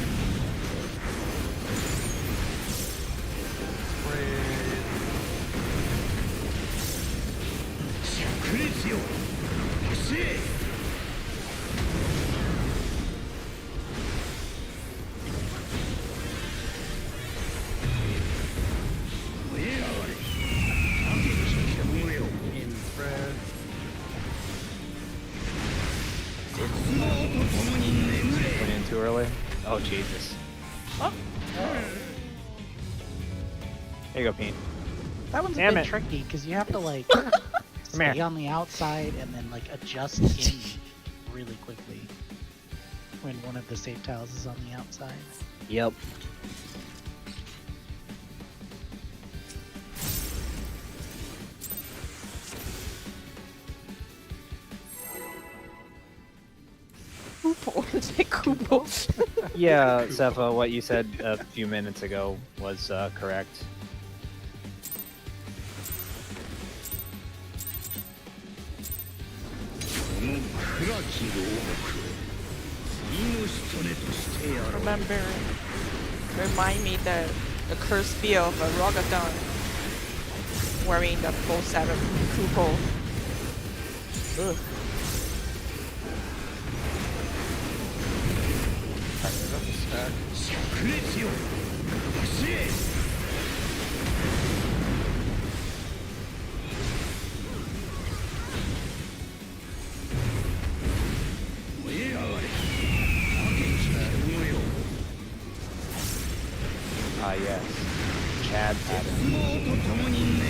Went in too early. Oh Jesus. Oh. There you go, Pete. That one's a Damn bit it. tricky because you have to like here. stay on the outside and then like adjust in really quickly when one of the safe tiles is on the outside. Yep. Kupo. Yeah, Sepha, what you said a few minutes ago was correct. Remember, remind me the cursed feel of a Rogadon wearing the full set of Kupo. Ugh. Ah, yes. Chad pattern.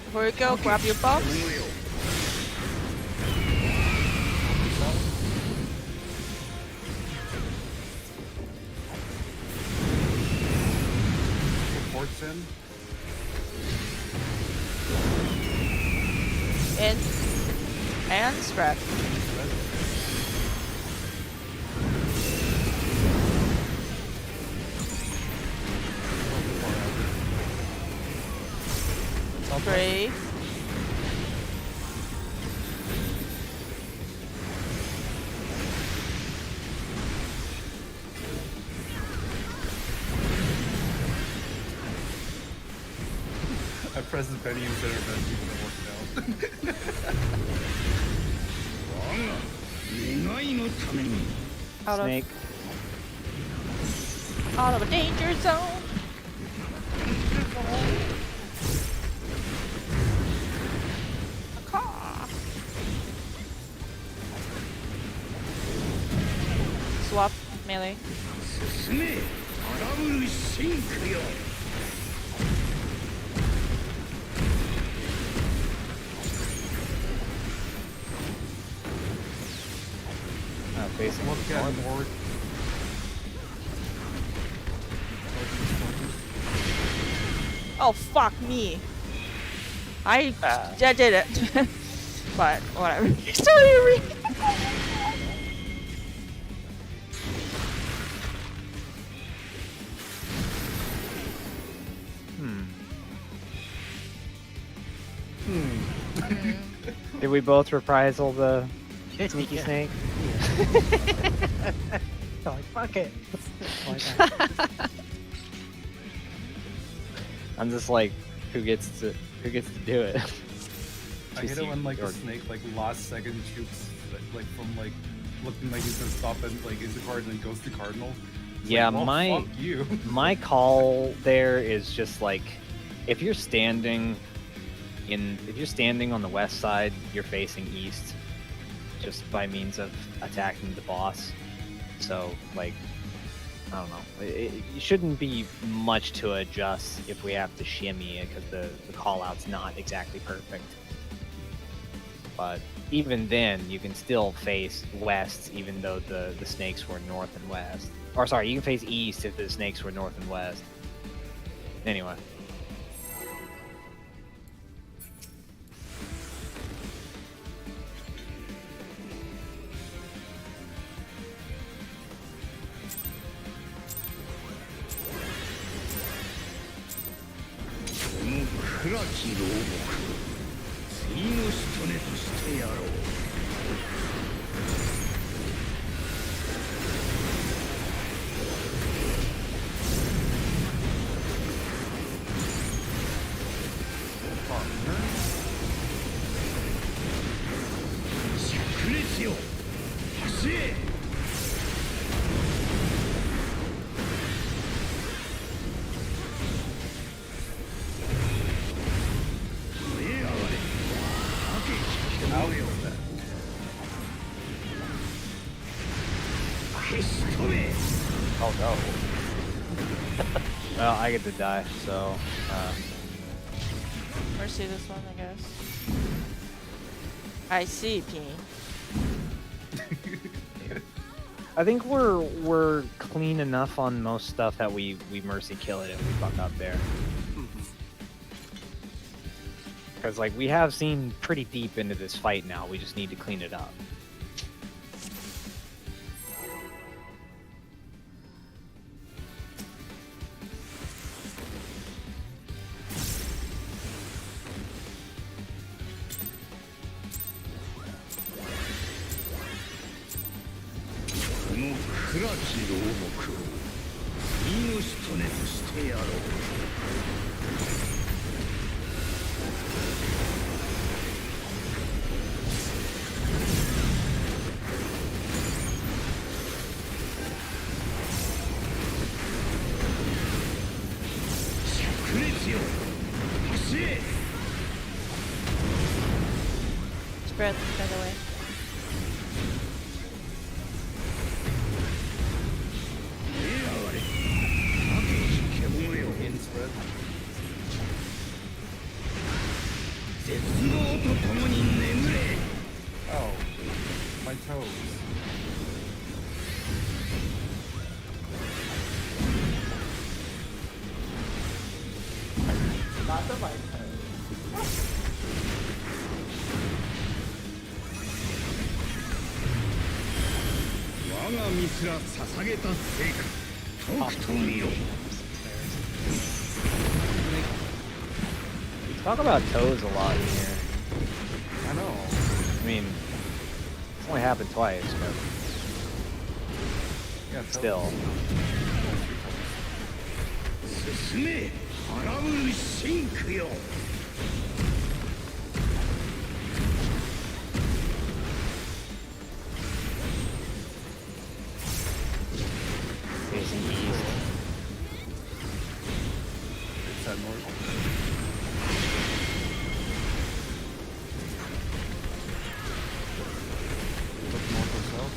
Before you go, grab your box. Reports in. In. And spread. Three. I pressed the penny instead of that even worked Out of, Snake. out of a danger zone. A car. Swap melee. Facing Look at north. more. Oh fuck me. I did it. But whatever. Sorry. Did we both reprisal the sneaky Yeah. snake? Like, fuck it. Why not? I'm just like, who gets to do it? I hate it when like the snake like last second shoots like from like looking like he's gonna stop and like into card and then goes to cardinal. It's Yeah, like, well, my fuck you. my call there is just like, if you're standing on the west side, you're facing east, just by means of attacking the boss. So like, I don't know. It shouldn't be much to adjust if we have to shimmy it, because the call out's not exactly perfect. But even then, you can still face west, even though the snakes were north and west. Or sorry, you can face east if the snakes were north and west. Anyway.暗き牢獄次の仕留めとしてやろう。灼熱よ走れ。Oh no. Well, I get to die, so Mercy this one, I guess. I see, P. I think we're clean enough on most stuff that we mercy kill it if we fuck up there. Because like, we have seen pretty deep into this fight now. We just need to clean it up.暗き牢獄を次の仕留めとしてやろう。灼熱よ走れ。 Spread, by the way. In spread. 絶望と共に眠れ。 Oh, my toes. Not the right toe. 我が身すら捧げた成果。とくと見よ。 We talk about toes a lot here. I know. I mean, it's only happened twice, but Yeah, toes. still. 進め荒ぶる真空よ。 Facing east. It's at north. Look north or south.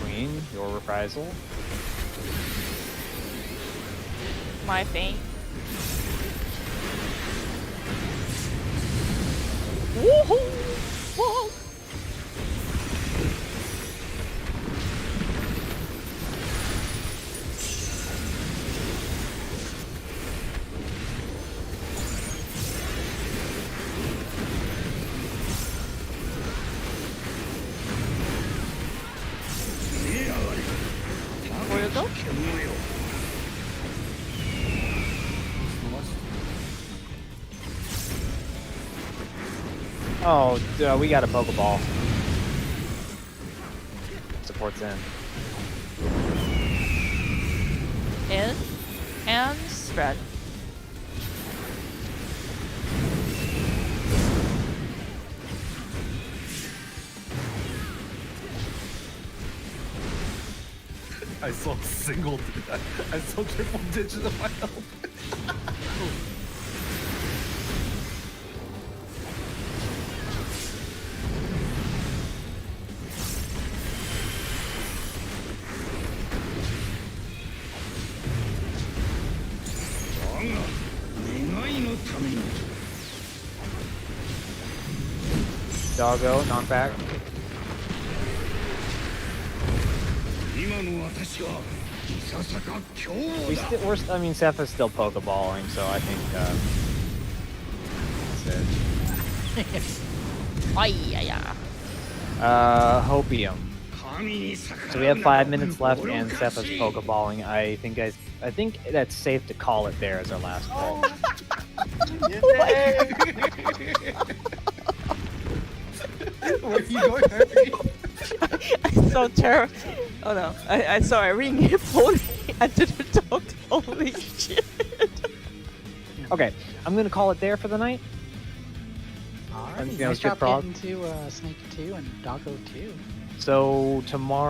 Queen, your reprisal. My thing. Woohoo! Whoa! Doggo? Oh, we got a Pokeball. Support's in. In and spread. I saw single. I saw triple digit of my health. Doggo, knockback. I mean, Seth is still Pokeballing, so I think that's it. Ay, yeah, yeah. Hopium. So we have 5 minutes left, and Seth is Pokeballing. I think that's safe to call it there as our last call. Where are you going, Harry? I'm so terrible. Oh no. I saw a ring pony. I didn't talk. Holy shit. Okay, I'm gonna call it there for the night. Alright, Yeah, nice good job frog. getting to Snake 2 and Doggo 2. So tomorrow.